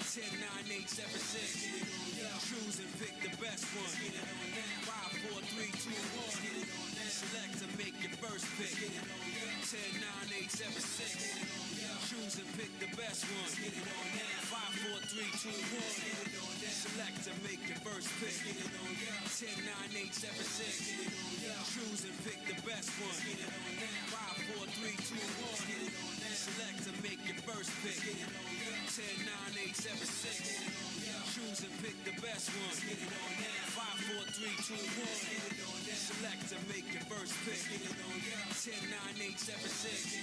10, 9, 8, 7, 6. Choose and pick the best one. 5, 4, 3, 2, 1. Select to make your first pick. 10, 9, 8, 7, 6. Choose and pick the best one. 5, 4, 3, 2, 1. Select to make your first pick. 10, 9, 8, 7, 6. Choose and pick the best one. 5, 4, 3, 2, 1. Select to make your first pick. 10, 9, 8, 7, 6. Choose and pick the best one. 5, 4, 3, 2, 1. Select to make your first pick. 10, 9, 8, 7, 6.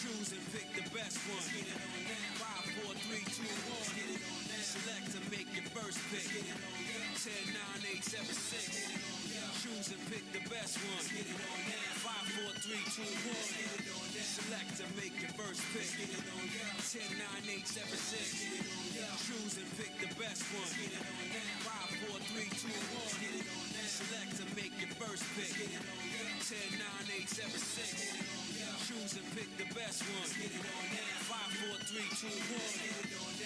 Choose and pick the best one. 5, 4, 3, 2, 1. Select to make your first pick. 10, 9, 8, 7, 6. Choose and pick the best one. 5, 4, 3, 2, 1. Select to make your first pick. 10, 9, 8, 7, 6. Choose and pick the best one. 5, 4, 3, 2, 1. Select to make your first pick. 10, 9, 8, 7, 6. Choose and pick the best one. 5, 4, 3, 2, 1.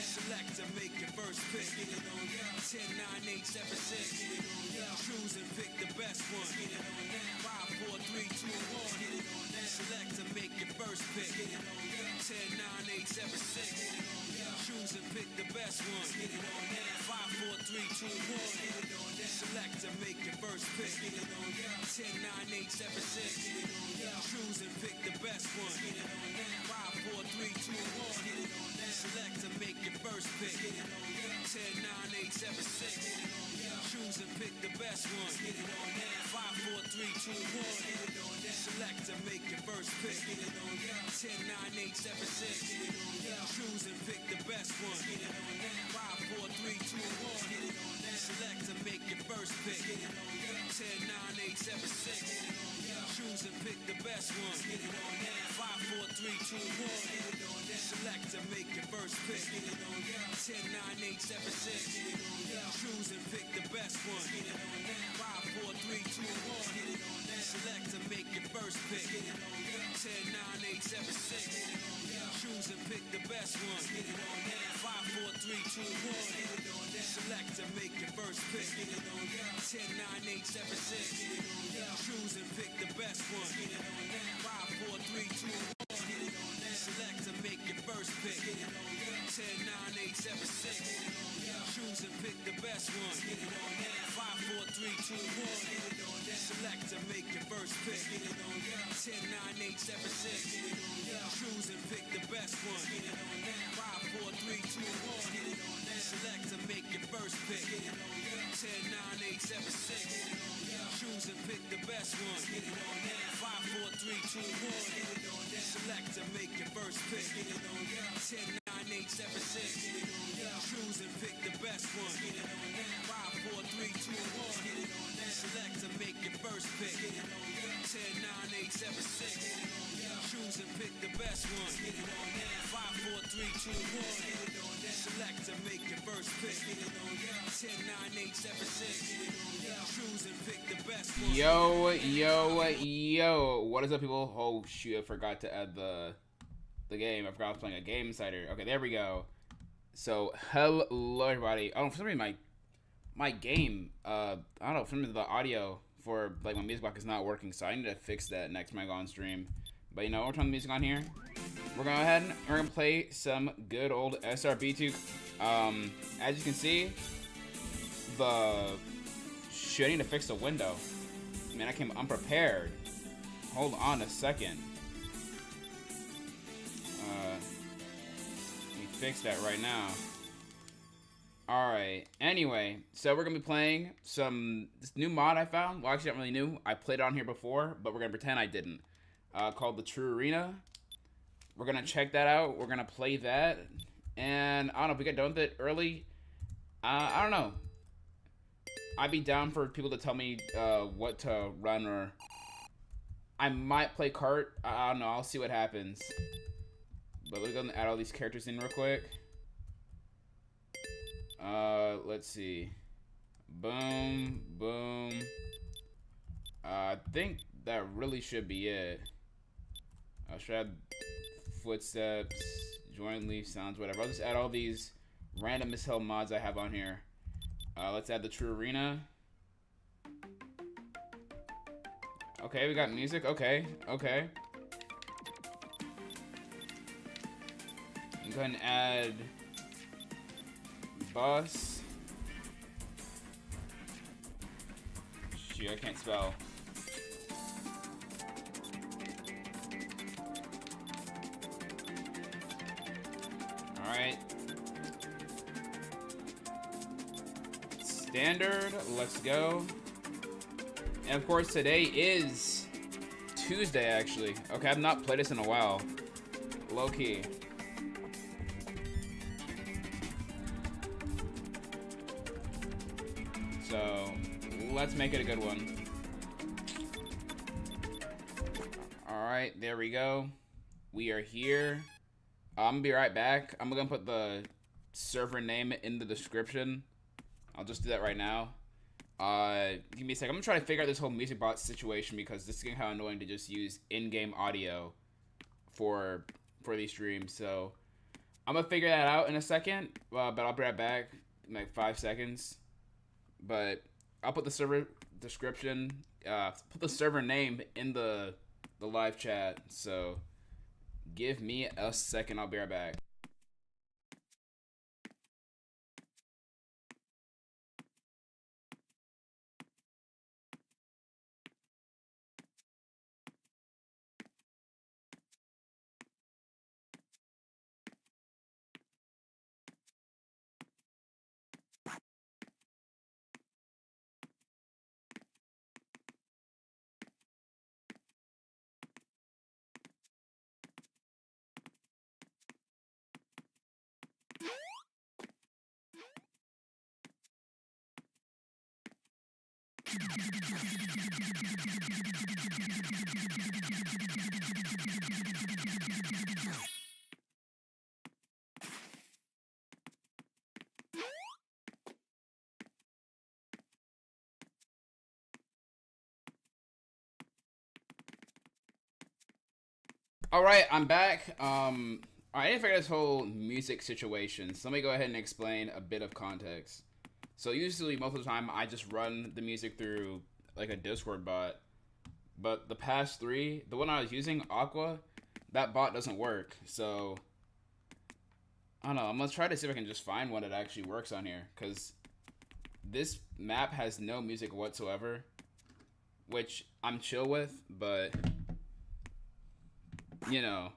Select to make your first pick. 10, 9, 8, 7, 6. Choose and pick the best one. 5, 4, 3, 2, 1. Select to make your first pick. 10, 9, 8, 7, 6. Choose and pick the best one. 5, 4, 3, 2, 1. Select to make your first pick. 10, 9, 8, 7, 6. Choose and pick the best one. 5, 4, 3, 2, 1. Select to make your first pick. 10, 9, 8, 7, 6. Choose and pick the best one. 5, 4, 3, 2, 1. Select to make your first pick. 10, 9, 8, 7, 6. Choose and pick the best one. 5, 4, 3, 2, 1. Select to make your first pick. 10, 9, 8, 7, 6. Choose and pick the best one. 5, 4, 3, 2, 1. Select to make your first pick. 10, 9, 8, 7, 6. Choose and pick the best one. 5, 4, 3, 2, 1. Select to make your first pick. 10, 9, 8, 7, 6. Choose and pick the best one. 5, 4, 3, 2, 1. Select to make your first pick. 10, 9, 8, 7, 6. Choose and pick the best one. 5, 4, 3, 2, 1. Select to make your first pick. 10, 9, 8, 7, 6. Choose and pick the best one. 5, 4, 3, 2, 1. Select to make your first pick. 10, 9, 8, 7, 6. Choose and pick the best one. 5, 4, 3, 2, 1. Select to make your first pick. 10, 9, 8, 7, 6. Choose and pick the best one. 5, 4, 3, 2, 1. Select to make your first pick. 10, 9, 8, 7, 6. Choose and pick the best one. 5, 4, 3, 2, 1. Select to make your first pick. 10, 9, 8, 7, 6. Choose and pick the best one. 5, 4, 3, 2, 1. Select to make your first pick. 10, 9, 8, 7, 6. Choose and pick the best one. Yo, what is up, people? Oh shoot, I forgot to add the game. I forgot I was playing a game insider. Okay, there we go. So hello everybody. Oh, for some reason my game, I don't know, for some reason the audio for like my music box is not working, so I need to fix that next time I go on stream. But you know, we're turning the music on here. We're going ahead and we're gonna play some good old SRB2. As you can see, I need to fix the window. Man, I came unprepared. Hold on a second. Let me fix that right now. Alright, anyway, so we're gonna be playing this new mod I found. Well, actually not really new. I played it on here before, but we're gonna pretend I didn't. Called the True Arena. We're gonna check that out. We're gonna play that. And I don't know if we get done with it early. I don't know. I'd be down for people to tell me what to run, or I might play cart. I don't know. I'll see what happens. But we're gonna add all these characters in real quick. Let's see. Boom, boom. I think that really should be it. I should add footsteps, joint leaf sounds, whatever. I'll just add all these random as hell mods I have on here. Let's add the True Arena. Okay, we got music. Okay, okay. I'm going to add bus. Shoot, I can't spell. Alright. Standard, let's go. And of course, today is Tuesday, actually. Okay, I've not played this in a while. Low key. So, let's make it a good one. Alright, there we go. We are here. I'm gonna be right back. I'm gonna put the server name in the description. I'll just do that right now. Give me a sec. I'm gonna try to figure out this whole music box situation because this is getting kind of annoying to just use in-game audio for these streams. So I'm gonna figure that out in a second. But I'll be right back in like 5 seconds. But I'll put the server description, put the server name in the live chat. So give me a second. I'll be right back. Alright, I'm back. Alright, I need to figure out this whole music situation. So let me go ahead and explain a bit of context. So usually, most of the time, I just run the music through like a Discord bot. But the past 3, the one I was using, Aqua, that bot doesn't work. So I don't know. I'm gonna try to see if I can just find one that actually works on here, because this map has no music whatsoever, which I'm chill with, but you know,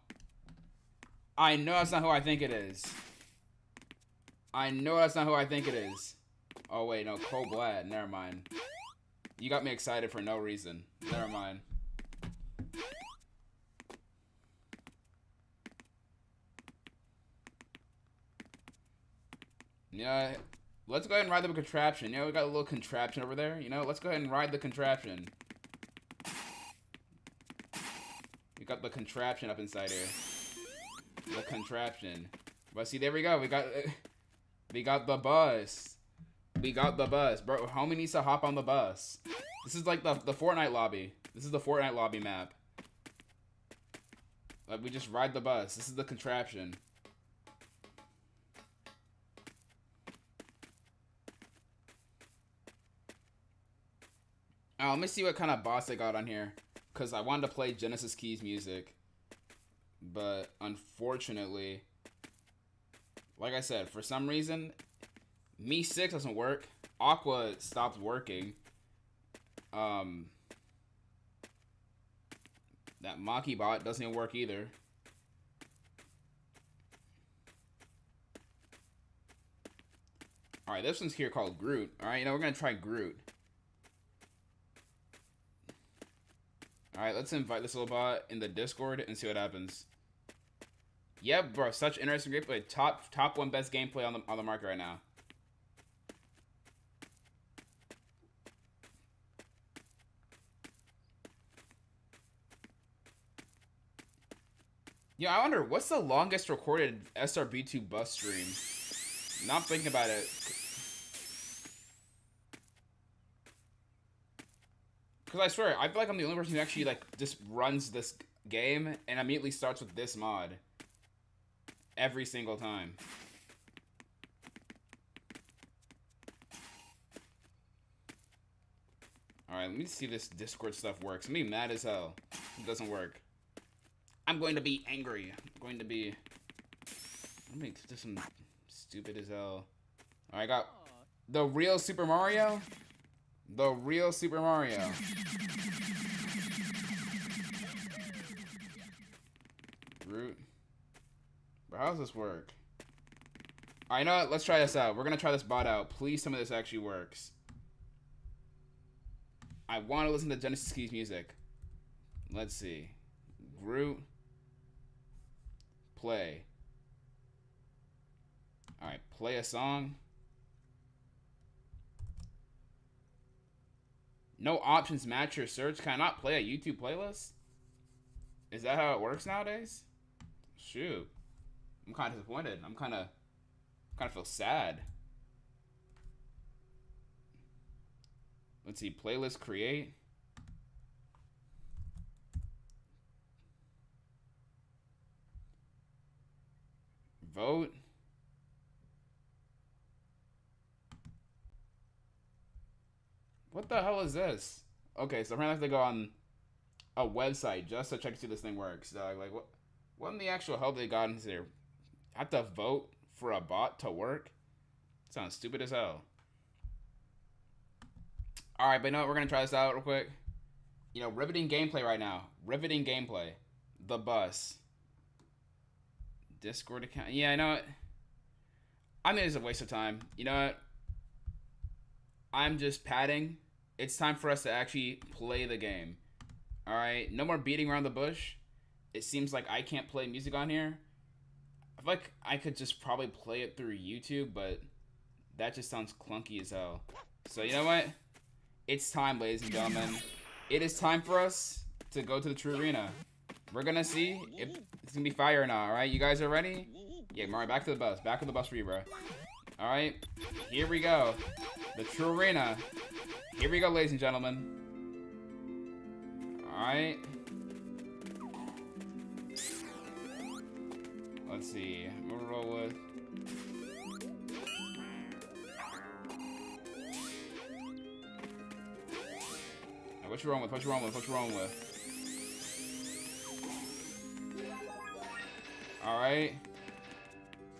I know that's not who I think it is. I know that's not who I think it is. Oh wait, no, Cold Blad, never mind. You got me excited for no reason. Never mind. Yeah, let's go ahead and ride the contraption. You know, we got a little contraption over there. You know, let's go ahead and ride the contraption. We got the contraption up inside here. The contraption. But see, there we go. We got the bus. We got the bus. Bro, homie needs to hop on the bus. This is like the Fortnite lobby. This is the Fortnite lobby map. Like, we just ride the bus. This is the contraption. Let me see what kind of boss I got on here, because I wanted to play Genesis Keys music, but unfortunately, like I said, for some reason, Me 6 doesn't work. Aqua stopped working. That Wacky bot doesn't even work either. Alright, this one's here called Groot. Alright, you know, we're gonna try Groot. Alright, let's invite this little bot in the Discord and see what happens. Yeah, bro, such interesting gameplay. Top 1 best gameplay on the market right now. Yeah, I wonder, what's the longest recorded SRB2 bus stream? Not thinking about it. Because I swear, I feel like I'm the only person who actually, like, just runs this game and immediately starts with this mod. Every single time. Alright, let me see if this Discord stuff works. I'm being mad as hell. It doesn't work. I'm going to be angry. I'm going to be... Let me do some stupid as hell. Alright, I got the real Super Mario. The real Super Mario. Root. But how does this work? Alright, you know what? Let's try this out. We're gonna try this bot out. Please tell me this actually works. I want to listen to Genesis Keys music. Let's see. Groot. Play. Alright, play a song. No options match your search. Can I not play a YouTube playlist? Is that how it works nowadays? Shoot. I'm kind of disappointed. I'm kind of feel sad. Let's see. Playlist create. Vote. What the hell is this? Okay, so I'm gonna have to go on a website just to check to see this thing works. Like, what in the actual hell they got into there? I have to vote for a bot to work? Sounds stupid as hell. Alright, but you know what? We're gonna try this out real quick. You know, riveting gameplay right now. Riveting gameplay. The bus. Discord account. Yeah, I know it. I mean, it's a waste of time. You know what? I'm just padding. It's time for us to actually play the game. Alright, no more beating around the bush. It seems like I can't play music on here. I feel like I could just probably play it through YouTube, but that just sounds clunky as hell. So you know what? It's time, ladies and gentlemen. It is time for us to go to the True Arena. We're gonna see if it's gonna be fire or not, alright? You guys are ready? Yeah, Mario, back to the bus. Back to the bus for you, bro. Alright, here we go. The True Arena. Here we go, ladies and gentlemen. Alright. Let's see. I'm gonna roll with... Now, what you rolling with? What you rolling with? What you rolling with? Alright.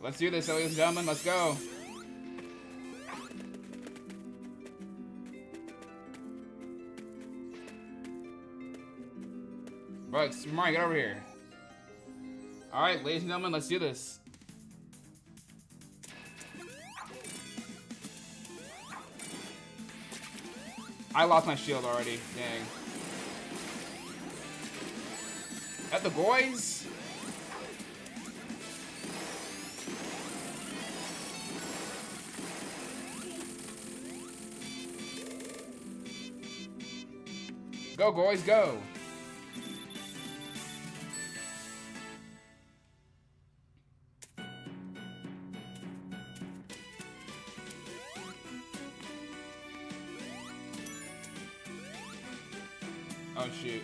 Let's do this, ladies and gentlemen. Let's go. Bro, Super Mario, get over here. Alright, ladies and gentlemen, let's do this. I lost my shield already. Dang. At the boys? Go, boys, go. Oh, shoot.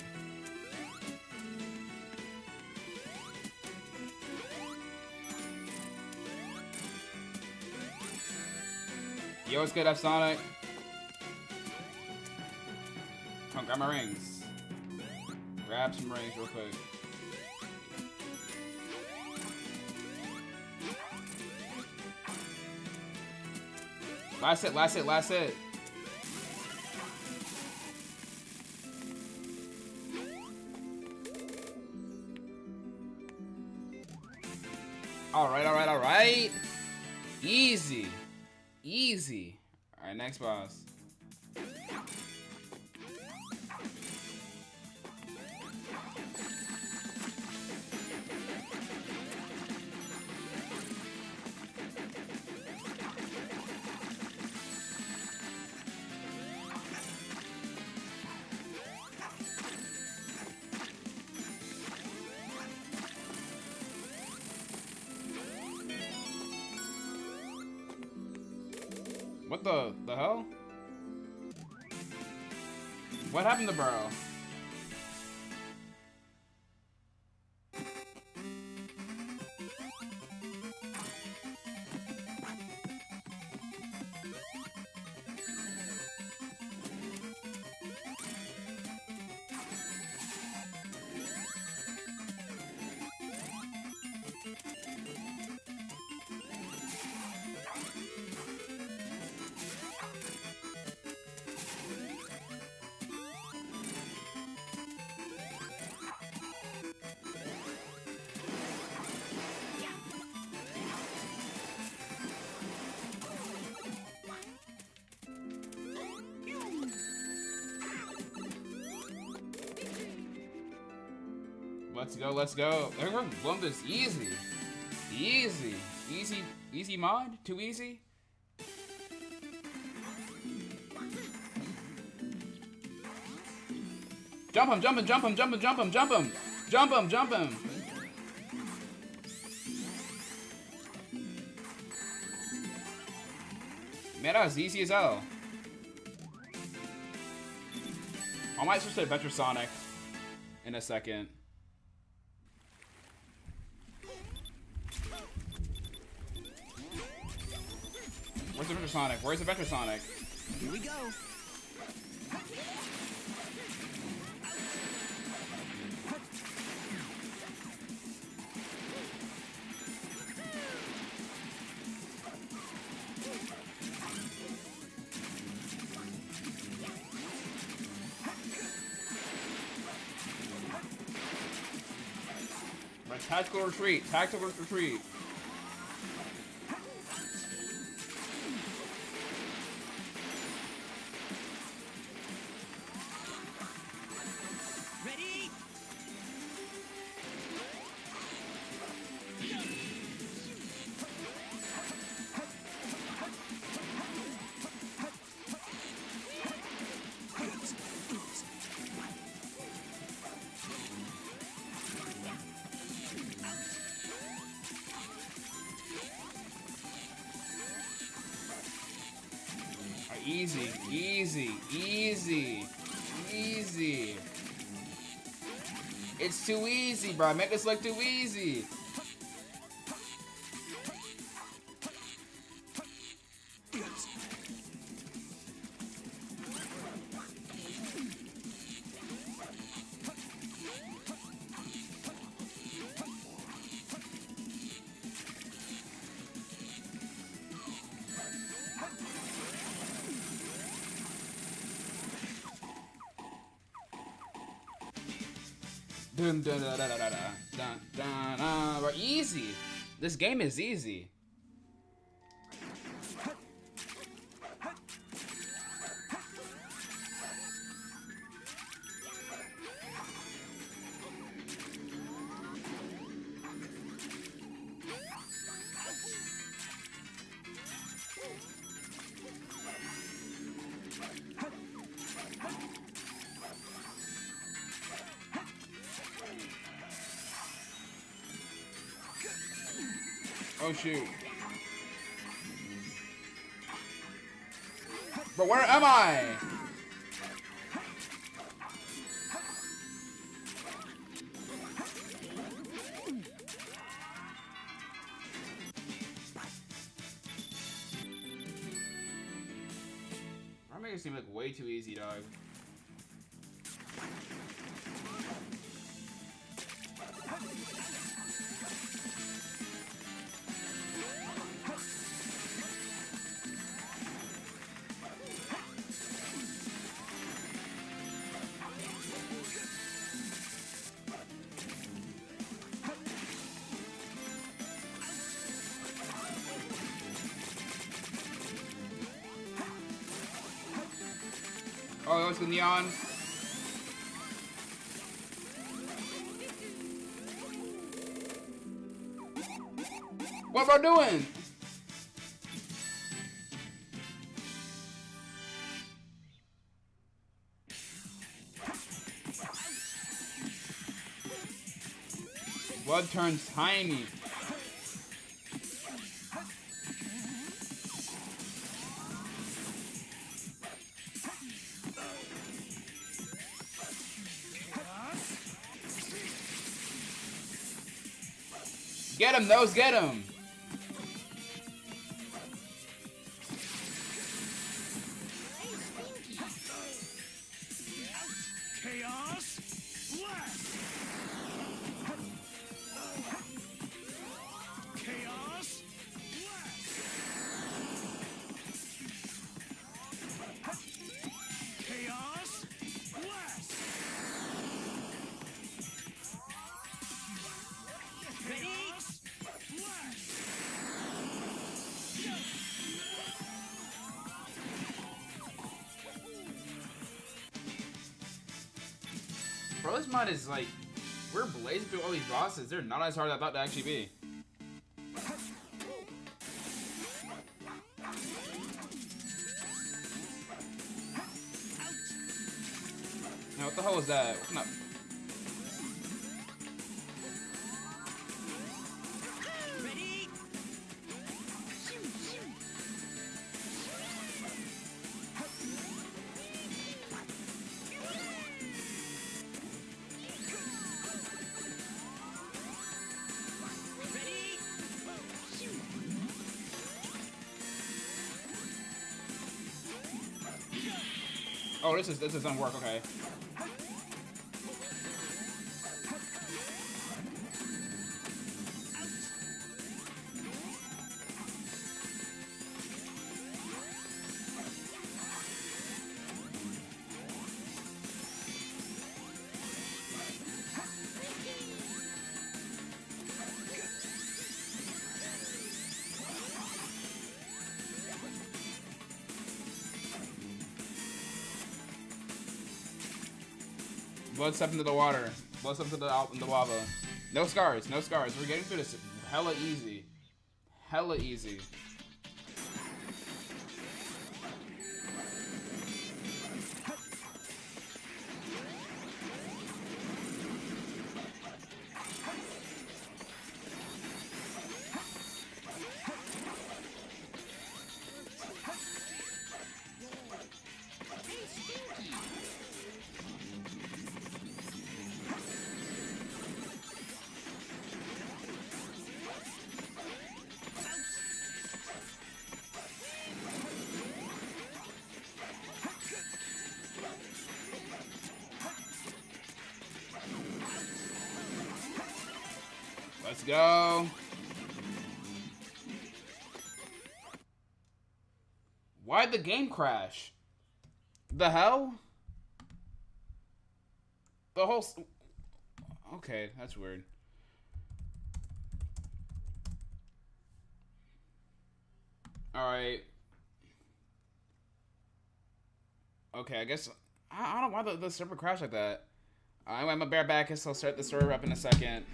Yo, what's good, F Sonic? Come on, grab my rings. Grab some rings real quick. Last hit, last hit, last hit. Alright, alright, alright. Easy. Easy. Alright, next boss. What the hell? What happened to Burrow? Let's go, let's go. Everyone won this easy. Easy. Easy mod? Too easy? Jump him, jump him, jump him, jump him, jump him, jump him! Jump him, jump him! Man, that was easy as hell. I might switch to Adventure Sonic in a second. Where's Adventure Sonic? Where's Adventure Sonic? Here we go. Tactical retreat, tactical retreat. Ready? Easy, easy, easy, easy. It's too easy, bro. Make this look too easy. Dun, dun, dun, dun, dun, dun, dun, dun, dun. Bro, easy. This game is easy. Oh shoot. But where am I? I'm making it seem like way too easy, dog. Oh, it's the neon. What am I doing? Blood turns tiny. Get him, those, get him! Chaos Blast! Chaos Blast! Chaos Blast! Ready? Bro, this mod is like We're blazing through all these bosses. They're not as hard as I thought they'd actually be. Now, what the hell was that? Open up. Oh, this doesn't work. Okay. Blood step into the water. Blood step into the lava. No scars. No scars. We're getting through this hella easy. Hella easy. Let's go. Why'd the game crash? The hell? The whole... Okay, that's weird. Alright. Okay, I guess... I don't know why the server crashed like that. I'm a bareback, so I'll start the server up in a second.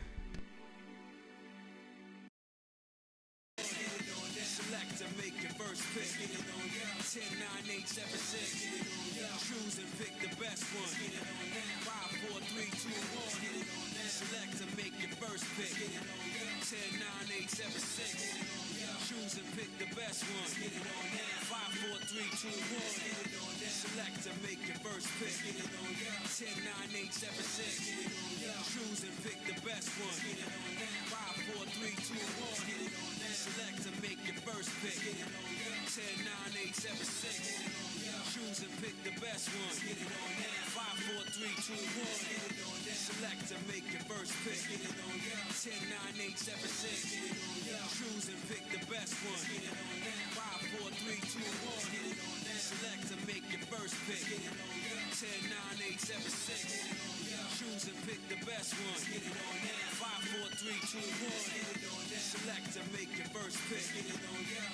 Choose and pick the best one. 5, 4, 3, 2, 1. Select and make your first pick. 10, 9, 8, 7, 6. Choose and pick the best one. 5, 4, 3, 2, 1. Select and make your first pick. 10, 9, 8, 7, 6. Choose and pick the best one. 5, 4, 3, 2, 1. Select and make your first pick. 10, 9, 8, 7, 6. Choose and pick the best one. 5, 4, 3, 2, 1. Select and make your first pick. 10, 9, 8, 7, 6. Choose and pick the best one. 5, 4, 3, 2, 1. Select and make your first pick. 10, 9, 8, 7, 6. Choose and pick the best one. 5, 4, 3, 2, 1. Select and make your first pick.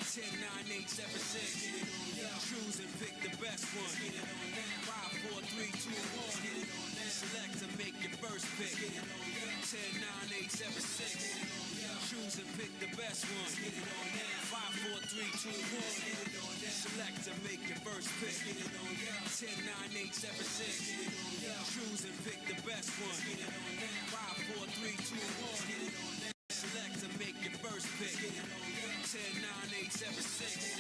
10, 9, 8, 7, 6. Choose and pick the best one. 5, 4, 3, 2, 1. Select and make your first pick. 10, 9, 8, 7, 6. Choose and pick the best one. 5, 4, 3, 2, 1. Select and make your first pick. 10, 9, 8, 7, 6. Choose and pick the best one. 5, 4, 3, 2, 1. Select and make your first pick. 10, 9, 8, 7, 6.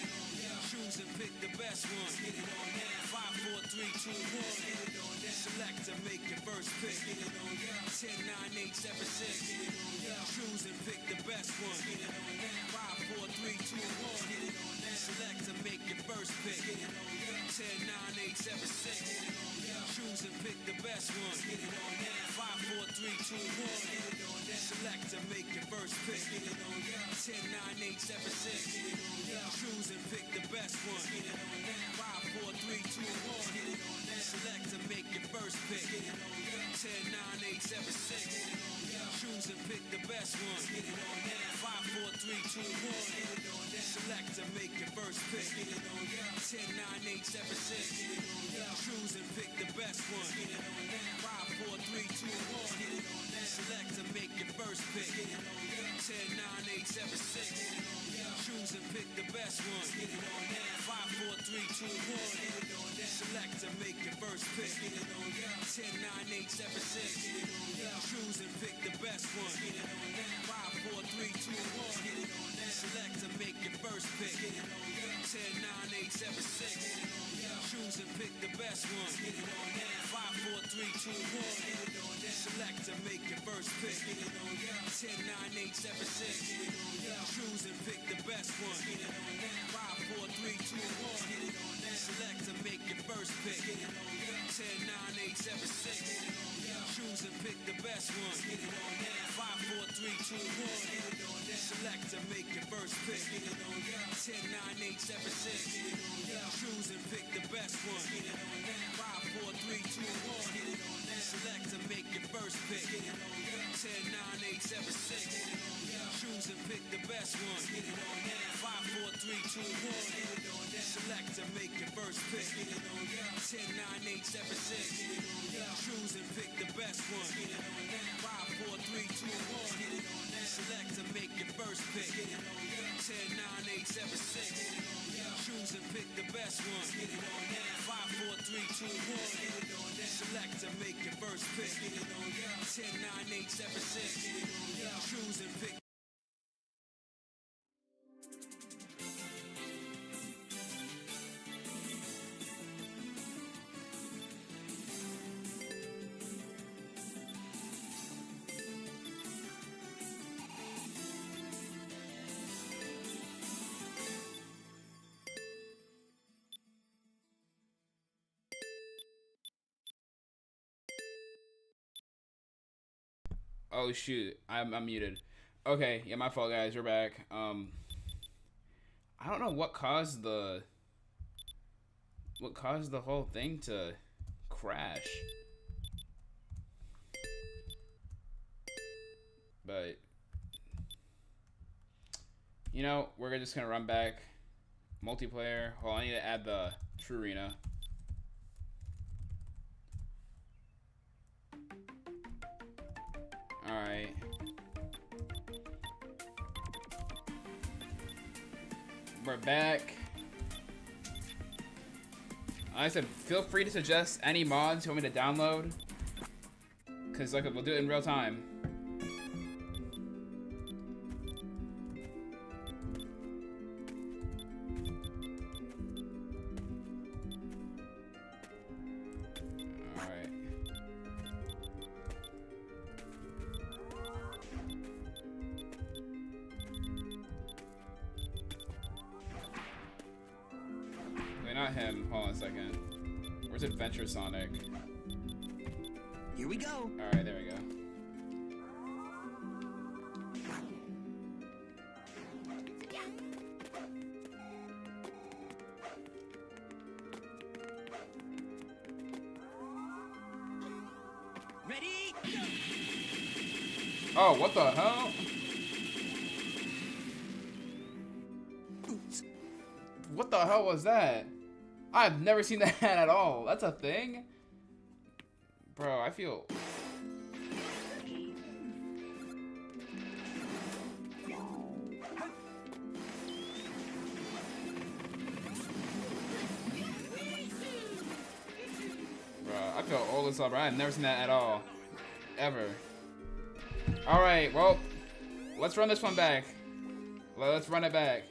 Choose and pick the best one. 5, 4, 3, 2, 1. Select and make your first pick. 10, 9, 8, 7, 6. Choose and pick the best one. 5, 4, 3, 2, 1. Select and make your first pick. 10, 9, 8, 7, 6. Choose and pick the best one. 5, 4, 3, 2, 1. Select and make your first pick. 10, 9, 8, 7, 6. Choose and pick the best one. 5, 4, 3, 2, 1. Select and make your first pick. 10, 9, 8, 7, 6. Choose and pick the best one. 5, 4, 3, 2, 1. Select and make your first pick. 10, 9, 8, 7, 6. Choose and pick the best one. 5, 4, 3, 2, 1. Select to make your first pick. 10, 9, 8, 7, 6. Choose and pick the best one. 5, 4, 3, 2, 1. Select to make your first pick. 10, 9, 8, 7, 6. Choose and pick the best one. 5, 4, 3, 2, 1. Select to make your first pick. 10, 9, 8, 7, 6. Choose and pick the best one. 5, 4, 3, 2, 1. Select to make your first pick. 10, 9, 8, 7, 6. Choose and pick the best one. 5, 4, 3, 2, 1. Select to make your first pick. 10, 9, 8, 7, 6. Choose and pick the best one. 5, 4, 3, 2, 1. Select to make your first pick. 10, 9, 8, 7, 6. Choose and pick the best one. 5, 4, 3, 2, 1. Select to make your first pick. 10, 9, 8, 7, 6. Choose and pick the best one. 5, 4, 3, 2, 1. Select to make your first pick. 10, 9, 8, 7, 6. Choose and pick the best one. 5, 4, 3, 2, 1. Select to make your first pick. 10, 9, 8, 7, 6. Choose and pick the best one. 5, 4, 3, 2, 1. Select to make your first pick. 10, 9, 8, 7, 6. Choose and pick. Oh shoot, I'm muted. Okay, yeah, my fault, guys. We're back. I don't know what caused the whole thing to crash, but you know, we're just gonna run back multiplayer. Hold on, I need to add the True Arena. Alright. We're back. I said, feel free to suggest any mods you want me to download. Cause like we'll do it in real time. Alright. Not him. Hold on a second. Where's Adventure Sonic? Here we go. Alright, there we go. Ready? Oh, what the hell? Oops. What the hell was that? I've never seen that at all. That's a thing? Bro, I feel... Bro, I feel old as hell, bro. I've never seen that at all. Ever. Alright, well, let's run this one back. Let's run it back.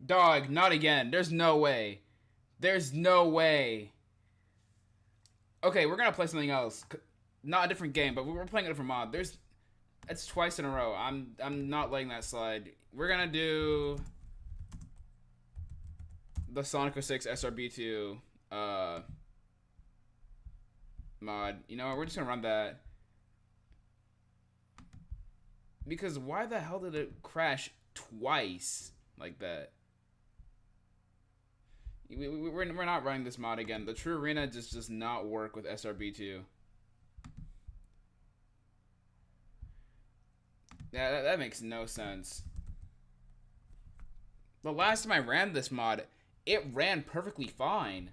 Dog, not again. There's no way. There's no way. Okay, we're gonna play something else. Not a different game, but we're playing a different mod. It's twice in a row. I'm not letting that slide. We're gonna do the Sonic 06 SRB2 mod. You know what? We're just gonna run that. Because why the hell did it crash twice like that? We're not running this mod again. The True Arena just does not work with SRB2. Yeah, that makes no sense. The last time I ran this mod, it ran perfectly fine.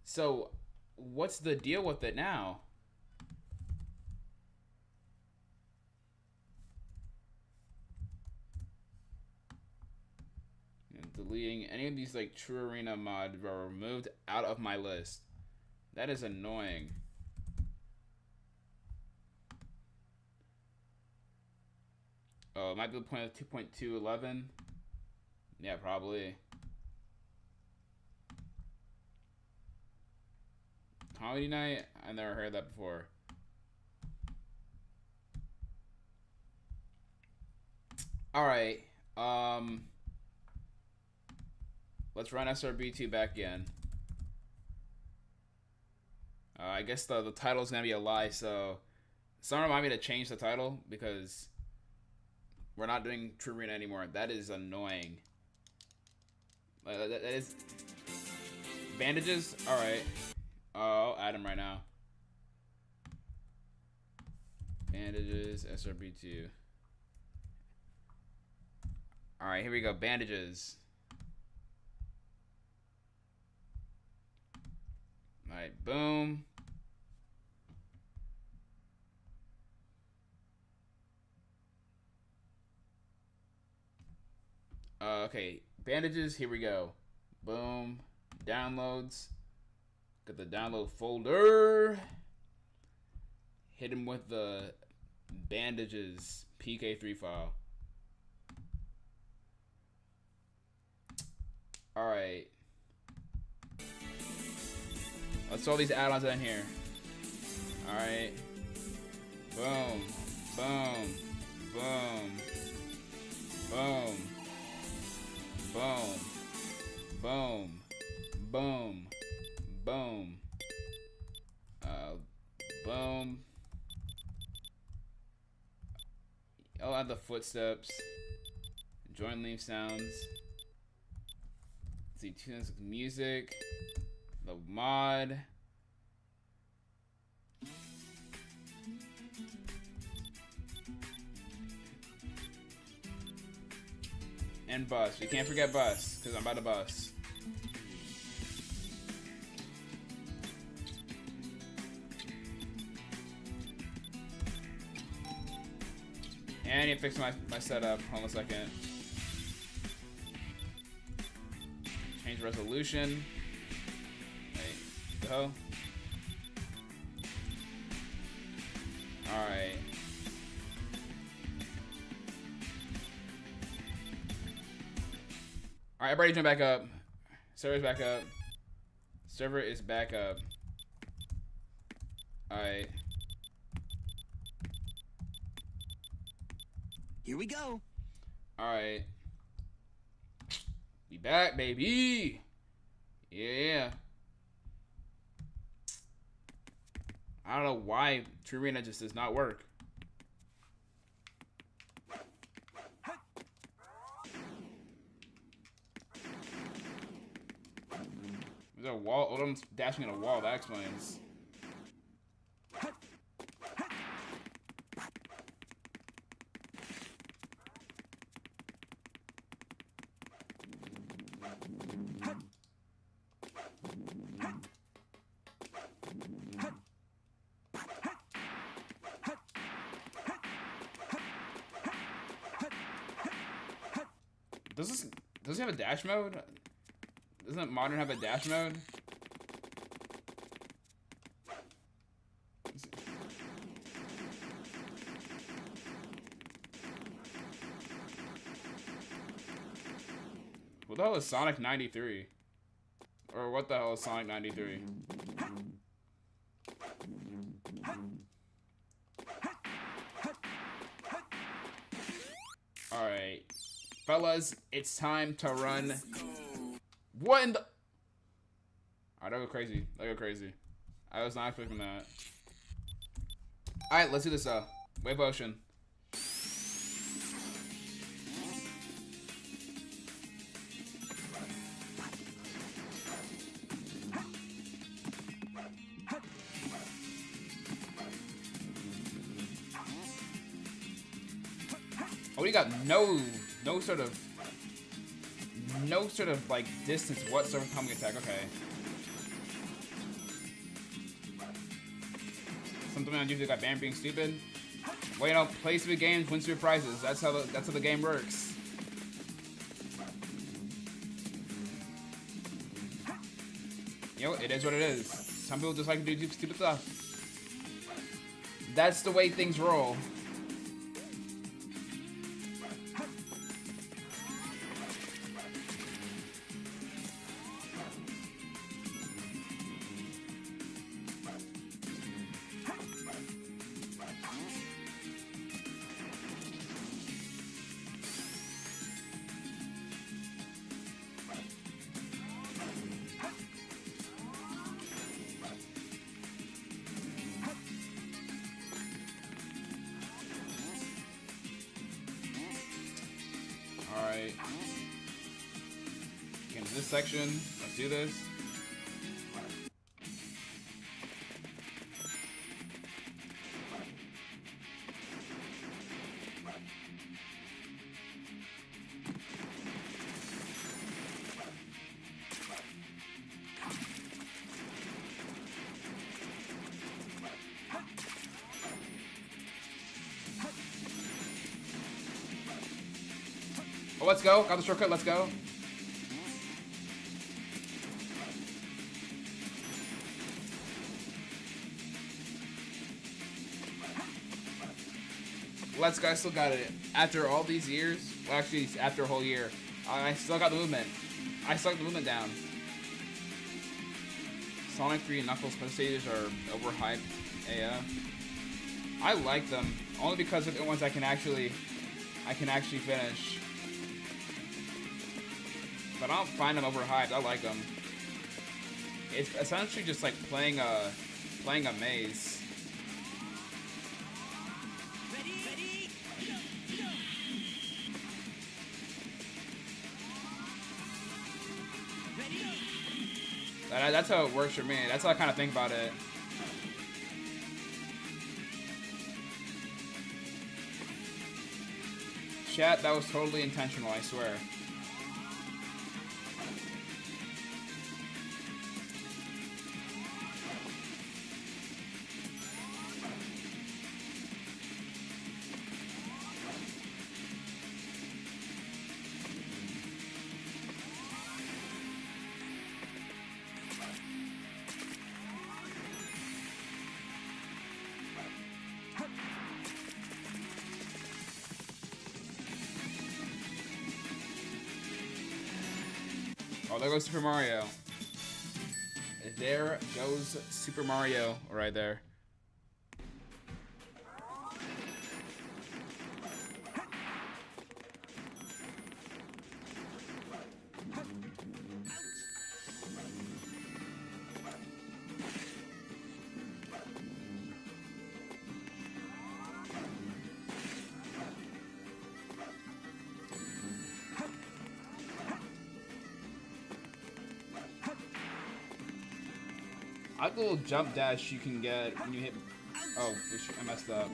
So, what's the deal with it now? Deleting any of these like True Arena mods were removed out of my list. That is annoying. Oh, it might be the point of 2.211. Yeah, probably. Comedy night? I never heard that before. Alright. Let's run SRB2 back again. I guess the title's gonna be a lie, so someone remind me to change the title because we're not doing True Arena anymore. That is annoying. That is bandages. All right. I'll add them right now. Bandages, SRB2. All right, here we go. Bandages. All right, boom. Okay, bandages, here we go. Boom. Downloads. Got the download folder. Hit him with the bandages PK3 file. Alright. Let's throw these add-ons in here. Alright. Boom. Boom. Boom. Boom. Boom. Boom. Boom. Boom. Boom. I'll add the footsteps. Join leaf sounds. Let's see, tunes music. The mod. And bus. We can't forget bus, because I'm about to bus. And I need to fix my setup. Hold on a second. Change resolution. Wait. Go. Alright. Alright, everybody jump back up. Server's back up. Server is back up. Alright. Here we go. Alright. We back, baby. Yeah. I don't know why True Arena just does not work. There's a wall. Odom's dashing in a wall. That explains. Does it have a dash mode? Doesn't Modern have a dash mode? What the hell is Sonic 93? Or what the hell is Sonic 93? Alright. Fellas, it's time to run. What in the... Alright, don't go crazy. Don't go crazy. I was not expecting that. Alright, let's do this, Wave Ocean. do you got? No sort of like distance whatsoever coming attack. Okay. Something unusual got banned being stupid. Well, you know, play stupid games, win stupid prizes. That's how the game works. You know, it is what it is. Some people just like to do stupid stuff. That's the way things roll. Alright. Get into this section. Let's do this. Oh, let's go. Got the shortcut. Let's go. Let's go. I still got it. After all these years, well, actually, after a whole year, I still got the movement. I still got the movement down. Sonic 3 and Knuckles special stages are overhyped AF. I like them only because of the ones I can actually finish. But I don't find them overhyped. I like them. It's essentially just like playing a maze. That's how it works for me. That's how I kind of think about it. Chat, that was totally intentional, I swear. Oh, there goes Super Mario. There goes Super Mario right there. I like the little jump dash you can get when you hit. Oh, I messed up.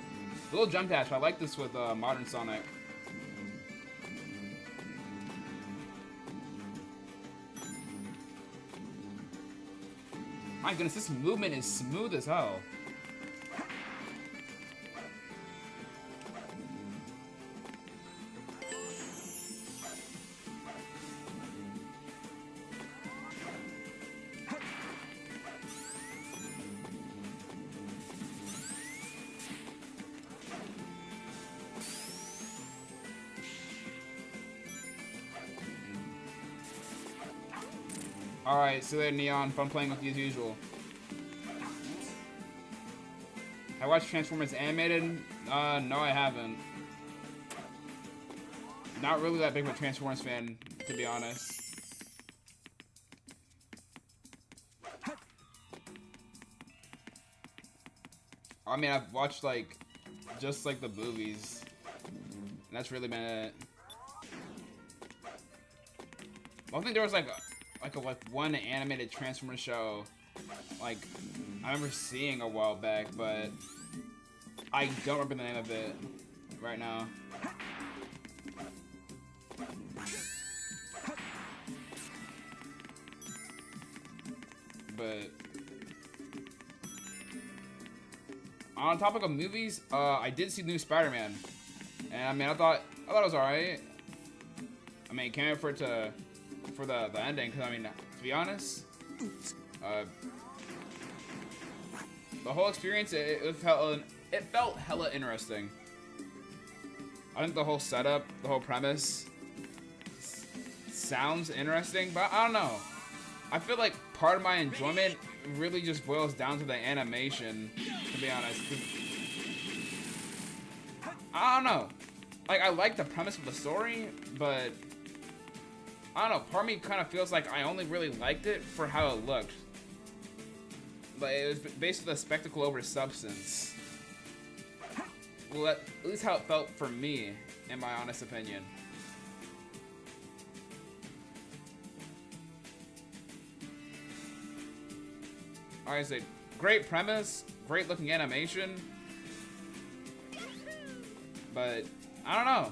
The little jump dash. I like this with modern Sonic. My goodness, this movement is smooth as hell. Alright, see you later, Neon. Fun playing with you as usual. I watched Transformers animated? No, I haven't. Not really that big of a Transformers fan, to be honest. I mean, I've watched, like, just, like, the movies. And that's really been it. I don't think there was, like one animated Transformers show, like, I remember seeing a while back, but I don't remember the name of it right now. But on topic of movies, I did see the new Spider-Man, and I mean, I thought it was alright. I mean, can't wait for it for the ending, because I mean, to be honest, the whole experience it felt hella interesting. I think the whole setup, the whole premise sounds interesting, but I don't know. I feel like part of my enjoyment really just boils down to the animation, to be honest. I don't know. Like, I like the premise of the story, but I don't know. Part of me kind of feels like I only really liked it for how it looked. Like, it was basically a spectacle over substance. Well, at least how it felt for me, in my honest opinion. Like I said, great premise, great looking animation, but I don't know.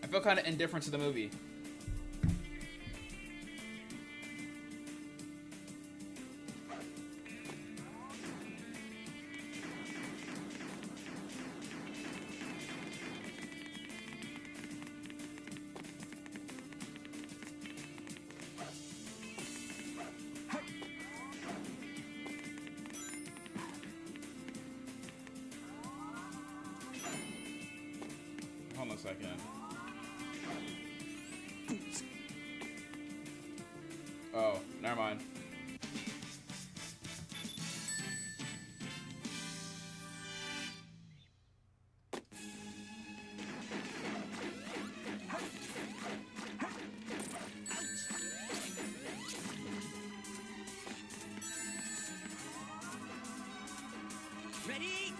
I feel kind of indifferent to the movie. Hold on a second. Oh, never mind. Ready?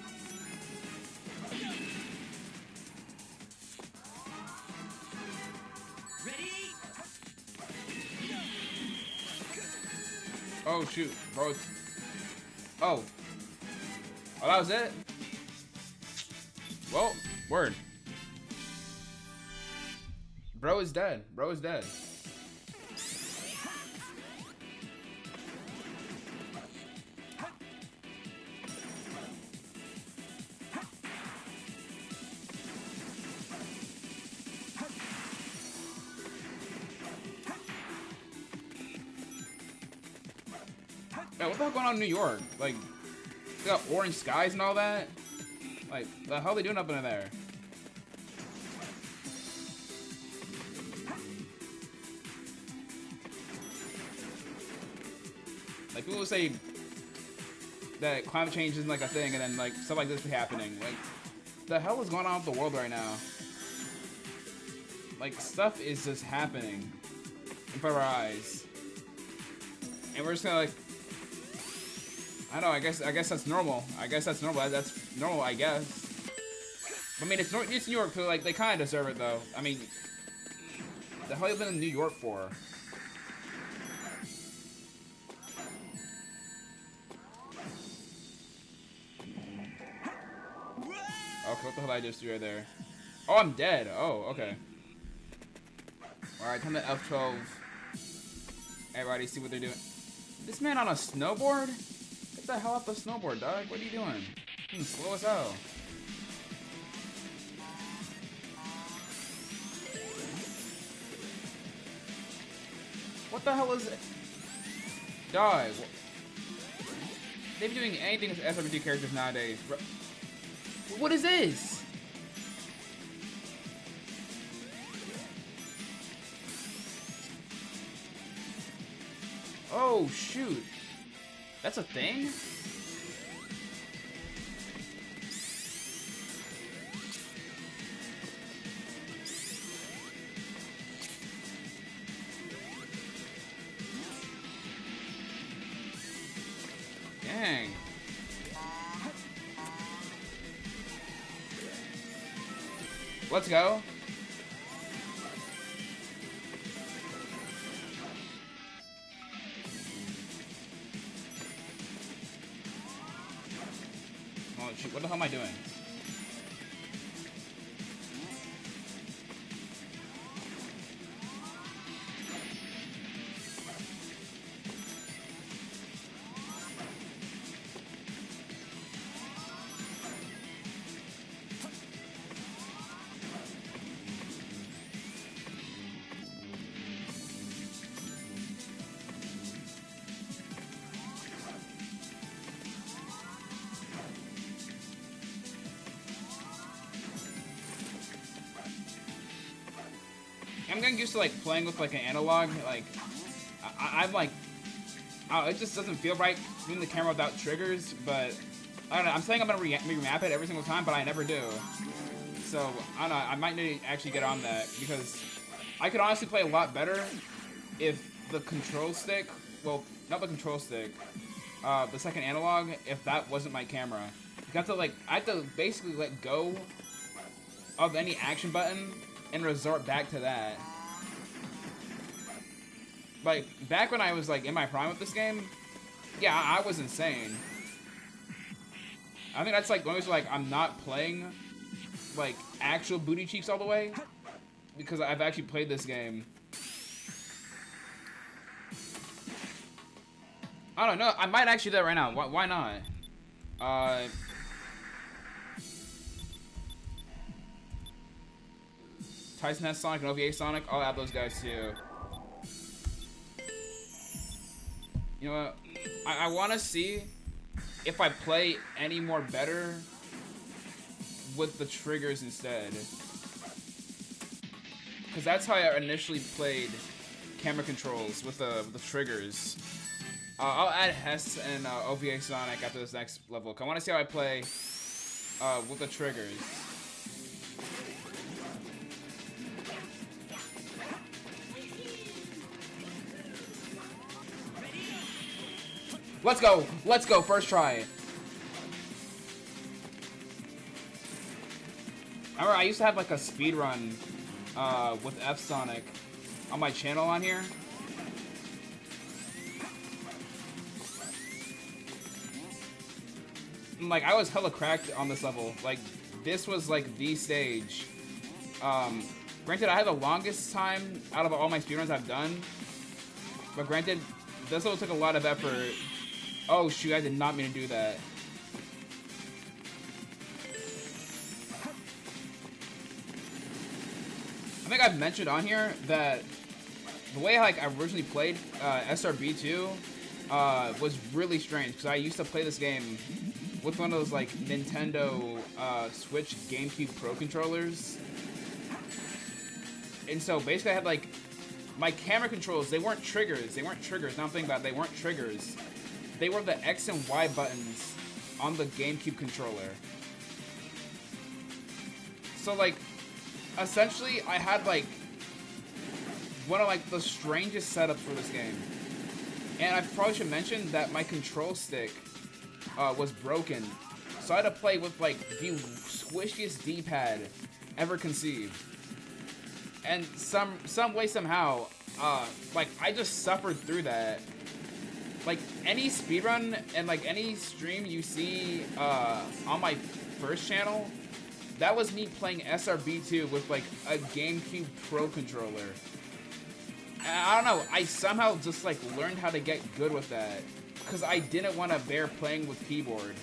Ready? Oh shoot, bro. Oh, that was it? Well, word. Bro is dead. Bro is dead. Man, what the hell going on in New York? Like, they got orange skies and all that? Like, the hell are they doing up in there? Like, people say that climate change isn't like a thing, and then like stuff like this be happening. Like, the hell is going on with the world right now? Like, stuff is just happening in front of our eyes, and we're just gonna like, I don't know. I guess that's normal. I guess that's normal. That's normal. I guess. I mean, it's New York, so like they kind of deserve it, though. I mean, the hell you been in New York for? Okay, what the hell did I just do right there? Oh, I'm dead. Oh, okay. Alright, time to F12. Everybody see what they're doing. This man on a snowboard? Get the hell off the snowboard, dog. What are you doing? You're slow as hell. What the hell is it? Dog. They be doing anything with SRB2 characters nowadays. What is this? Oh, shoot. That's a thing? Dang. Let's go. Oh shoot, what the hell am I doing? I'm getting used to like playing with like an analog. Like I'm like, it just doesn't feel right doing the camera without triggers. But I don't know. I'm saying I'm gonna remap it every single time, but I never do. So I don't know. I might need to actually get on that because I could honestly play a lot better if the control stick, well, not the control stick, the second analog, if that wasn't my camera. You have to like, I have to basically let go of any action button and resort back to that. Like, back when I was like in my prime with this game, yeah, I was insane. I think that's like one reason like I'm not playing like actual booty cheeks all the way, because I've actually played this game. I don't know. I might actually do that right now. Why not? Tyson has Sonic and OVA Sonic. I'll add those guys too. You know what? I want to see if I play any more better with the triggers instead. Because that's how I initially played camera controls, with the triggers. I'll add Hess and OVA Sonic after this next level. I want to see how I play with the triggers. Let's go! Let's go! First try. I remember I used to have like a speed run with F Sonic on my channel on here. And, like, I was hella cracked on this level. Like, this was like the stage. Granted, I had the longest time out of all my speedruns I've done. But granted, this level took a lot of effort. Oh shoot, I did not mean to do that. I think I've mentioned on here that the way like I originally played SRB2 was really strange, because I used to play this game with one of those like Nintendo Switch GameCube Pro controllers. And so basically I had like my camera controls, they weren't triggers. Now I'm thinking about it, they weren't triggers. They were the X and Y buttons on the GameCube controller. So like, essentially I had like one of like the strangest setups for this game. And I probably should mention that my control stick was broken. So I had to play with like the squishiest D-pad ever conceived. And some way, somehow, like I just suffered through that. Like any speedrun and like any stream you see on my first channel, that was me playing SRB2 with like a GameCube Pro controller. And I don't know, I somehow just like learned how to get good with that, because I didn't want to bear playing with keyboard.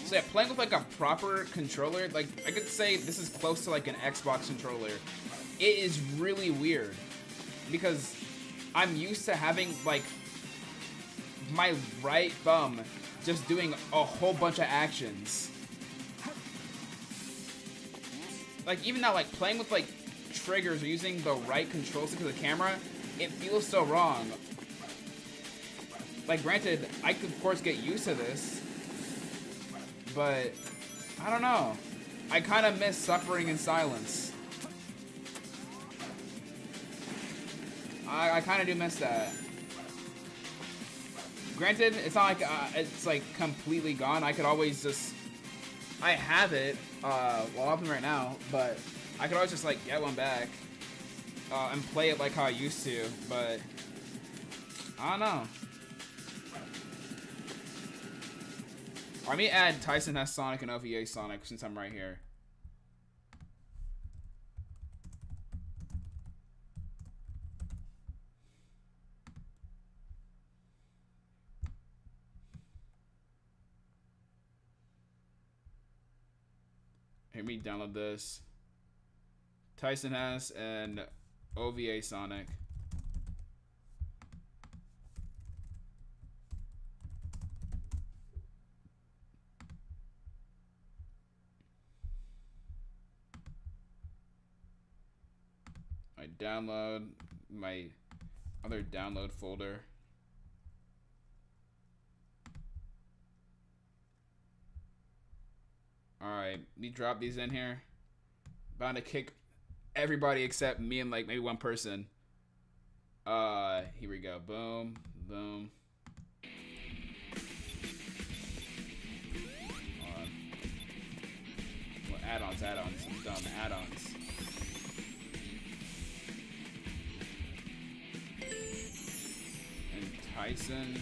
So yeah, playing with like a proper controller, like I could say this is close to like an Xbox controller. It is really weird, because I'm used to having like my right thumb just doing a whole bunch of actions. Like even now, like playing with like triggers or using the right control stick to the camera, it feels so wrong. Like granted, I could of course get used to this, but I don't know. I kind of miss suffering in silence. I kind of do miss that. Granted, it's not like it's like completely gone. I could always just, I have it, well, I'm right now, but I could always just like get one back and play it like how I used to. But I don't know. Or let me add Tyson has Sonic and OVA Sonic since I'm right here. Let me download this. Tyson has and OVA Sonic. download my other download folder. Alright, me drop these in here. Bound to kick everybody except me and like maybe one person. Here we go. Boom, boom. Well, add-ons. I'm done. Add-ons. And Tyson.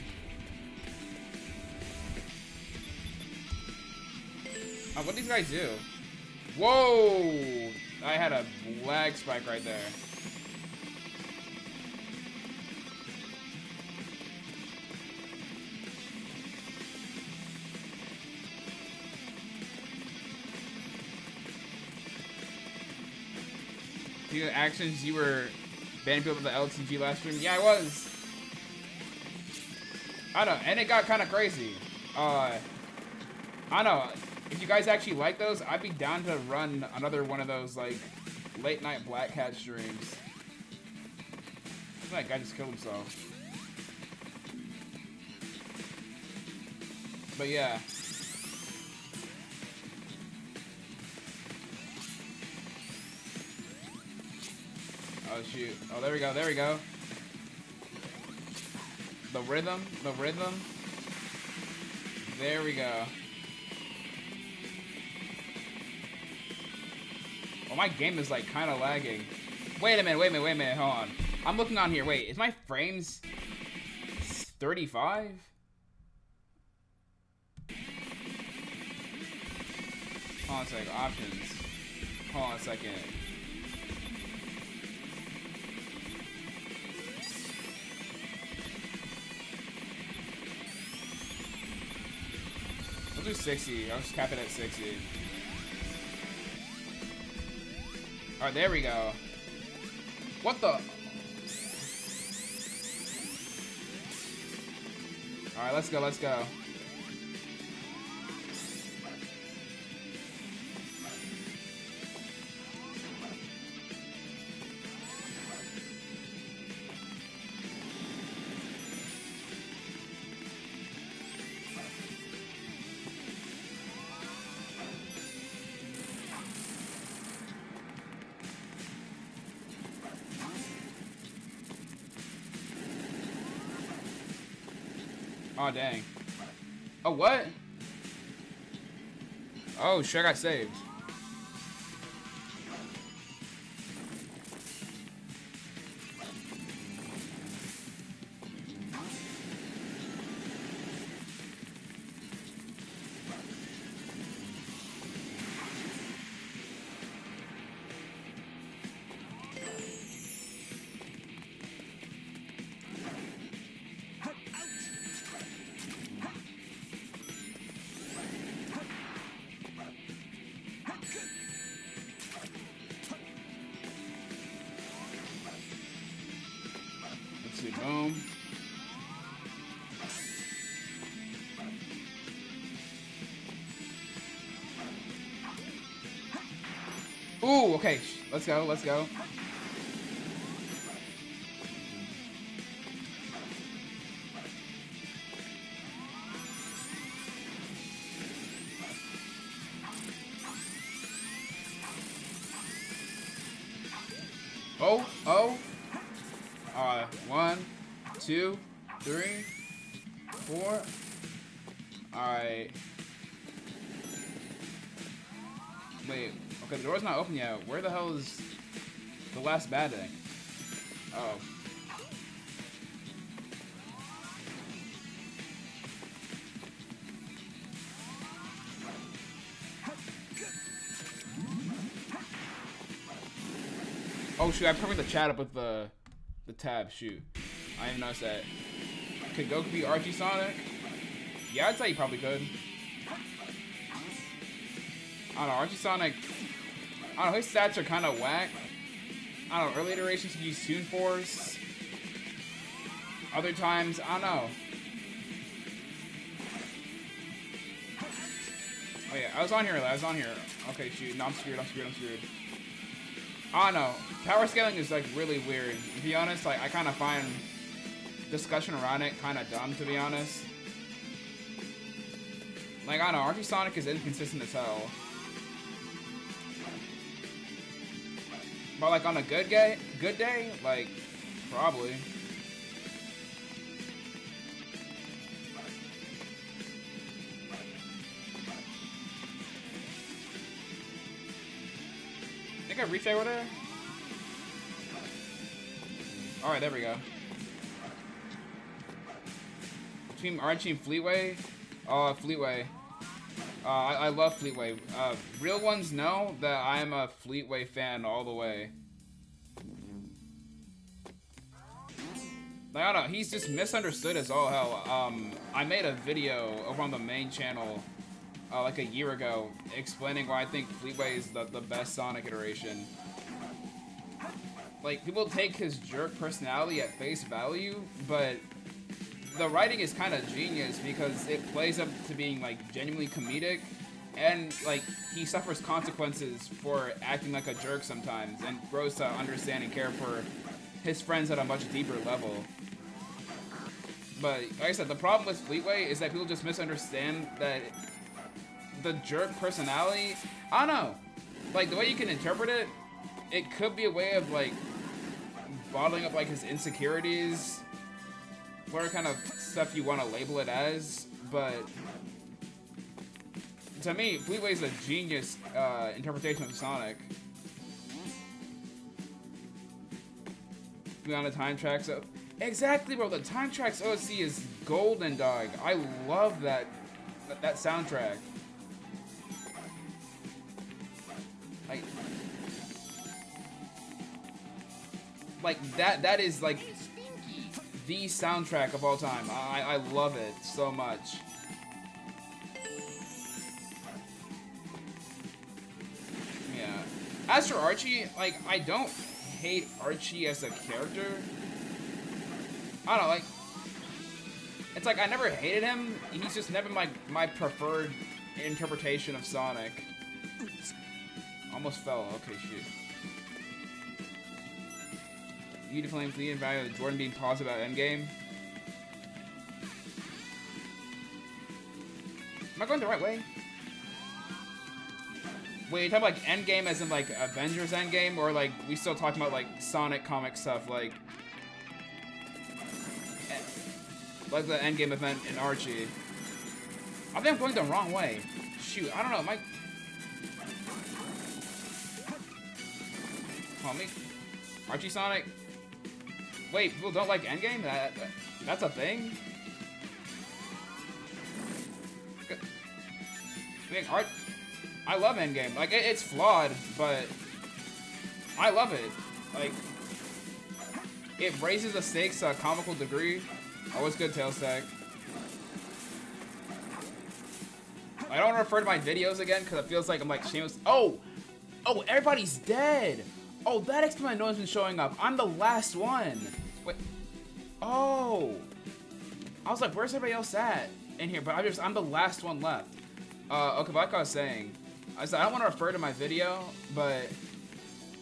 Oh, what these guys do? Whoa! I had a lag spike right there. The actions, you were banning people with the LTG last stream? Yeah, I was. I know, and it got kind of crazy. I know. If you guys actually like those, I'd be down to run another one of those like late night Black Cat streams. That guy just killed himself. But yeah. Oh shoot. Oh, there we go. There we go. The rhythm. The rhythm. There we go. Oh, my game is like kind of lagging. Wait a minute. Hold on. I'm looking on here. Wait, is my frames 35? Hold on a second. Options. Hold on a second. We'll do 60. I'll just cap it at 60. Alright, there we go. What the? Alright, let's go, let's go. Oh, dang. Oh, what? Oh, shit, I got saved. Boom. Ooh, okay. Let's go, let's go. Oh, oh. 1, 2, 3, 4. Alright. Wait, okay, the door's not open yet. Where the hell is the last bad thing? Oh. Oh shoot, I covered the chat up with the tab, shoot. I didn't notice that. Could Goku be Archie Sonic? Yeah, I'd say he probably could. I don't know, Archie Sonic, I don't know, his stats are kind of whack. I don't know, early iterations could use Toon Force. Other times, I don't know. Oh yeah, I was on here. Okay, shoot, no, I'm screwed. I don't know. Power scaling is like really weird. To be honest, like I kind of find discussion around it kind of dumb, to be honest. Like, I don't know, Archie Sonic is inconsistent as hell. But like on a good day, like, probably. I think I reached over there. Alright, there we go. Team Archie and Fleetway. Fleetway. I love Fleetway. Real ones know that I'm a Fleetway fan all the way. Like, I don't know, he's just misunderstood as all hell. I made a video over on the main channel like a year ago explaining why I think Fleetway is the best Sonic iteration. Like, people take his jerk personality at face value, but the writing is kind of genius because it plays up to being like genuinely comedic, and like he suffers consequences for acting like a jerk sometimes and grows to understand and care for his friends at a much deeper level. But like I said, the problem with Fleetway is that people just misunderstand that the jerk personality, I don't know, like the way you can interpret it, it could be a way of like bottling up like his insecurities, whatever kind of stuff you want to label it as. But to me, Fleetway is a genius interpretation of Sonic. On the time tracks, exactly, bro. The time tracks OSC is golden, dog. I love that soundtrack. Like that is like the soundtrack of all time. I love it so much. Yeah. As for Archie, like, I don't hate Archie as a character. I don't know, like, it's like I never hated him. He's just never my preferred interpretation of Sonic. Almost fell. Okay, shoot. You define the value of Jordan being positive about Endgame. Am I going the right way? Wait, you talking like Endgame as in like Avengers Endgame, or like we still talking about like Sonic comic stuff, like the Endgame event in Archie? I think I'm going the wrong way. Shoot, I don't know. Am I? Hold me. Archie Sonic. Wait, people don't like Endgame? That's a thing? I mean, I love Endgame. Like, it's flawed, but I love it. Like, it raises the stakes to a comical degree. Always good, Tailstack. I don't want to refer to my videos again because it feels like I'm like shameless. Oh, everybody's dead. Oh, that explains why no one's been showing up. I'm the last one. Wait. Oh. I was like, where's everybody else at in here? But I'm the last one left. Okay, like I was saying, I said I don't want to refer to my video, but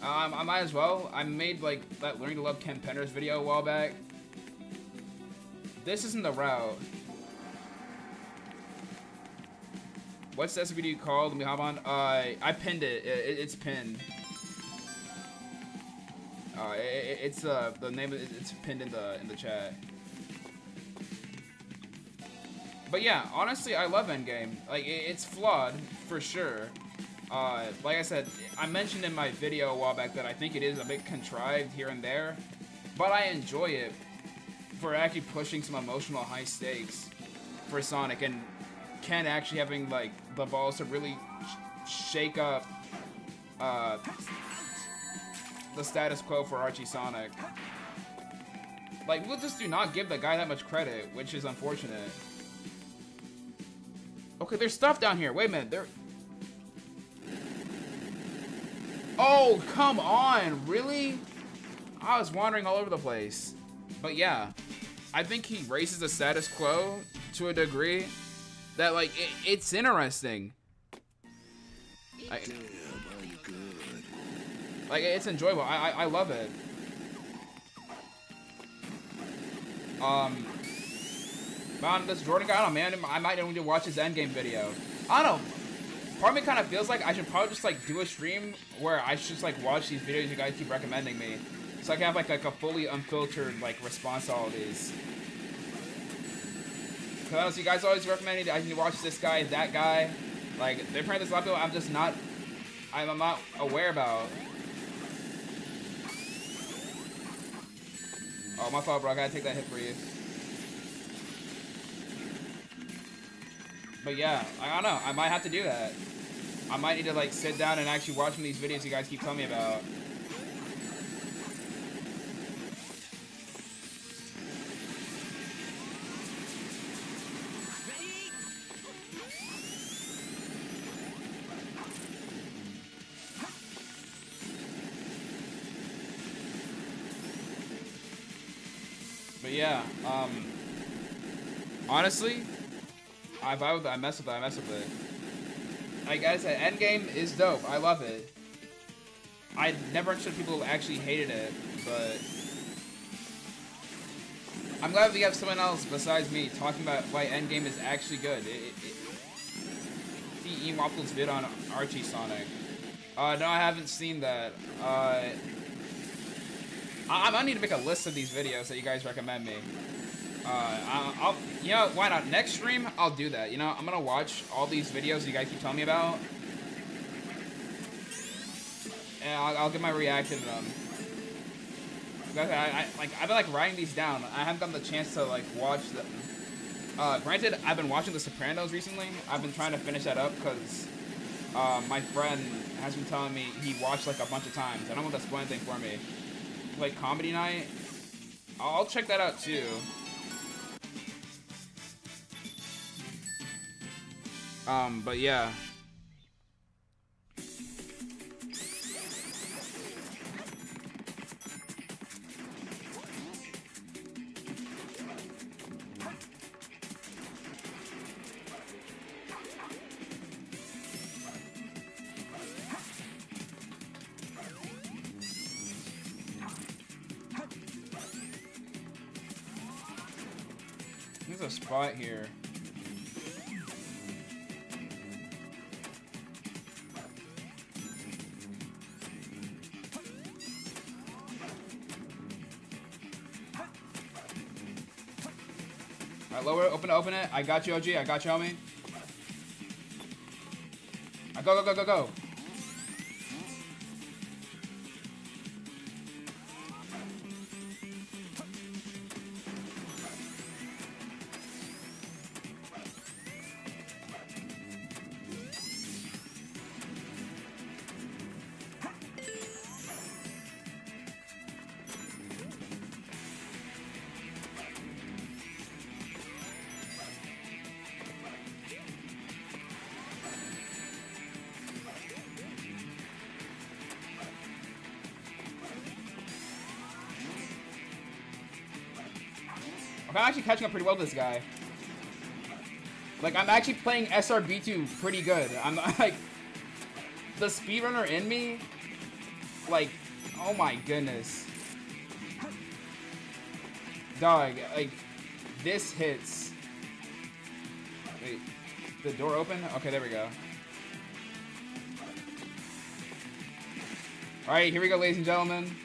I might as well. I made like that Learning to Love Ken Penner's video a while back. This isn't the route. What's the SRB2 called? Let me hop on. I pinned it. It's pinned. It's the name of it, it's pinned in the chat. But yeah, honestly, I love Endgame. Like, it's flawed for sure. Like I said, I mentioned in my video a while back that I think it is a bit contrived here and there, but I enjoy it for actually pushing some emotional high stakes for Sonic, and Ken actually having like the balls to really shake up the status quo for Archie Sonic. Like, we'll just do not give the guy that much credit, which is unfortunate. Okay, there's stuff down here. Wait a minute, there. Oh, come on, really? I was wandering all over the place. But yeah, I think he raises the status quo to a degree that, like, it's interesting. Like, it's enjoyable. I love it. Man, this Jordan guy, I don't know, man. I might need to watch his endgame video. I don't know. Part of me kind of feels like I should probably just like do a stream where I should just like watch these videos you guys keep recommending me, so I can have like a fully unfiltered like response to all of these. Cause you guys always recommend I need to watch this guy, that guy. Like they're playing this a lot of people I'm not aware about. Oh, my fault, bro. I gotta take that hit for you. But yeah, I don't know. I might have to do that. I might need to like sit down and actually watch some of these videos you guys keep telling me about. But yeah, honestly, I vibe with it, I mess with it. Like I said, Endgame is dope. I love it. I never understood people who actually hated it, but I'm glad we have someone else besides me talking about why Endgame is actually good. See E-Waffle's vid on Archie Sonic. No, I haven't seen that. I might need to make a list of these videos that you guys recommend me. I'll, you know, why not? Next stream, I'll do that. You know, I'm gonna watch all these videos you guys keep telling me about, and I'll give my reaction to them. I've been like writing these down. I haven't gotten the chance to like watch them. Granted, I've been watching The Sopranos recently. I've been trying to finish that up because my friend has been telling me he watched like a bunch of times. I don't want to spoil anything for me. Like comedy night, I'll check that out too. But yeah. There's a spot here. Alright, lower it, open it. I got you, OG. I got you, homie. Go. I'm actually catching up pretty well with this guy. Like, I'm actually playing SRB2 pretty good. I'm like, the speedrunner in me, like, oh my goodness. Dog, like, this hits. Wait, the door open? Okay, there we go. Alright, here we go, ladies and gentlemen.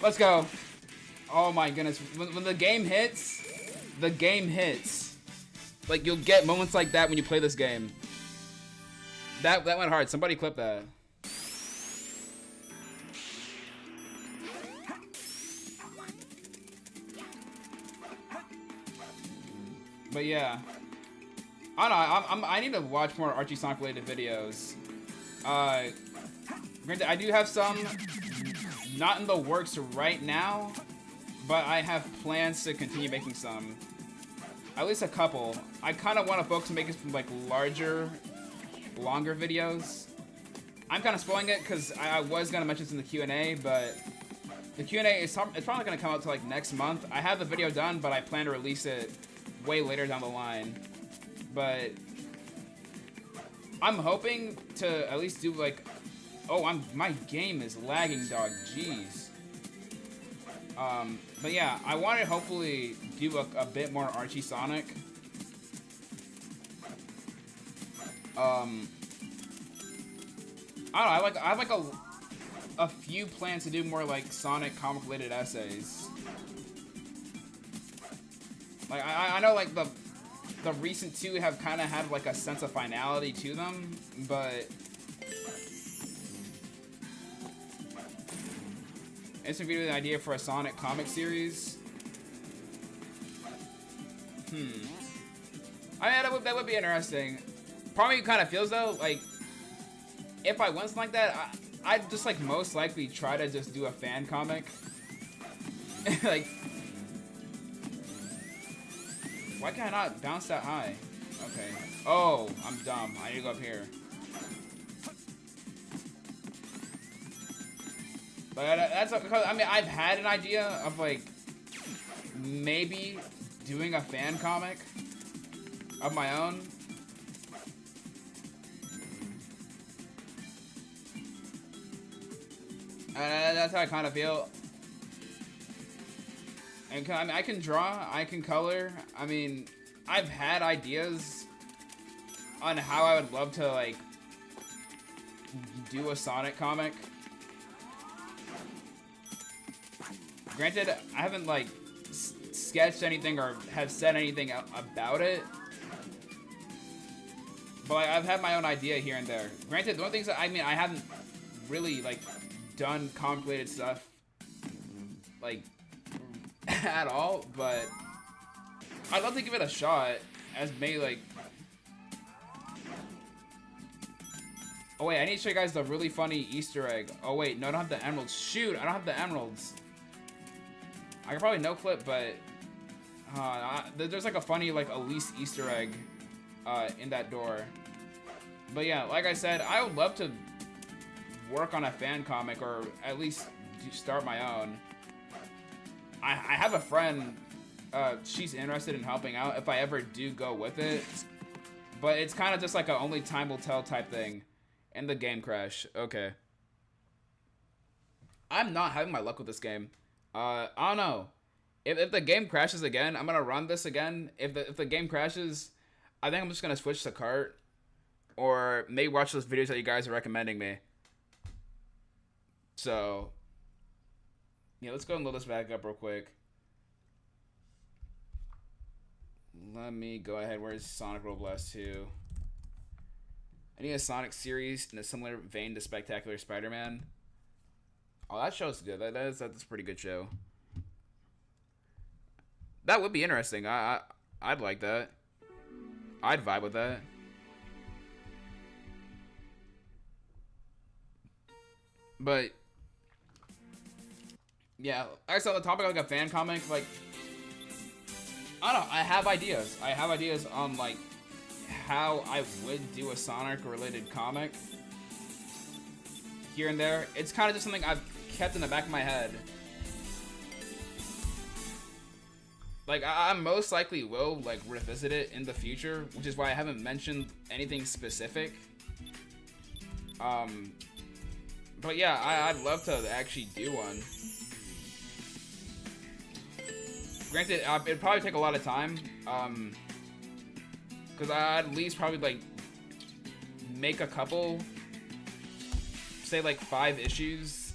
Let's go. Oh my goodness. When the game hits, the game hits. Like, you'll get moments like that when you play this game. That went hard. Somebody clip that. But yeah, I don't know. I need to watch more Archie Sonic related videos. Granted, I do have some not in the works right now, but I have plans to continue making some. At least a couple. I kind of want to focus on making some like larger, longer videos. I'm kind of spoiling it because I was gonna mention this in the Q&A, but the Q&A is it's probably gonna come out to like next month. I have the video done, but I plan to release it way later down the line. But I'm hoping to at least do like, oh, my game is lagging, dog. Jeez. But yeah, I want to hopefully do a bit more Archie Sonic. I don't know. I have like a few plans to do more like Sonic comic related essays. Like I know like the recent two have kind of had like a sense of finality to them, but it's gonna be an idea for a Sonic comic series. I mean, that would be interesting. Part of me kind of feels though like if I went something like that, I'd just like most likely try to just do a fan comic. Like, why can I not bounce that high? Okay. Oh, I'm dumb. I need to go up here. But that's because I mean I've had an idea of like maybe doing a fan comic of my own. That's how I kind of feel. And I mean, I can draw, I can color. I mean, I've had ideas on how I would love to like do a Sonic comic. Granted, I haven't like sketched anything or have said anything about it, but like, I've had my own idea here and there. Granted, the one things that I mean, I haven't really like done comic related stuff like at all, but I'd love to give it a shot as maybe like. Oh wait, I need to show you guys the really funny Easter egg. Oh wait, no, I don't have the emeralds. Shoot, I don't have the emeralds. I could probably no clip, but there's like a funny like Elise Easter egg in that door. But yeah, like I said, I would love to work on a fan comic or at least start my own. I have a friend, she's interested in helping out if I ever do go with it, but it's kind of just like a only time will tell type thing. And the game crash. Okay. I'm not having my luck with this game. I don't know. If the game crashes again, I'm gonna run this again. If the game crashes, I think I'm just gonna switch to cart, or maybe watch those videos that you guys are recommending me. So, yeah, let's go and load this back up real quick. Let me go ahead. Where's Sonic Rollblast 2? I need a Sonic series in a similar vein to Spectacular Spider-Man. Oh, that show's good. That's a pretty good show. That would be interesting. I'd like that. I'd vibe with that. But yeah, I saw the topic of like a fan comic. Like, I don't know. I have ideas. I have ideas on like how I would do a Sonic related comic here and there. It's kind of just something I've kept in the back of my head. Like, I most likely will like revisit it in the future, which is why I haven't mentioned anything specific. But yeah, I'd love to actually do one. Granted, it'd probably take a lot of time, because I'd at least probably like make a couple, say like 5 issues,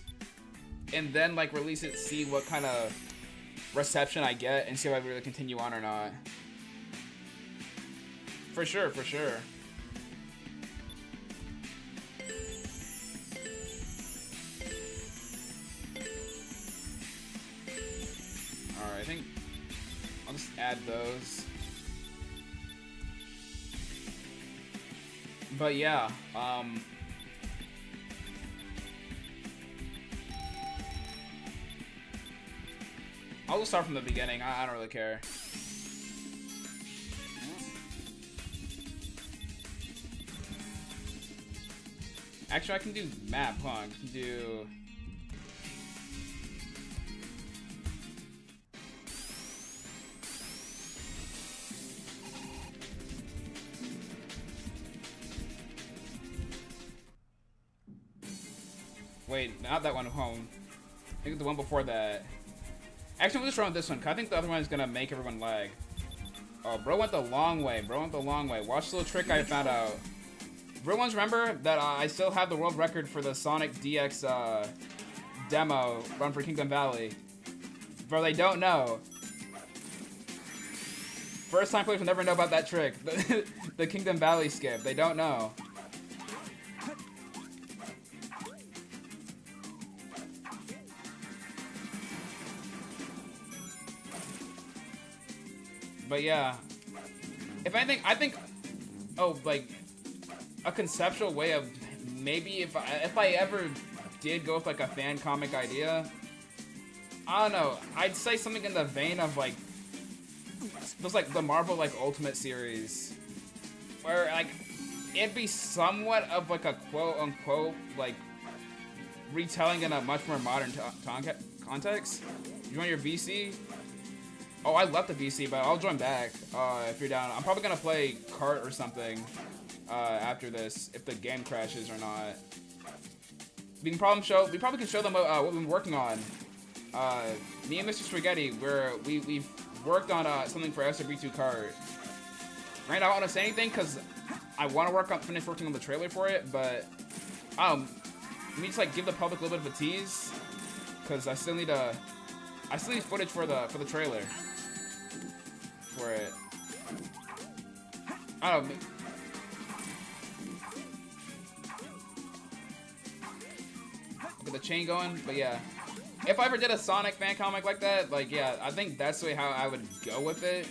and then like release it, see what kind of reception I get, and see if I really continue on or not. For sure, for sure. add those. But yeah, I'll just start from the beginning. I don't really care. Actually, I can do map, huh? I can do... Wait, not that one home. I think the one before that. Actually, we'll just run with this one, because I think the other one is going to make everyone lag. Oh, bro went the long way. Bro went the long way. Watch the little trick I found out. Everyone's remember that I still have the world record for the Sonic DX demo run for Kingdom Valley. Bro, they don't know. First time players will never know about that trick. The Kingdom Valley skip. They don't know. But yeah, if anything, I think, oh, like, a conceptual way of maybe if I ever did go with like a fan comic idea, I don't know, I'd say something in the vein of like those like the Marvel like Ultimate series, where like it'd be somewhat of like a quote unquote like retelling in a much more modern context. You want your VC? Oh, I left the VC, but I'll join back if you're down. I'm probably gonna play Kart or something after this, if the game crashes or not. We probably can show them what we've been working on. Me and Mr. Spaghetti, we've worked on something for SRB2 Kart. Right now, I don't want to say anything because I want to finish working on the trailer for it, but let me just like give the public a little bit of a tease because I still need footage for the trailer for it. I don't know. Get the chain going, but yeah. If I ever did a Sonic fan comic like that, like yeah, I think that's the way how I would go with it.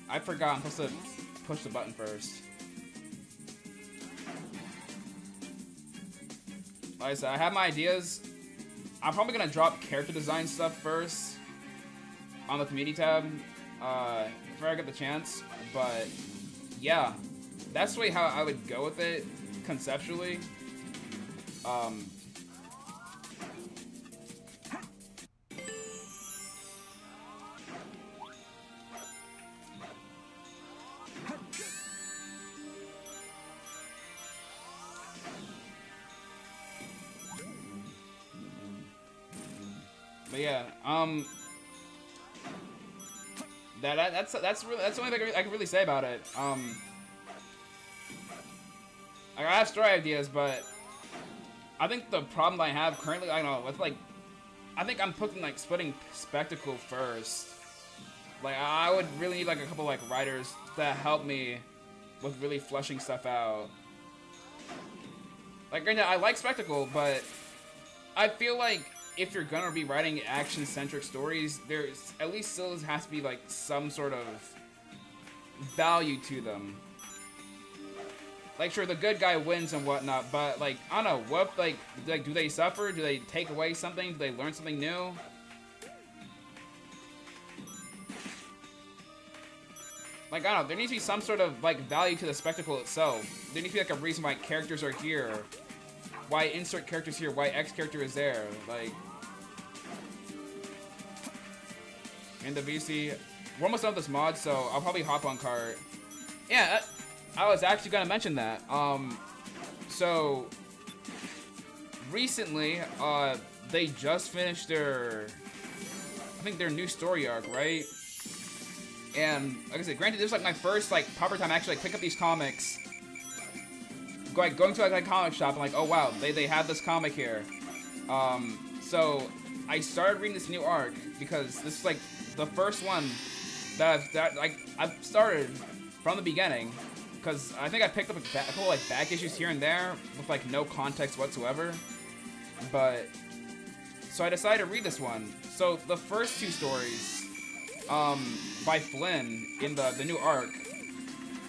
I forgot I'm supposed to push the button first. Like I said, I have my ideas. I'm probably gonna drop character design stuff first on the community tab if I get the chance. But yeah, that's the way how I would go with it conceptually. But yeah, that's the only thing I can really say about it. I have story ideas, but I think the problem I have currently, I don't know, with like, I think I'm splitting Spectacle first. Like, I would really need like a couple like writers that help me with really fleshing stuff out. Like, right now, I like Spectacle, but I feel like if you're gonna be writing action-centric stories, there's at least still has to be like some sort of value to them. Like, sure, the good guy wins and whatnot, but like, I don't know, what like do they suffer? Do they take away something? Do they learn something new? Like, I don't know, there needs to be some sort of like value to the spectacle itself. There needs to be like a reason why characters are here. Why insert characters here? Why X character is there? Like, in the VC, we're almost done with this mod, so I'll probably hop on Kart. Yeah, I was actually gonna mention that. So recently, they just finished their, I think their new story arc, right? And like I said, granted, this is like my first like proper time actually like pick up these comics. Going to like a comic shop and like, oh wow, they have this comic here. So I started reading this new arc because this is like the first one that I've started from the beginning, because I think I picked up a couple like back issues here and there with like no context whatsoever. But so I decided to read this one. So the first two stories by Flynn in the new arc,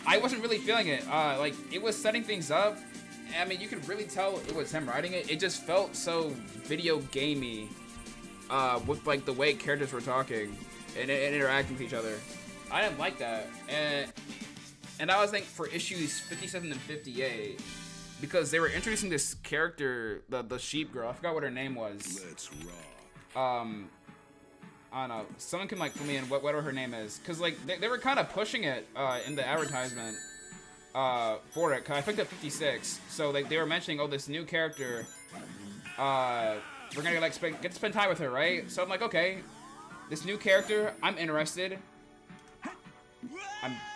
I wasn't really feeling it. Like, it was setting things up. I mean, you could really tell it was him writing it. It just felt so video gamey, with like the way characters were talking and interacting with each other. I didn't like that, and I was thinking for issues 57 and 58, because they were introducing this character, the sheep girl. I forgot what her name was. Let's rock. I don't know. Someone can like fill me in whatever her name is, cause like they were kind of pushing it in the advertisement for it. Cause I picked up 56, so like they were mentioning, oh, this new character. We're gonna like get to spend time with her, right? So I'm like, okay, this new character, I'm interested.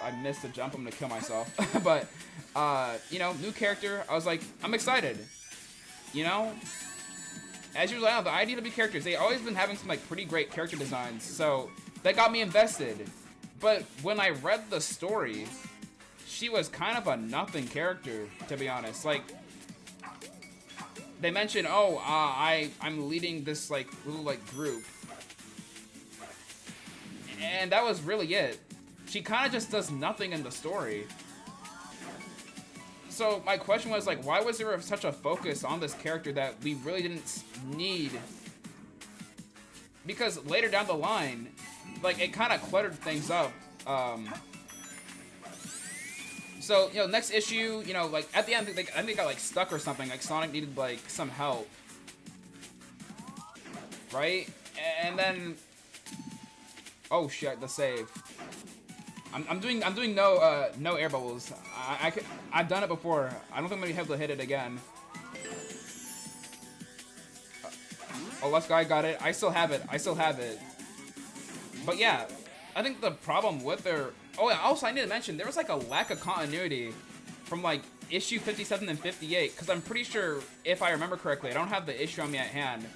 I missed the jump. I'm gonna kill myself, but you know, new character. I was like, I'm excited. You know. As usual, I know the IDW characters, they always been having some like pretty great character designs, so that got me invested. But when I read the story, she was kind of a nothing character, to be honest. Like, they mentioned, oh, I'm leading this like little like group, and that was really it. She kind of just does nothing in the story. So my question was like, why was there such a focus on this character that we really didn't need? Because later down the line, like, it kind of cluttered things up. So, you know, next issue, you know, like at the end, I think they got like stuck or something. Like Sonic needed like some help, right? And then, oh shit, the save. I'm doing no air bubbles. I've done it before. I don't think I'm gonna be able to hit it again. Oh, let's go. I got it. I still have it. But yeah, I think the problem with their... Oh yeah, also I need to mention, there was like a lack of continuity from like issue 57 and 58, because I'm pretty sure, if I remember correctly, I don't have the issue on me at hand,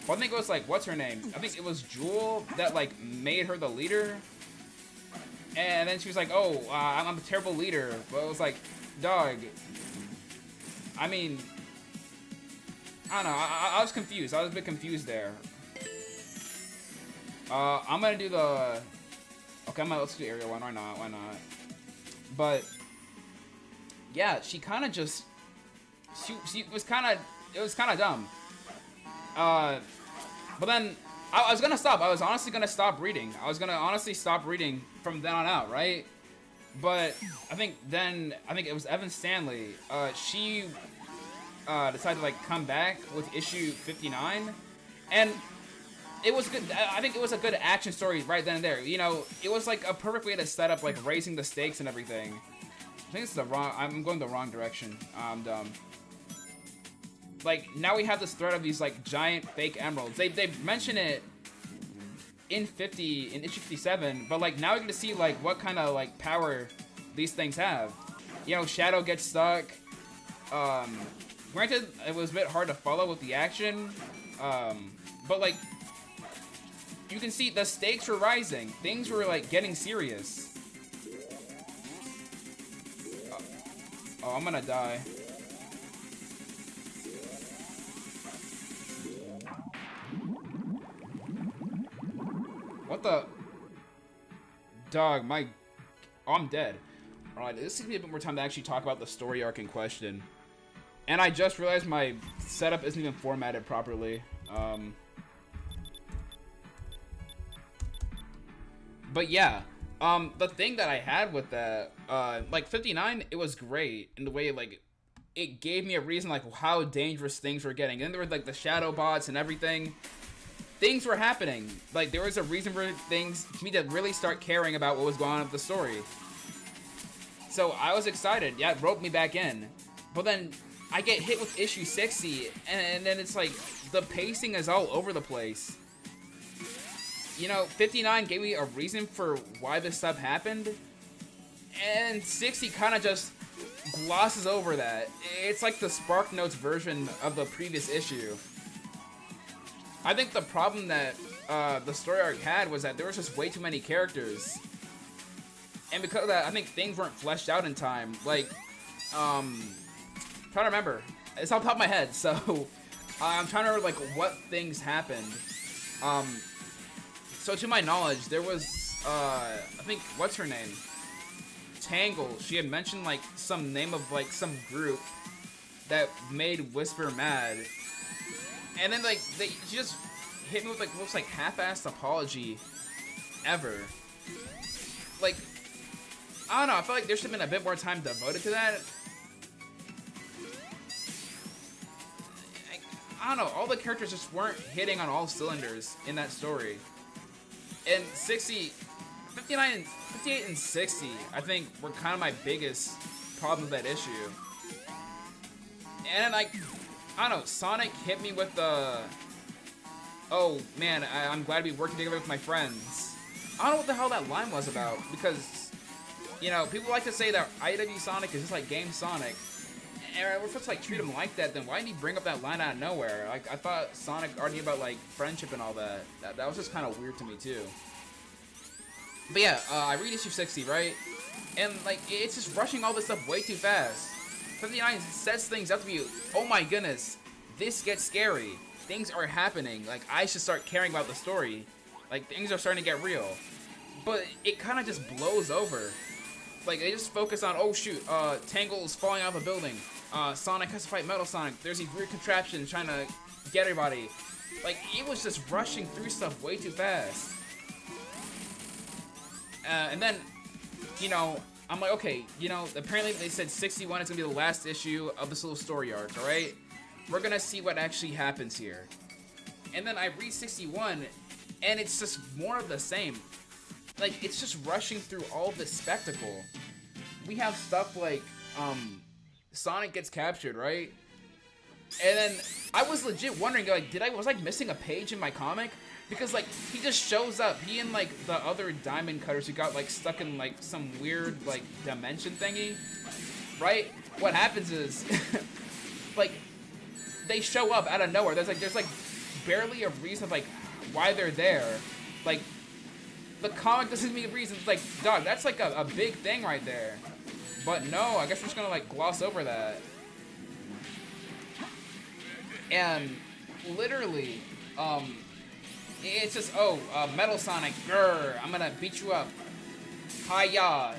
but I think it was like, what's her name? I think it was Jewel that like made her the leader. And then she was like, oh, I'm a terrible leader. But it was like, dog. I mean, I don't know. I was confused. I was a bit confused there. I'm going to do the... Okay, let's do area 1. Why not? But, yeah, she kind of just... She was kind of... It was kind of dumb. But then... I was gonna stop. I was honestly gonna stop reading. I was gonna honestly stop reading from then on out, right? But I think it was Evan Stanley. She decided to like come back with issue 59, and it was good. I think it was a good action story right then and there. You know, it was like a perfect way to set up like raising the stakes and everything. I think it's the wrong. I'm going the wrong direction. I'm dumb. Like, now we have this threat of these, like, giant fake emeralds. They mention it in issue 57, but, like, now we get to see, like, what kind of, like, power these things have. You know, Shadow gets stuck. Granted, it was a bit hard to follow with the action, but, like, you can see the stakes were rising. Things were, like, getting serious. Oh, I'm gonna die. What the? Dog, my... Oh, I'm dead. Alright, this gives me a bit more time to actually talk about the story arc in question. And I just realized my setup isn't even formatted properly. But yeah, the thing that I had with that, like 59, it was great in the way, like, it gave me a reason, like, how dangerous things were getting. And there were, like, the shadow bots and everything. Things were happening. Like, there was a reason for things, for me to really start caring about what was going on with the story. So I was excited. Yeah, it roped me back in. But then I get hit with issue 60, and then it's like, the pacing is all over the place. You know, 59 gave me a reason for why this stuff happened, and 60 kind of just glosses over that. It's like the Spark Notes version of the previous issue. I think the problem that the story arc had was that there was just way too many characters. And because of that, I think things weren't fleshed out in time. Like, trying to remember. It's off the top of my head, so I'm trying to remember, like, what things happened. So to my knowledge, there was, I think, what's her name? Tangle. She had mentioned, like, some name of, like, some group that made Whisper mad. And then, like, she just hit me with, like, most, like, half-assed apology ever. Like, I don't know, I feel like there should have been a bit more time devoted to that. I don't know, all the characters just weren't hitting on all cylinders in that story. And 58 and 60, I think, were kind of my biggest problem with that issue. And, like, I don't know, Sonic hit me with the, oh, man, I'm glad to be working together with my friends. I don't know what the hell that line was about, because, you know, people like to say that IW Sonic is just like Game Sonic. And we're supposed to, like, treat him like that, then why didn't he bring up that line out of nowhere? Like, I thought Sonic already knew about, like, friendship and all that. That was just kind of weird to me, too. But yeah, I read issue 60, right? And, like, it's just rushing all this stuff way too fast. 59 sets things up to be, oh my goodness, this gets scary. Things are happening. Like, I should start caring about the story. Like, things are starting to get real. But it kind of just blows over. Like, they just focus on, oh shoot, Tangle's falling out of a building. Sonic has to fight Metal Sonic. There's these weird contraptions trying to get everybody. Like, it was just rushing through stuff way too fast. And then, you know, I'm like, okay, you know, apparently they said 61 is going to be the last issue of this little story arc, alright? We're going to see what actually happens here. And then I read 61, and it's just more of the same. Like, it's just rushing through all this spectacle. We have stuff like, Sonic gets captured, right? And then I was legit wondering, like, was I missing a page in my comic? Because, like, he just shows up. He and, like, the other diamond cutters who got, like, stuck in, like, some weird, like, dimension thingy, right? What happens is, like, they show up out of nowhere. There's barely a reason of, like, why they're there. Like, the comic doesn't give me a reason. It's like, dog, that's, like, a big thing right there. But no, I guess we're just gonna, like, gloss over that. And, literally, it's just, Metal Sonic, grrr, I'm gonna beat you up. Hi-ya,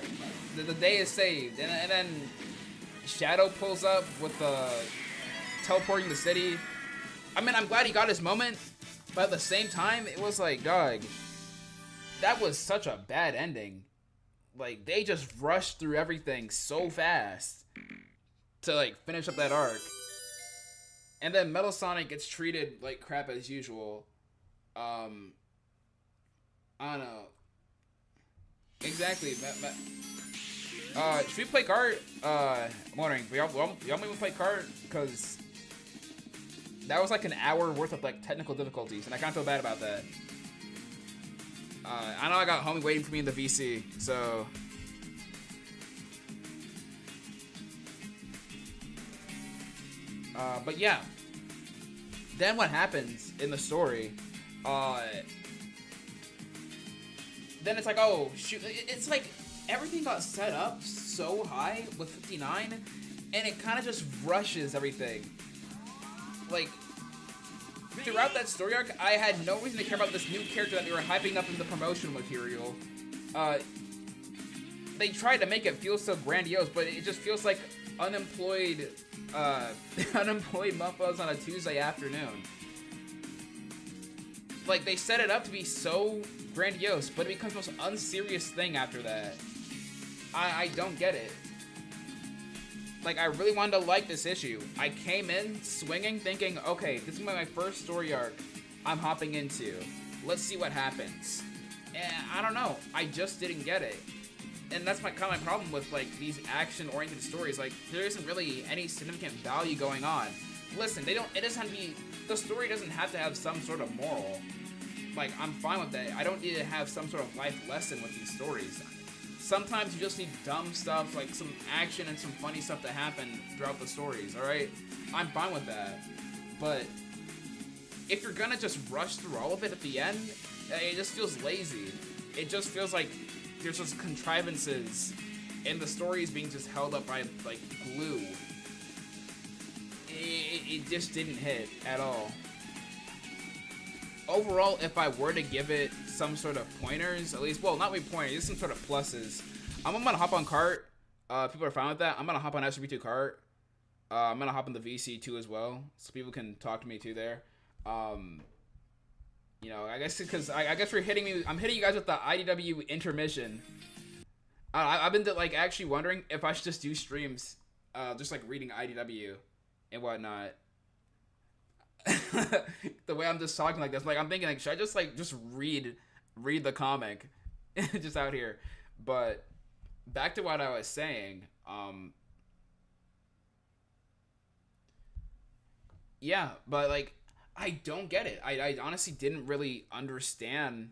the day is saved. And then Shadow pulls up with the teleporting the city. I mean, I'm glad he got his moment, but at the same time, it was like, dog, that was such a bad ending. Like, they just rushed through everything so fast to, like, finish up that arc. And then Metal Sonic gets treated like crap as usual. I don't know. Exactly. Should we play card? I'm wondering. Y'all maybe play card? Because that was like an hour worth of like technical difficulties, and I kind of feel bad about that. I know I got homie waiting for me in the VC, so. But yeah. Then what happens in the story? Then it's like, oh shoot! It's like everything got set up so high with 59, and it kind of just rushes everything. Like throughout that story arc, I had no reason to care about this new character that they were hyping up in the promotional material. They tried to make it feel so grandiose, but it just feels like unemployed muffos on a Tuesday afternoon. Like, they set it up to be so grandiose, but it becomes the most unserious thing after that. I don't get it. Like, I really wanted to like this issue. I came in swinging, thinking, okay, this is my first story arc I'm hopping into. Let's see what happens. And I don't know. I just didn't get it. And that's my kind of my problem with, like, these action-oriented stories. Like, there isn't really any significant value going on. Listen, it doesn't have to be, the story doesn't have to have some sort of moral. Like, I'm fine with that. I don't need to have some sort of life lesson with these stories. Sometimes you just need dumb stuff, like some action and some funny stuff to happen throughout the stories, alright? I'm fine with that. But if you're gonna just rush through all of it at the end, it just feels lazy. It just feels like there's just contrivances and the story is being just held up by, like, glue. It just didn't hit at all. Overall, if I were to give it some sort of pointers, at least. Well, not really pointers, just some sort of pluses. I'm gonna hop on cart. People are fine with that. I'm gonna hop on SRB2 cart. I'm gonna hop on the VC2 as well, so people can talk to me too there. You know, I guess because I guess we're hitting me. I'm hitting you guys with the IDW intermission. I've been like actually wondering if I should just do streams, just like reading IDW and whatnot. The way I'm just talking like this, like I'm thinking like, should I just like read the comic, just out here? But back to what I was saying. Yeah, but like I don't get it. I honestly didn't really understand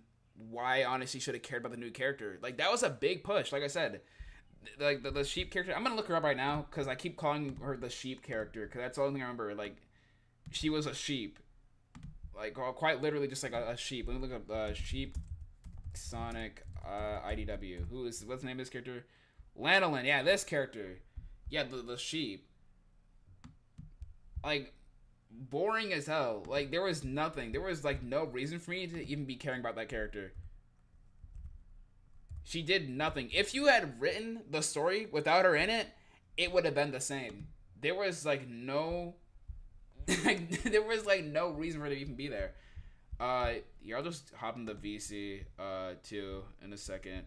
why I honestly should have cared about the new character. Like that was a big push. Like I said, like the sheep character. I'm gonna look her up right now because I keep calling her the sheep character because that's the only thing I remember. Like she was a sheep, like quite literally just like a sheep. Let me look up sheep Sonic IDW. What's the name of this character? Lanolin. Yeah, this character. Yeah, the sheep. Like boring as hell. Like there was nothing. There was like no reason for me to even be caring about that character. She did nothing. If you had written the story without her in it, it would have been the same. There was like no there was like no reason for her to even be there. Yeah, I'll just hop in the VC 2 in a second.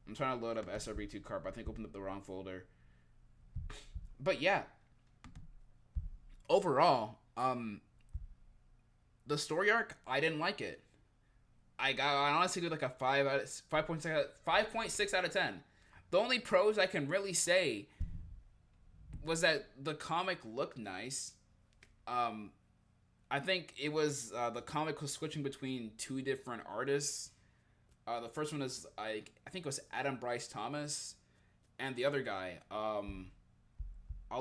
I'm trying to load up SRB2 cart, but I think I opened up the wrong folder. But yeah. Overall, the story arc, I didn't like it. I honestly give like a 5.6 out of 10. The only pros I can really say was that the comic looked nice. I think it was the comic was switching between two different artists. The first one is I think it was Adam Bryce Thomas, and the other guy. I'll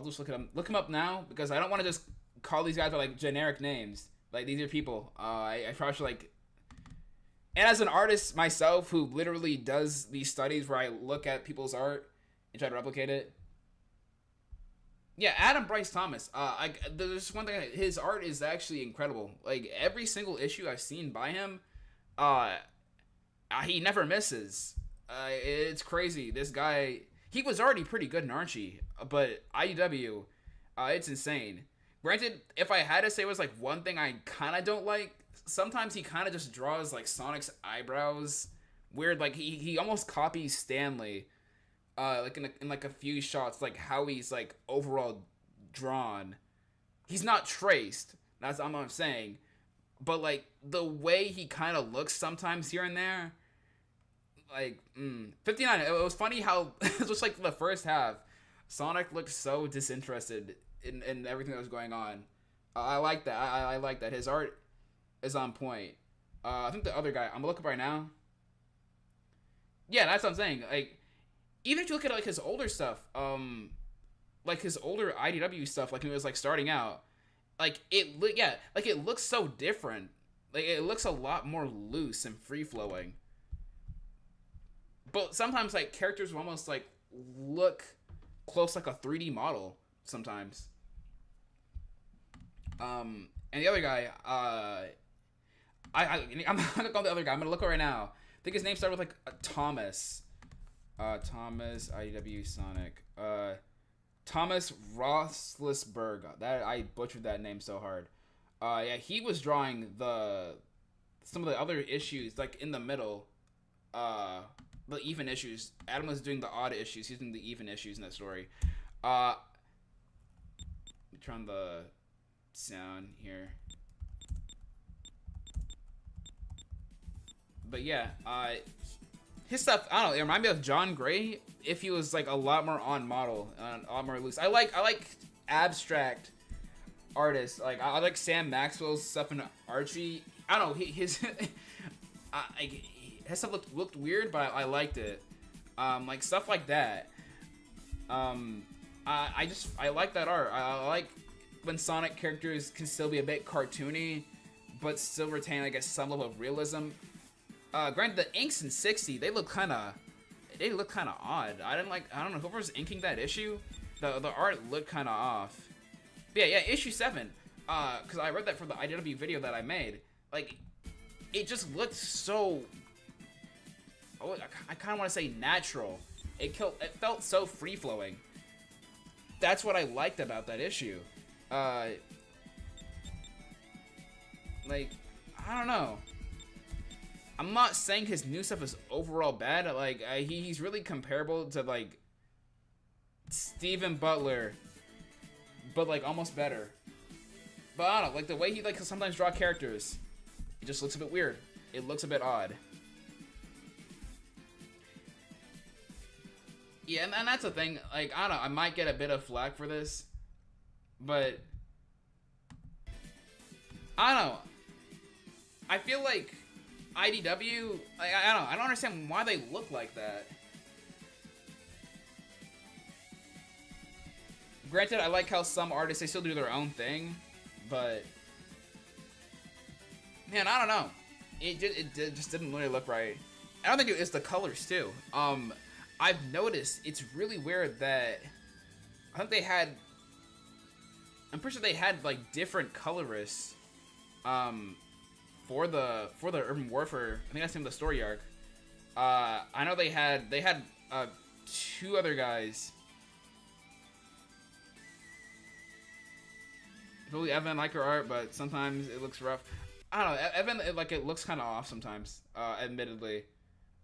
just look him up now because I don't want to just call these guys by like generic names. Like these are people. I probably should like. And as an artist myself who literally does these studies where I look at people's art and try to replicate it. Yeah, Adam Bryce Thomas. There's one thing. His art is actually incredible. Like every single issue I've seen by him, he never misses. It's crazy. This guy, he was already pretty good in Archie, but IDW, it's insane. Granted, if I had to say it was like one thing I kind of don't like, sometimes he kind of just draws like Sonic's eyebrows weird. Like he almost copies Stanley. Like in like a few shots, like how he's like overall drawn. He's not traced. That's what I'm saying. But like the way he kind of looks sometimes here and there, like 59. It was funny how just like the first half, Sonic looked so disinterested in everything that was going on. I like that. I like that. His art is on point. I think the other guy, I'm gonna look up right now. Yeah, that's what I'm saying. Like. Even if you look at like his older stuff, like his older IDW stuff, like when he was like starting out, like it looks so different. Like it looks a lot more loose and free flowing. But sometimes like characters will almost like look close like a 3D model sometimes. And the other guy, I'm not gonna call the other guy. I'm gonna look right now. I think his name started with like Thomas. Thomas IDW Sonic. Thomas Roethlisberg. That I butchered that name so hard. Yeah, he was drawing some of the other issues like in the middle. The even issues. Adam was doing the odd issues. He's doing the even issues in that story. Let me turn on the sound here. But yeah, his stuff, I don't know, it reminded me of John Gray if he was like a lot more on model, a lot more loose. I like abstract artists. Like I like Sam Maxwell's stuff in Archie. I don't know, his stuff looked weird, but I liked it. Like stuff like that. I like that art. I like when Sonic characters can still be a bit cartoony, but still retain, I guess, some level of realism. Granted, the inks in 60, they look kind of odd. I don't know, whoever's inking that issue, the art looked kind of off. But yeah, issue 7, because I read that for the IDW video that I made. Like, it just looked so I kind of want to say natural. It felt so free flowing. That's what I liked about that issue. Like, I don't know. I'm not saying his new stuff is overall bad. Like, he's really comparable to like Steven Butler, but like almost better. But I don't know, like the way he like sometimes draw characters, it just looks a bit weird. It looks a bit odd. Yeah, and that's the thing. Like, I don't know, I might get a bit of flack for this, but I don't know. I feel like IDW, I don't know, I don't understand why they look like that. Granted, I like how some artists, they still do their own thing, but man, I don't know. It just didn't really look right. I don't think it's the colors too. I've noticed it's really weird that I think they had, I'm pretty sure they had like different colorists for the Urban Warfare. I think that's the name of the story arc. I know they had two other guys. Really, Evan, like her art, but sometimes it looks rough. I don't know, Evan, it looks kind of off sometimes, admittedly.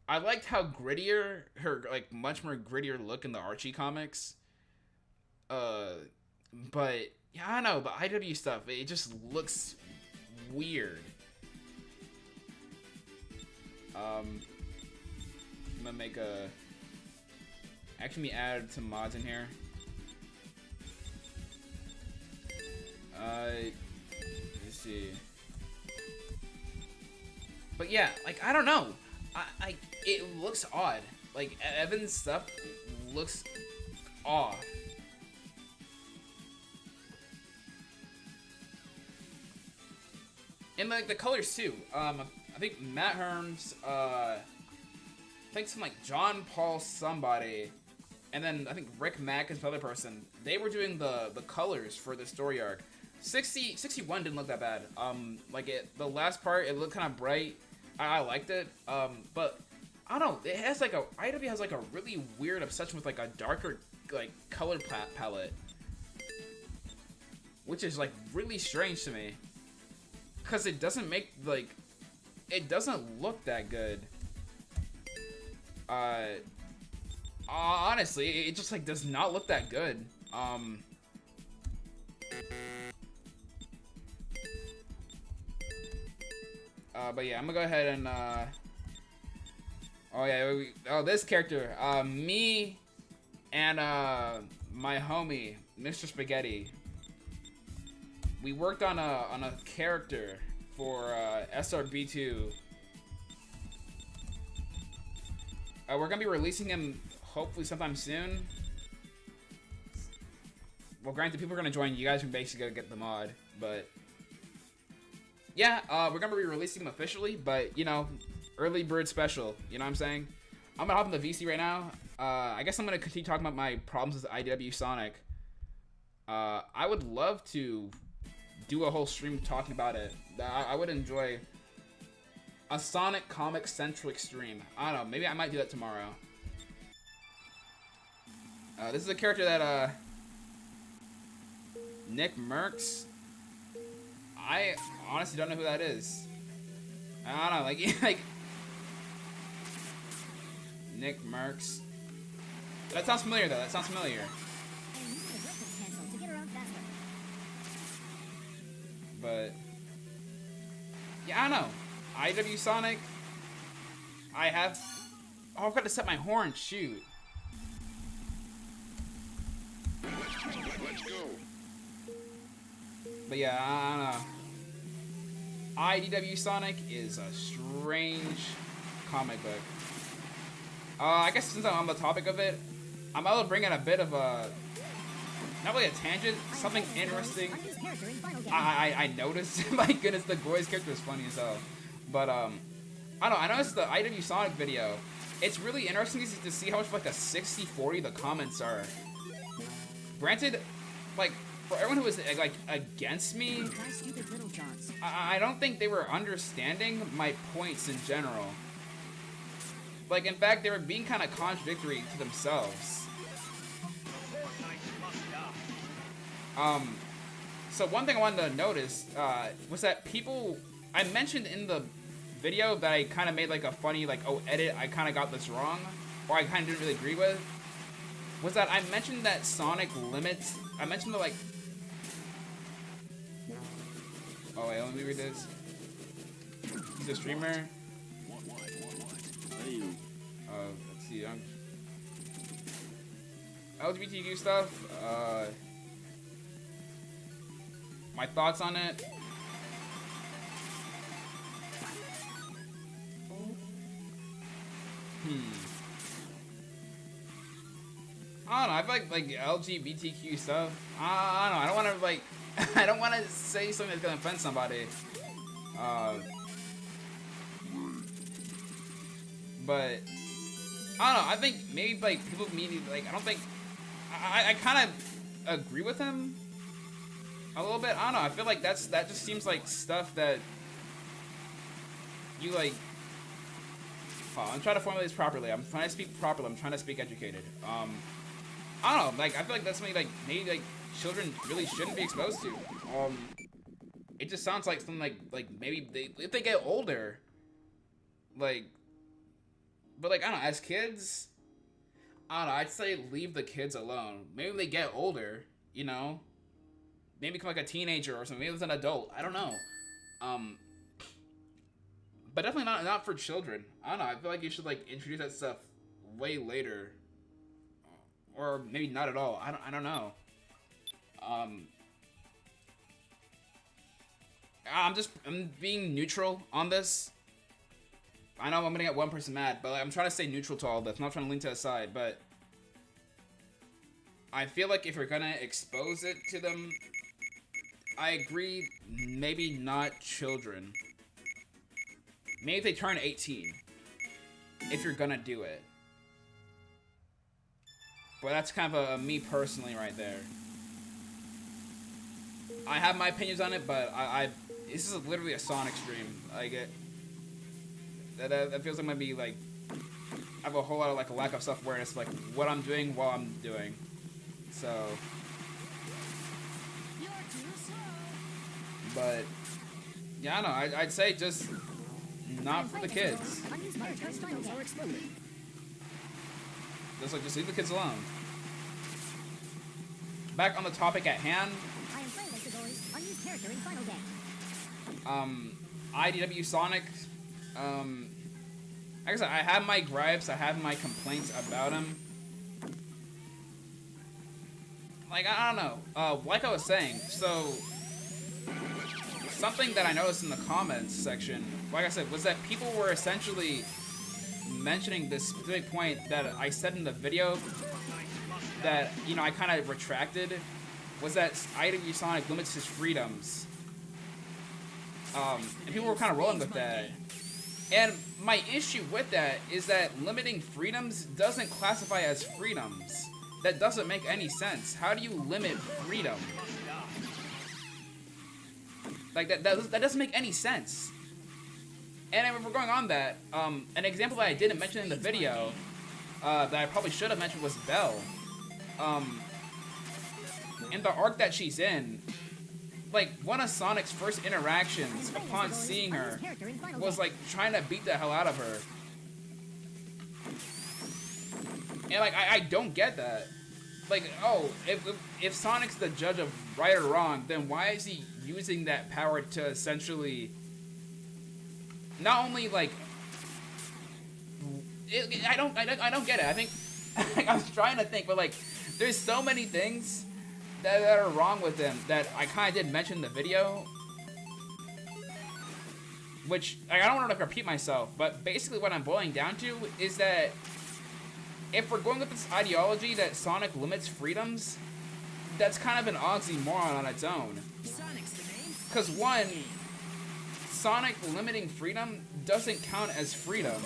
I liked how grittier, her, like, much more grittier look in the Archie comics. But, yeah, I don't know, the IW stuff, it just looks weird. I'm gonna make a, actually add some mods in here. Let's see. But yeah, like, I don't know. It looks odd. Like, Evan's stuff looks off. And like the colors too. I think Matt Herms, I think some like John Paul somebody, and then I think Rick Mack is another person. They were doing the colors for the story arc. 61 didn't look that bad. Like the last part, it looked kind of bright. I liked it. But I don't know. It has like IW has like a really weird obsession with like a darker like color palette, which is like really strange to me. Cause it doesn't make like, it doesn't look that good. Honestly, it just like does not look that good. But yeah, I'm gonna go ahead and oh yeah, this character, me and my homie, Mr. Spaghetti, we worked on a character for SRB2. We're gonna be releasing him hopefully sometime soon. Well, granted, people are gonna join. You guys can basically get the mod, but yeah, we're gonna be releasing him officially. But you know, early bird special. You know what I'm saying? I'm gonna hop in the VC right now. I guess I'm gonna continue talking about my problems with IDW Sonic. I would love to do a whole stream talking about it. I would enjoy a Sonic comic centric stream. I don't know, maybe I might do that tomorrow. This is a character that Nick Merckx. I honestly don't know who that is. I don't know, like Nick Merckx. That sounds familiar though. That sounds familiar. But yeah, I don't know. IW Sonic. I have. Oh, I've got to set my horn. Shoot. Let's go. But yeah, I don't know. IDW Sonic is a strange comic book. I guess since I'm on the topic of it, I'm about to bring in a bit of a, not really a tangent, something interesting. I noticed. My goodness, the boy's character is funny as hell. But I don't know. I noticed the IW Sonic video. It's really interesting to see how much like a 60-40 the comments are. Granted, like for everyone who was like against me, I don't think they were understanding my points in general. Like, in fact, they were being kind of contradictory to themselves. So one thing I wanted to notice was that people, I mentioned in the video that I kind of made like a funny, like, oh, edit, I kind of got this wrong, or I kind of didn't really agree with, was that I mentioned that Sonic limits, I mentioned the, like, oh wait, let me read this. He's a streamer. Let's see, LGBTQ stuff, my thoughts on it. I don't know, I feel like LGBTQ stuff, I don't know, I don't want to, like, I don't want to say something that's going to offend somebody. But I don't know, I think maybe, like, people mean, like, I don't think, I kind of agree with him a little bit. I don't know, I feel like that just seems like stuff that you, like, oh, I'm trying to formulate this properly, I'm trying to speak properly, I'm trying to speak educated. I don't know, like, I feel like that's something, like, maybe, like, children really shouldn't be exposed to. It just sounds like something like maybe if they get older, like, but like, I don't know, as kids, I don't know, I'd say leave the kids alone. Maybe they get older, you know, maybe become like a teenager or something, maybe it's an adult, I don't know. But definitely not for children. I don't know, I feel like you should like introduce that stuff way later, or maybe not at all. I don't know. I'm being neutral on this. I know I'm gonna get one person mad, but like, I'm trying to stay neutral to all this. I'm not trying to lean to the side, but I feel like if you're gonna expose it to them, I agree, maybe not children. Maybe if they turn 18, if you're gonna do it. But that's kind of a me personally right there. I have my opinions on it, but this is literally a Sonic stream. Like, that feels like might be like, I have a whole lot of like a lack of self-awareness, like what I'm doing while I'm doing. So, but yeah, I don't know. I'd say just not for the kids. Just leave the kids alone. Back on the topic at hand. IDW Sonic. Like I said, I have my gripes, I have my complaints about him. Like, I don't know. Like I was saying, so something that I noticed in the comments section, like I said, was that people were essentially mentioning this specific point that I said in the video that, you know, I kind of retracted, was that IDW Sonic limits his freedoms. And people were kind of rolling with that. And my issue with that is that limiting freedoms doesn't classify as freedoms. That doesn't make any sense. How do you limit freedom? Like, that doesn't make any sense. And if we're going on that, an example that I didn't mention in the video, that I probably should have mentioned was Belle. In the arc that she's in, like, one of Sonic's first interactions upon seeing her was, like, trying to beat the hell out of her. And, like, I don't get that. Like, oh, if Sonic's the judge of right or wrong, then why is he using that power to essentially not only, like, I don't get it. I think, I was trying to think, but, like, there's so many things that are wrong with him that I kind of did mention in the video, which, like, I don't want to repeat myself, but basically what I'm boiling down to is that if we're going with this ideology that Sonic limits freedoms, that's kind of an oxymoron on its own. Because one, Sonic limiting freedom doesn't count as freedom.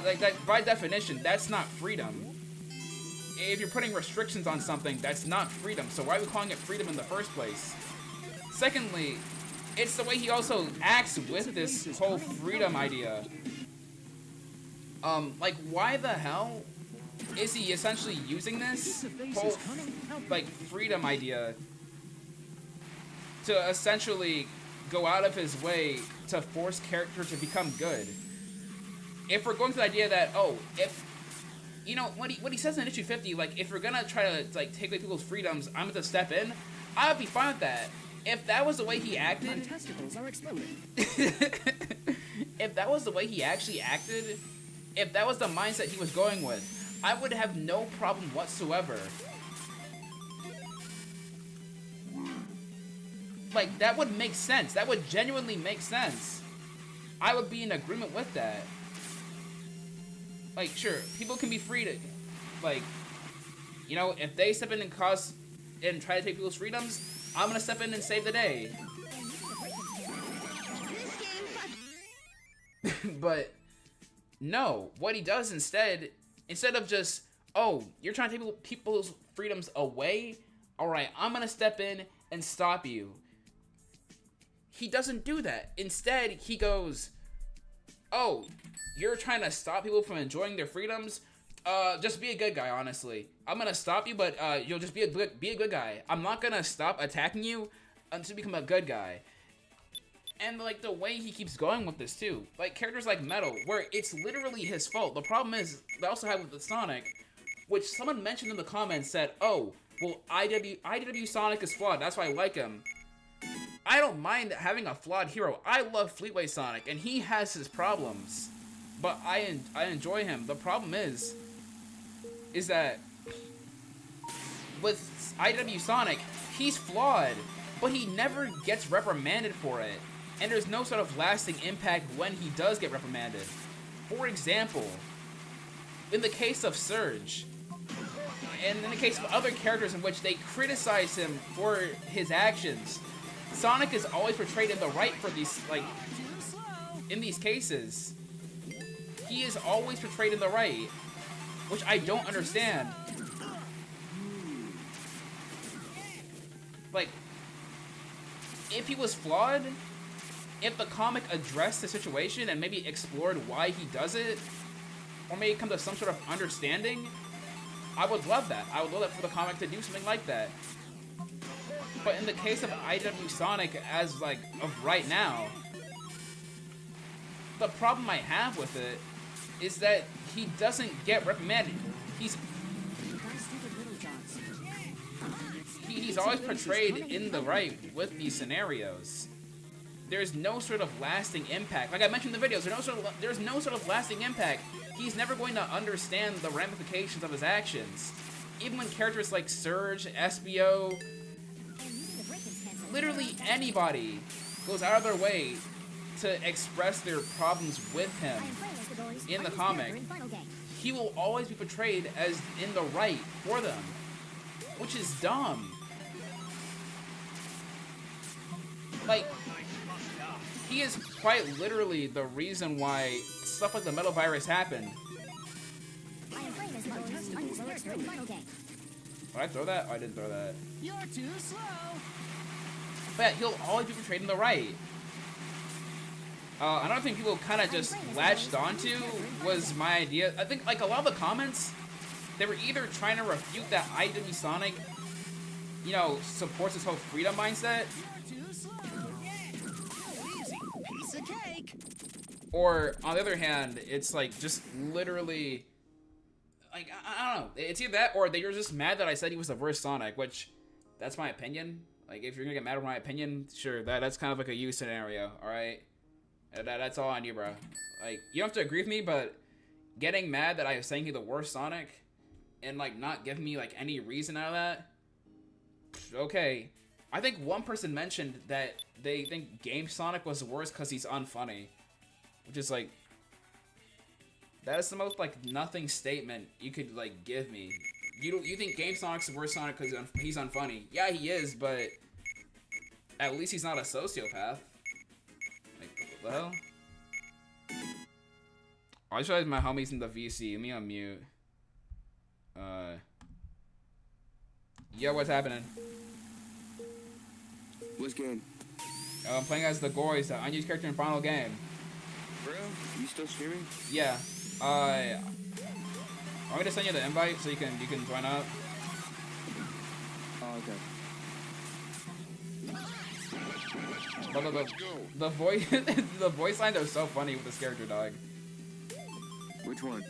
Like that, by definition, that's not freedom. If you're putting restrictions on something, that's not freedom. So why are we calling it freedom in the first place? Secondly, it's the way he also acts with this whole freedom idea. Like, why the hell is he essentially using this whole, like, freedom idea to essentially go out of his way to force characters to become good? If we're going to the idea that, oh, if, you know, what he says in issue 50, like, if we're gonna try to, like, take away people's freedoms, I'm gonna step in, I would be fine with that. If that was the way he acted... My testicles are exploding. If that was the way he actually acted, if that was the mindset he was going with, I would have no problem whatsoever. Like, that would make sense. That would genuinely make sense. I would be in agreement with that. Like, sure, people can be free to, like, you know, if they step in and cause and try to take people's freedoms, I'm gonna step in and save the day. But no, what he does instead of just, oh, you're trying to take people's freedoms away, all right, I'm gonna step in and stop you. He doesn't do that. Instead, he goes, oh, you're trying to stop people from enjoying their freedoms? Just be a good guy, honestly. I'm gonna stop you, but you'll just be a good guy. I'm not gonna stop attacking you until you become a good guy. And, like, the way he keeps going with this, too. Like, characters like Metal, where it's literally his fault. The problem is, they also have with the Sonic, which someone mentioned in the comments, said, oh, well, IDW Sonic is flawed, that's why I like him. I don't mind having a flawed hero. I love Fleetway Sonic, and he has his problems. But I enjoy him. The problem is that with IDW Sonic, he's flawed, but he never gets reprimanded for it. And there's no sort of lasting impact when he does get reprimanded. For example, in the case of Surge, and in the case of other characters in which they criticize him for his actions, Sonic is always portrayed in the right for these, like, in these cases. He is always portrayed in the right, which I don't understand. Like, if he was flawed, if the comic addressed the situation and maybe explored why he does it, or maybe come to some sort of understanding, I would love that. I would love that for the comic to do something like that. But in the case of IW Sonic as, like, of right now, the problem I have with it is that he doesn't get reprimanded. He's always portrayed in the right with these scenarios. There's no sort of lasting impact. Like I mentioned in the videos, there's no sort of lasting impact. He's never going to understand the ramifications of his actions. Even when characters like Surge, SBO, literally anybody goes out of their way to express their problems with him in the comic, he will always be portrayed as in the right for them, which is dumb. Like, he is quite literally the reason why stuff like the Metal Virus happened. Did I throw that? Oh, I didn't throw that. You're too slow. But yeah, he'll always be portrayed in the right. Another thing people kind of just latched onto was my idea. I think, like, a lot of the comments, they were either trying to refute that IW Sonic, you know, supports this whole freedom mindset, You're too slow. Easy piece of cake. or on the other hand, it's like just literally, like, I don't know. It's either that or they were just mad that I said he was the worst Sonic, which, that's my opinion. Like, if you're gonna get mad over my opinion, sure, that's kind of like a you scenario, alright? That's all on you, bro. Like, you don't have to agree with me, but getting mad that I was saying he's the worst Sonic and, like, not giving me, like, any reason out of that, okay. I think one person mentioned that they think Game Sonic was the worst because he's unfunny, which is, like, that is the most, like, nothing statement you could, like, give me. You think Game Sonic's the worst Sonic because he's unfunny. Yeah, he is, but at least he's not a sociopath. Like, what the hell? I just realized my homie's in the VC. Let me unmute. Yo, what's happening? What's good? I'm playing as the Goys, the unused character in final game. Bro, you still streaming? Yeah. Want me to send you the invite so you can join up? Oh, okay. But Let's go. the voice the voice lines are so funny with this character, dog. Which one?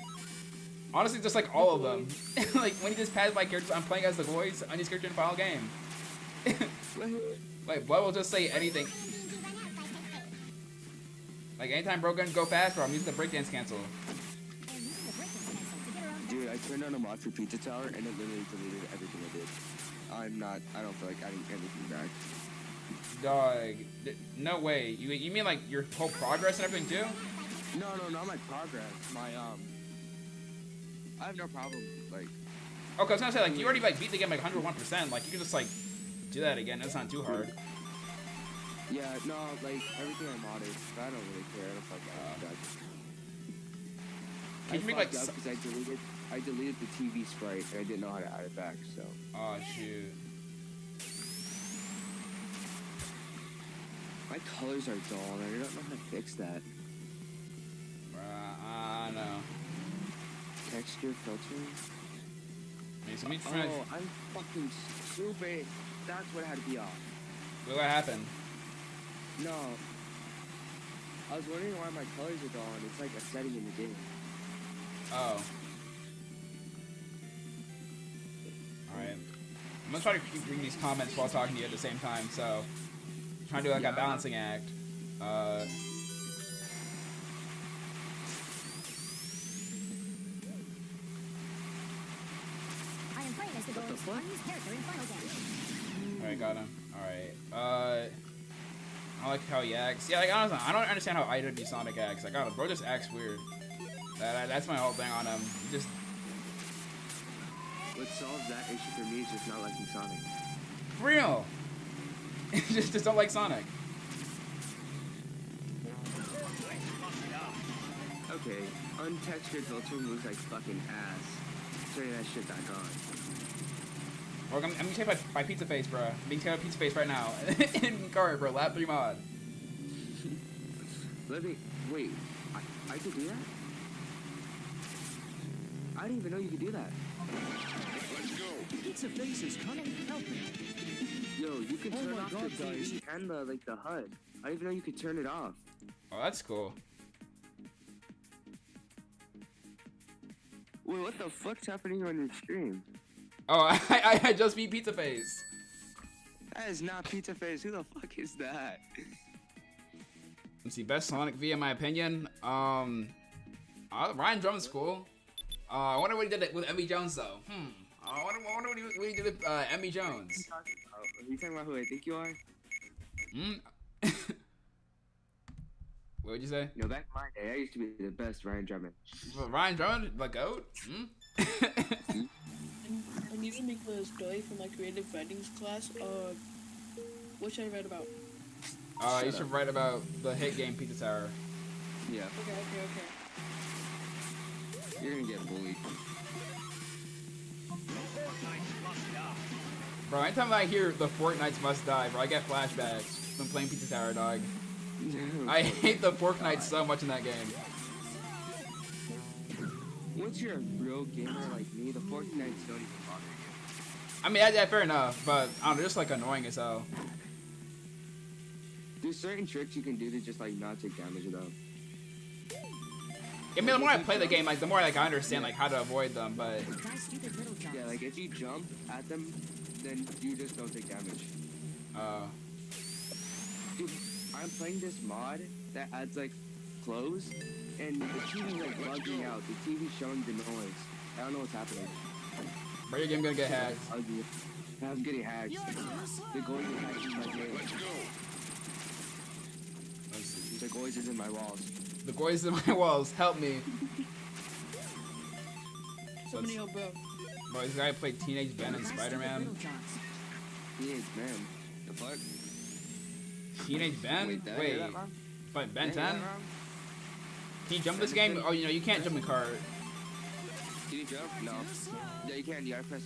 Honestly, just like all of them. Like when you just pass by characters, I'm playing as the voice on this character in the final game. Like Blood will just say anything. Like anytime bro gonna go fast, bro, I'm using the breakdance cancel. Dude, I turned on a mod for Pizza Tower and it literally deleted everything I did. I don't feel like adding anything back. Dog, no way. You mean like your whole progress and everything too? No, not my progress. My, I have no problem, like... Okay, I was gonna say, like, you already, like, beat the game, like, 101%. Like, you can just, like, do that again. It's not too hard. Yeah, no, like, everything I modded, but I don't really care. I don't fuck that. Can you make, like... because I deleted the TV sprite, and I didn't know how to add it back, so... Oh, shoot. My colors are dull, and I don't know how to fix that. I know. Texture filtering? Let me try. Oh, I'm fucking stupid. That's what had to be off. What happened? No. I was wondering why my colors are dull, and it's like a setting in the game. Oh. Alright. I'm gonna try to keep reading these comments while talking to you at the same time, so... Trying to do, like, a balancing act. Alright, got him. Alright. I like how he acts. Yeah, like, honestly, I don't understand how IW Sonic acts. Like, I don't know, bro just acts weird. That's my whole thing on him. He just... What solves that issue for me is just not liking Sonic. For real! just don't like Sonic. Okay, untextured filtering looks like fucking ass. Turn that shit back on. Or I'm gonna take my Pizza Face, bro. I'm being taken by Pizza Face right now. In card, bro. Lap 3 mod. Let me... Wait. I could do that? I didn't even know you could do that. Let's go. Pizza Face is coming. Help me. Yo, you can Oh turn my off God, the guys. TV and the, like, the HUD. I didn't even know you could turn it off. Oh, that's cool. Wait, what the fuck's happening on your stream? Oh, I just beat Pizza Face. That is not Pizza Face. Who the fuck is that? Let's see, best Sonic V in my opinion. Ryan Drummond's cool. I wonder what he did with Emmy Jones though. I wonder what he did with Emmy Jones. Are you talking about who I think you are? What would you say? No, back in my day, I used to be the best Ryan Drummond. Ryan Drummond, the GOAT? I need to make a story for my creative writings class. What should I write about? You should write about the hit game Pizza Tower. Yeah. Okay. You're gonna get bullied. Bro, anytime I hear the Fortnites must die, bro, I get flashbacks from playing Pizza Tower, dog. I hate the Fortnites so much in that game. Once you're a real gamer like me, the Fortnites don't even bother you. I mean, yeah, fair enough, but I don't know, just like annoying as hell. There's certain tricks you can do to just like not take damage though. I mean, the more I play the game, like the more like I understand like how to avoid them, but Yeah, like if you jump at them, then you just don't take damage. Dude, I'm playing this mod that adds like clothes, and the TV's like bugging out. The TV's showing the noise. I don't know what's happening. bro, your game gonna get hacked. Ugly. I'm getting hacked. The Goys is hacking my game. Let's go. Let's see. The Goys is in my walls. The boys in my walls, help me. Somebody help, bro. Bro, this guy played Teenage Ben and Spider-Man. Teenage man. The fuck? Teenage Ben? Wait, did I hear Wait. that wrong? But Ben Did I hear 10? that wrong? Can you jump this game? Oh, you can't jump in cart. Can you jump? No. Yeah, you can. You gotta press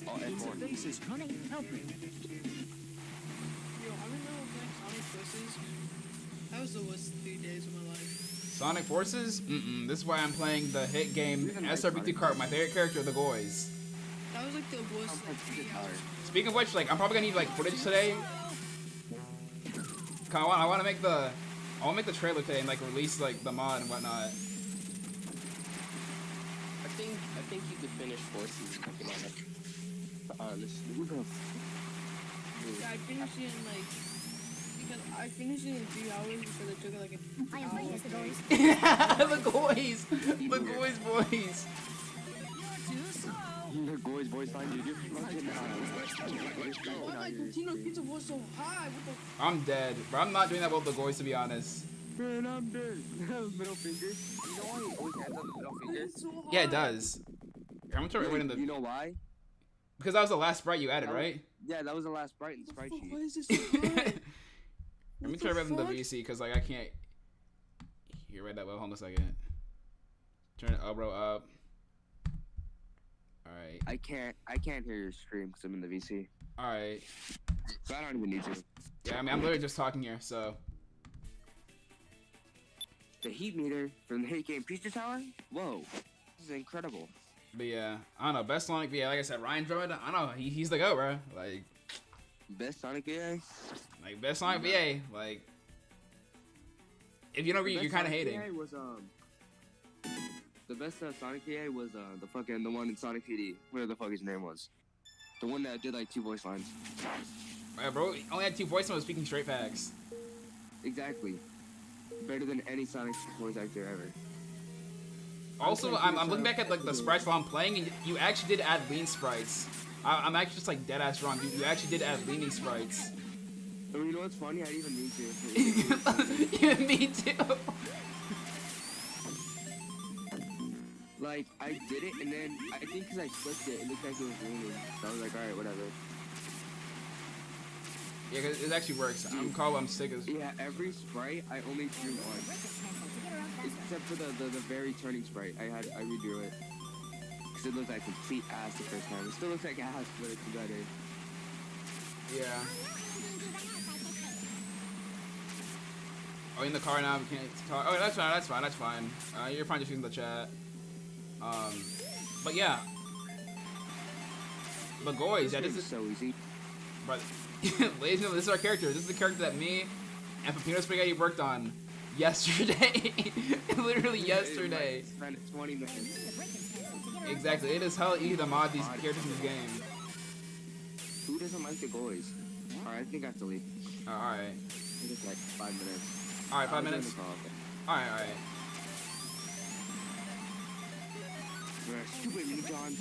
Alt F4. Face is coming. Help me. Yo, I remember playing Sonic Forces. That was the worst 3 days of my life. Sonic Forces? This is why I'm playing the hit game Even like SRB2 Sonic Kart, my favorite character, the Goys. That was like the worst like 3 hours. Speaking of which, like I'm probably gonna need like footage today. I want to make the the trailer today and like release like the mod and whatnot. I think you could finish Forces Pokemon. Honestly. Yeah, I finished it in like because I finished it in 3 hours because it took like an I am hour. playing as the Goys. The Goys, the Goys boys. The boys line, dude. You're fucking Oh my Contino pizza was so high. What the I'm dead, bro. I'm not doing that well with the Goys, to be honest. Man, I'm dead. Middle finger. You know why he always ends on the middle finger? it's so high. Yeah, it does. I'm gonna try to wait in the You know why? because that was the last sprite you added, That was- right? Yeah, that was the last sprite in the sprite Fuck, sheet. why is this so high? Let me What try the to run the fuck? VC because like I can't hear right that well. Hold on a second. Turn it up, bro. Up. All right. I can't hear your stream because I'm in the VC. All right. So I don't even need to. Yeah, I mean I'm literally just talking here, so. The heat meter from the hit game Pizza Tower? Whoa. This is incredible. But yeah, I don't know. Best Sonic VA, like I said, Ryan Drummond. I don't know. He's the GOAT, bro. Best Sonic VA? Like best Sonic VA. Like, if you don't read, you're kind of hating. VA was, the best Sonic VA was the one in Sonic PD. Whatever the fuck his name was. The one that did like 2 voice lines. Bro, only had 2 voice notes speaking straight facts. Exactly. Better than any Sonic voice actor ever. Also, I'm looking back at like the sprites while I'm playing, and you actually did add lean sprites. I'm actually just like dead ass wrong. You actually did add leaning sprites. I mean, you know what's funny? I didn't even need to. Yeah, me too. Like, I did it, and then I think because I clicked it, it looked like it was leaning. So I was like, alright, whatever. Yeah, 'cause it actually works. I'm sick as. Yeah, every sprite, I only drew once. Except for the very turning sprite. I redrew it. Because it looked like complete ass the first time. It still looks like ass, but it's better. Yeah. Oh, in the car now. We can't talk. Oh, that's fine. That's fine. That's fine. You're fine just using the chat. But yeah. The Goys. Yeah, this is so easy. But, ladies and gentlemen, this is our character. This is the character that me and Pepino Spaghetti worked on yesterday. Literally yesterday. Spent 20 minutes. Exactly. It is hell easy to mod these characters in this game. Who doesn't like the Goys? Alright, I think I have to leave. Alright. I think it's like 5 minutes. Alright, 5 I'll join minutes. the call. Alright, alright. Stupid mini John.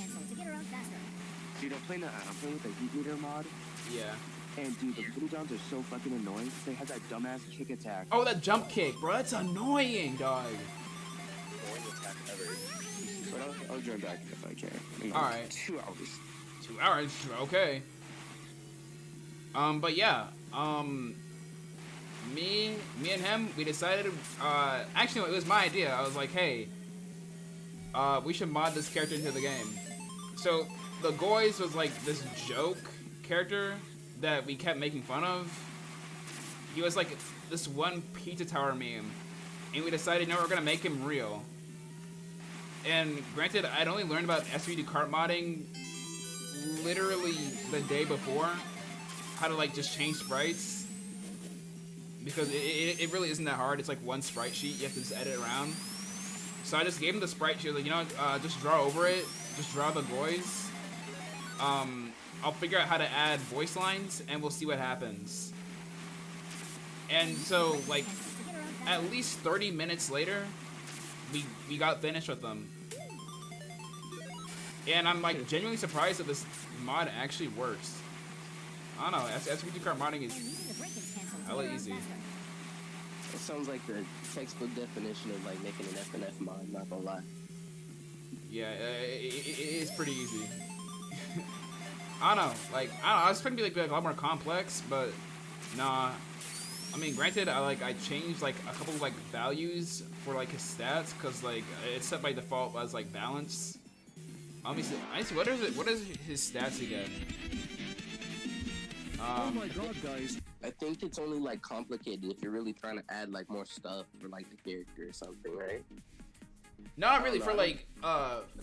Dude, I'm playing with the heat meter mod. Yeah. And dude, the mini Johns are so fucking annoying because they have that dumbass kick attack. Oh, that jump kick, bro. That's annoying, dog. But I'll join back if I can. In All right. 2 hours. 2 hours. Okay. But yeah. Me and him, we decided. Actually, it was my idea. I was like, hey. We should mod this character into the game. So the Goys was like this joke character that we kept making fun of. He was like this one Pizza Tower meme, and we decided, no, we're gonna make him real. And granted, I'd only learned about SRB2 kart modding literally the day before, how to like just change sprites, because it really isn't that hard. It's like one sprite sheet, you have to just edit around. So I just gave him the sprite sheet, like, you know, just draw over it, just draw the Goys. I'll figure out how to add voice lines, and we'll see what happens. And so, like, at least 30 minutes later, we got finished with them. And I'm, like, genuinely surprised that this mod actually works. I don't know, SRB2 kart modding is hella easy. It sounds like the textbook definition of like making an FNF mod, not gonna lie. Yeah, it is pretty easy. I don't know, like, I was expecting it to be like a lot more complex, but nah. I mean, granted, I changed like a couple of like values for like his stats, cause like it's set by default as like balance. Let me see. What is his stats again? Oh my god, guys. I think it's only like complicated if you're really trying to add like more stuff for like the character or something, right? Not really know, for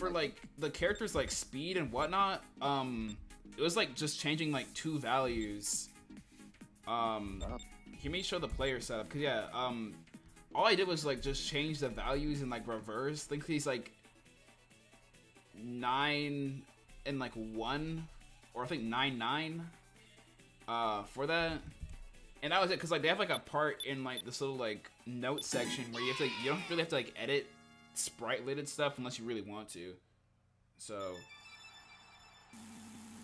I like the characters like speed and whatnot. It was like just changing like 2 values. Let me show the player setup, cause yeah, all I did was like just change the values in like reverse. I think he's like 9 and like 1, or I think 9-9. For that, and that was it. Cause like they have like a part in like this little like note section where you have to like, you don't really have to like edit sprite related stuff unless you really want to. So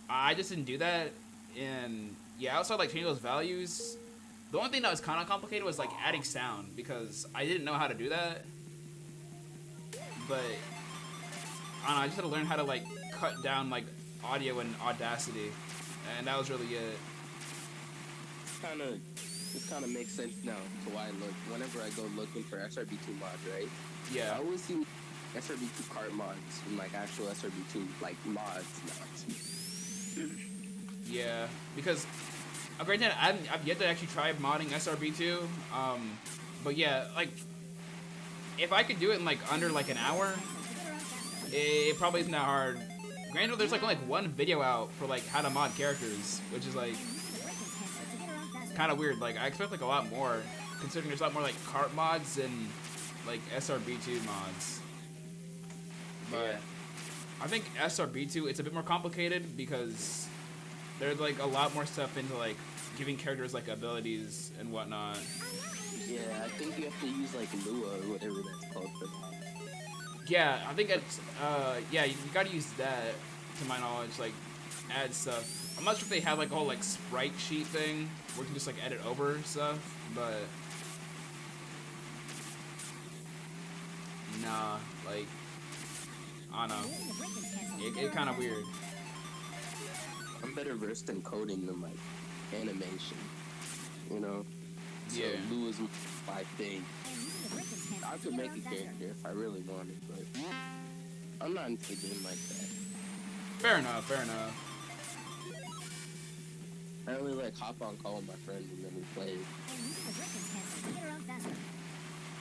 I just didn't do that, and yeah, outside like changing those values, the only thing that was kind of complicated was like adding sound, because I didn't know how to do that. But I don't know, I just had to learn how to like cut down like audio in Audacity, and that was really it. This kind of makes sense now to why I look whenever I go looking for SRB2 mods, right? Yeah. I always see SRB2 cart mods and like actual SRB2 like mods. Yeah, because granted, I've yet to actually try modding SRB2. But yeah, like if I could do it in like under like an hour, it probably isn't that hard. Granted, there's like only like 1 video out for like how to mod characters, which is like kind of weird. Like I expect like a lot more, considering there's a lot more like cart mods and like SRB2 mods. But Yeah. I think SRB2, it's a bit more complicated because there's like a lot more stuff into like giving characters like abilities and whatnot. Yeah, I think you have to use like Lua or whatever that's called for that. Yeah, I think it's yeah, you gotta use that, to my knowledge, like add stuff. I'm not sure if they have like a whole like sprite sheet thing where you can just like edit over stuff, but nah, like I don't know, it kind of weird. I'm better versed in coding than like animation, you know? So Yeah. Lua's my thing. I could make a character if I really wanted, but I'm not into the game like that. Fair enough, fair enough. I only like hop on call with my friends and then we play.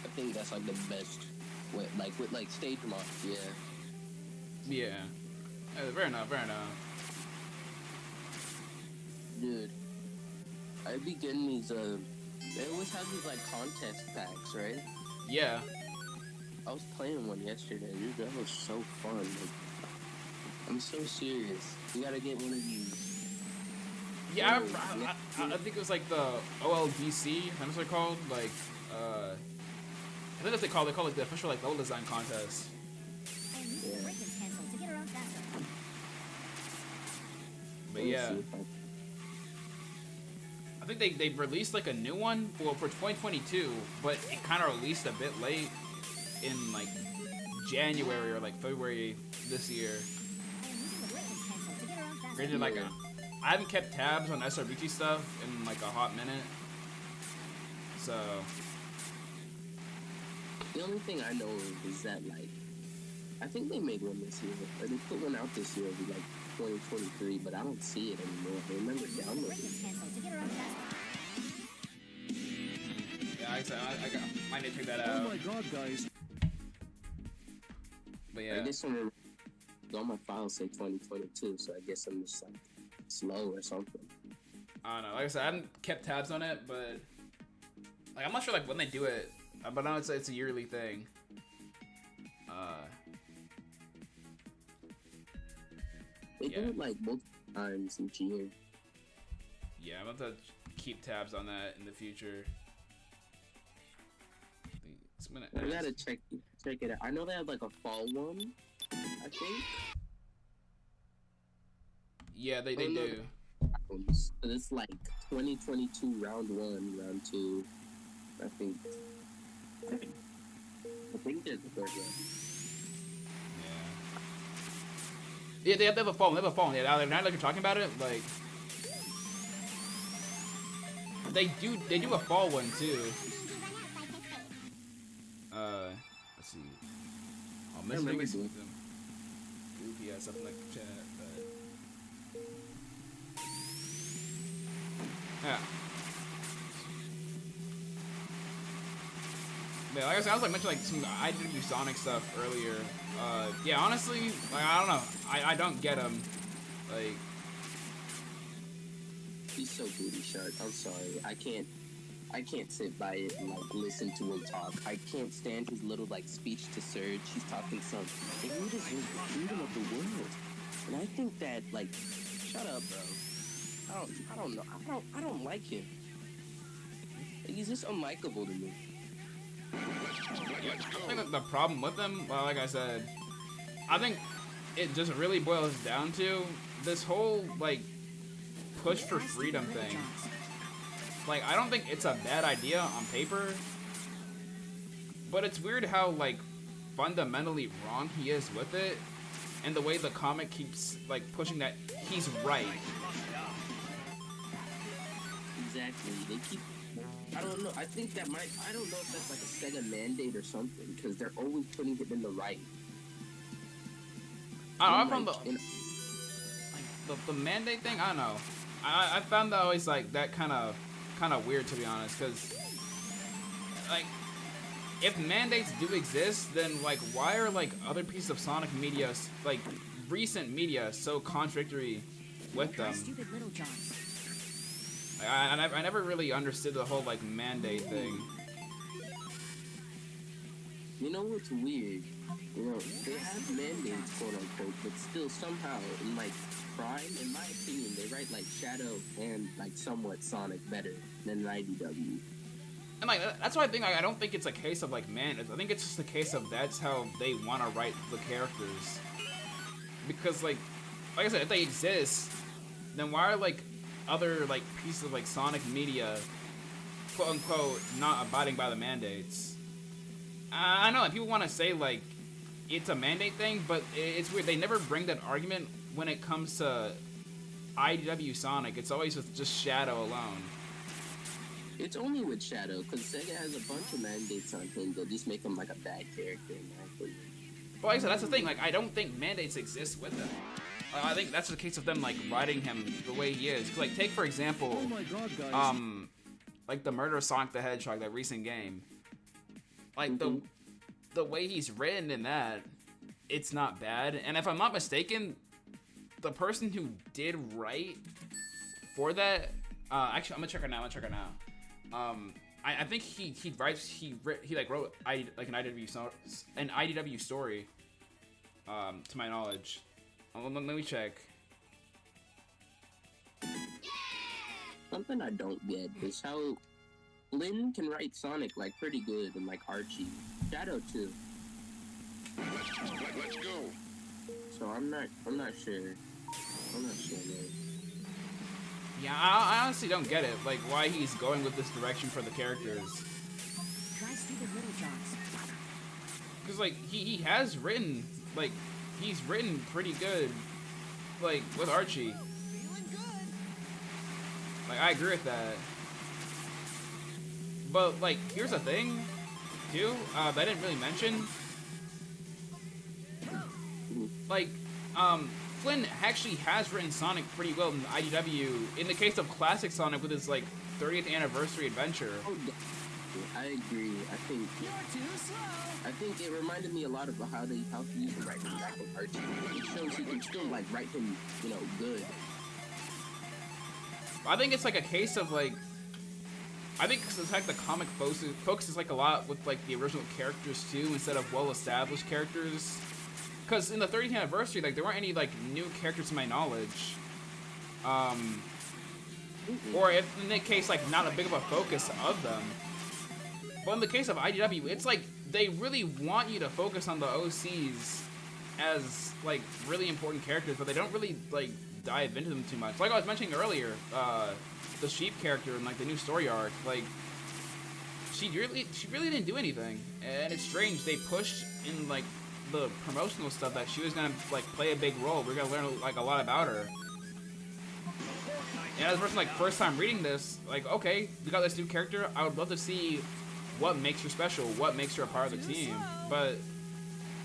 I think that's like the best way, like with like stage mods, yeah. Yeah. Fair enough, fair enough. Dude, I'd be getting these, they always have these like contest packs, right? Yeah. I was playing one yesterday, dude, that was so fun. Like, I'm so serious. You gotta get one of these. Yeah, I think it was like the OLDC, that's what they're called. Like, I think that's what they call it. They call it the official like level design contest. Yeah. But yeah, I think they released like a new one for 2022, but it kind of released a bit late in like January or like February this year. Granted, like I haven't kept tabs on SRB2 stuff in like a hot minute, so The only thing I know is that, like, I think they made one this year, or they put one out this year, like 2023, but I don't see it anymore. I remember downloading it. yeah, I might need to check that Oh out. my god, guys. But I yeah, guess all my files say 2022, so I guess I'm just like slow or something. I don't know. Like I said, I haven't kept tabs on it, but like I'm not sure like when they do it. But now it's a yearly thing. They Yeah. do it like multiple times each year. Yeah, I'm about to keep tabs on that in the future. It's gonna I gotta check it out. I know they have like a fall one, I think. Yeah, they Oh, no. do. So it's like 2022 round 1, round 2. I think there's a third round. Yeah, they have a phone. They have a phone. Yeah, now that you're talking about it, like they do a fall one too. Let's see. Oh, Miss remember Vegas doing with them. Goofy has something like chat, but Yeah, like I said, I was like mentioning like some IDW Sonic stuff earlier. Yeah, honestly, like I don't know, I don't get him. Like, He's so booty shark. I'm sorry. I can't sit by it and like listen to him talk. I can't stand his little like speech to Surge. He's talking some. He deserves the freedom of the world, and I think that like, shut up, bro. I don't know. I don't like him. He's just unlikable to me. I think that the problem with him, well, like I said, I think it just really boils down to this whole like push for freedom thing. Like, I don't think it's a bad idea on paper, but it's weird how like fundamentally wrong he is with it, and the way the comic keeps like pushing that he's right. Exactly. They keep. I don't know. I think that might. I don't know if that's like a Sega mandate or something, because they're always putting him in the right. I don't know. I found the mandate thing. I don't know. I found that always like that kind of weird, to be honest, because like if mandates do exist, then like why are like other pieces of Sonic media, like recent media, so contradictory with them? I never really understood the whole like mandate thing. You know what's weird? You know, they have mandates, quote unquote, but still somehow, in like Prime, in my opinion, they write like Shadow and like somewhat Sonic better than IDW. And like that's why I think I don't think it's a case of like mandates. I think it's just a case of that's how they want to write the characters. Because like I said, if they exist, then why are like other like pieces of like Sonic media, quote unquote, not abiding by the mandates? I know like, people want to say like it's a mandate thing, but it's weird. They never bring that argument when it comes to IDW Sonic. It's always with just Shadow alone. It's only with Shadow, because Sega has a bunch of mandates on him that just make him like a bad character in my opinion. But like I said, that's the thing. Like I don't think mandates exist with him. I think that's the case of them like writing him the way he is. 'Cause, like take for example, Oh my God, guys. like the Murder of Sonic the Hedgehog, that recent game. Like the way he's written in that, it's not bad. And if I'm not mistaken, the person who did write for that, actually I'm gonna check it now. I think he like wrote like an IDW story, to my knowledge. Let me check. Something I don't get is how Lynn can write Sonic like pretty good, and like Archie, Shadow too. Let's go. So I'm not sure. I'm not sure, man. Yeah, I honestly don't get it. Like why he's going with this direction for the characters. Because like he has written like he's written pretty good, like with Archie. Like I agree with that. But like here's the thing, too. That I didn't really mention. Like Flynn actually has written Sonic pretty well in IDW. In the case of classic Sonic with his like 30th anniversary adventure. Oh, I agree. I think it reminded me a lot of how he used to write him back with Archie. It shows he can still like write him, you know, good. I think it's like a case of like, I think because it's like the comic focuses like a lot with like the original characters too, instead of well-established characters. Because in the 30th anniversary, like there weren't any like new characters to my knowledge. Or if in that case, like not a big of a focus of them. But in the case of IDW, it's like they really want you to focus on the OCs as like really important characters, but they don't really like dive into them too much. Like I was mentioning earlier, the sheep character in like the new story arc, like she really didn't do anything, and it's strange they pushed in like the promotional stuff that she was gonna like play a big role. We're gonna learn like a lot about her. And as a person like first time reading this, like okay, we got this new character. I would love to see what makes her special, what makes her a part of the team. But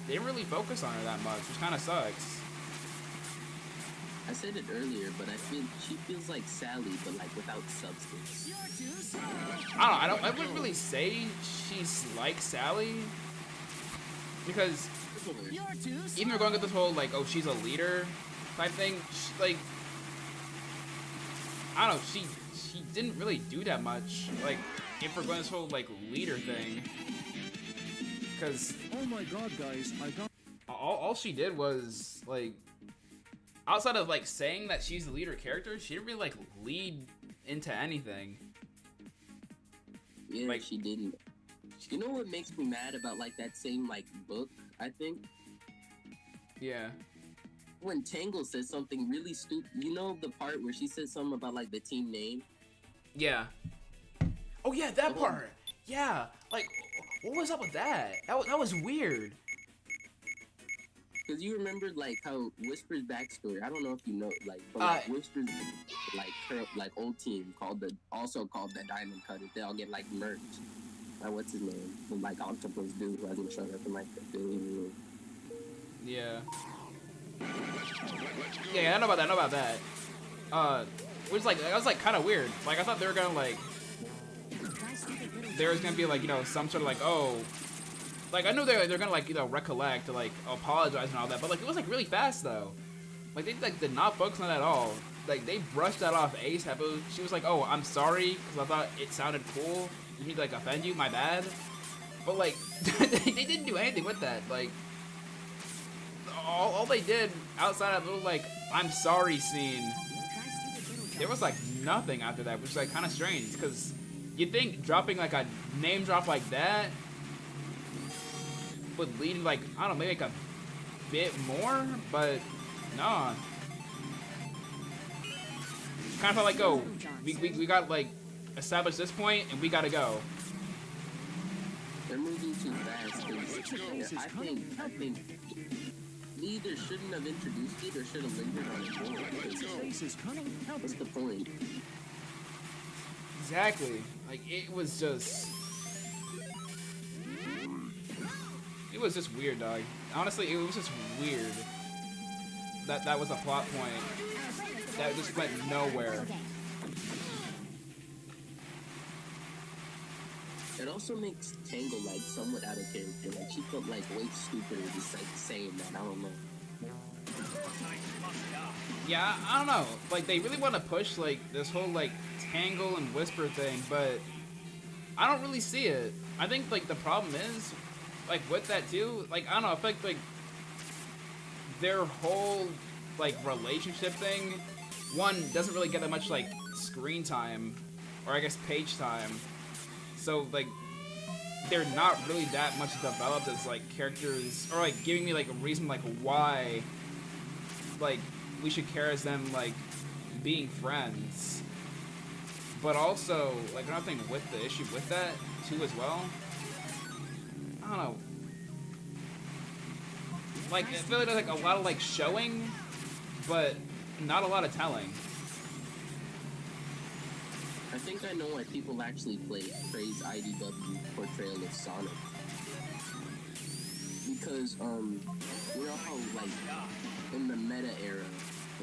they didn't really focus on her that much, which kind of sucks. I said it earlier, but she feels like Sally, but like without substance. I wouldn't really say she's like Sally, because even we're going with this whole like, oh, she's a leader type thing. Like, I don't know, she didn't really do that much. Like, if we're going this whole like leader thing, because Oh my god, guys, I got. all she did was like, outside of like saying that she's the leader character, she didn't really like lead into anything. Yeah, Like- she didn't. You know what makes me mad about like that same like book? I think Yeah. when Tangle says something really stupid. You know the part where she says something about like the team name? Yeah. Oh yeah, that part. Yeah. Like, what was up with that? That was weird. Because you remembered like how Whisper's backstory. I don't know if you know, like, but like Whisper's like her like old team also called the Diamond Cutters. They all get like merged. What's his name? The like octopus dude who hasn't shown up in like a billion years. Yeah. Yeah, I know about that. Which like that was like kind of weird. Like I thought they were gonna like, there was gonna be like, you know, some sort of like, oh, like I knew they're gonna like, you know, recollect or like apologize and all that, but like it was like really fast though. Like they like did not focus on that at all. Like they brushed that off ASAP. She was like, oh, I'm sorry because I thought it sounded cool. You need to like offend you, my bad. But like they didn't do anything with that. Like all they did outside of little like I'm sorry scene, there was like nothing after that, which is like kind of strange because you'd think dropping like a name drop like that would lead like, I don't know, maybe like a bit more, but nah. Kind of felt like, oh, we got like established this point and we gotta go. They're moving too fast. I think they either shouldn't have introduced it or should have lingered on it more. What's the point? Exactly. Like it was just weird, dog. Honestly, it was just weird. That was a plot point that just went nowhere. It also makes Tangle like somewhat out of character. Like she felt like way stupider just like saying that. I don't know. Yeah, I don't know. Like they really want to push like this whole like Tangle and Whisper thing, but I don't really see it. I think like the problem is like with that too. Like I don't know. I feel like their whole like relationship thing, one doesn't really get that much like screen time, or I guess page time. So like they're not really that much developed as like characters, or like giving me like a reason like why like we should care as them like being friends. But also like another thing with the issue with that too as well, I don't know. Like I feel like there's like a lot of like showing, but not a lot of telling. I think I know why people actually praise IDW portrayal of Sonic. Because, you know how, like, in the meta era,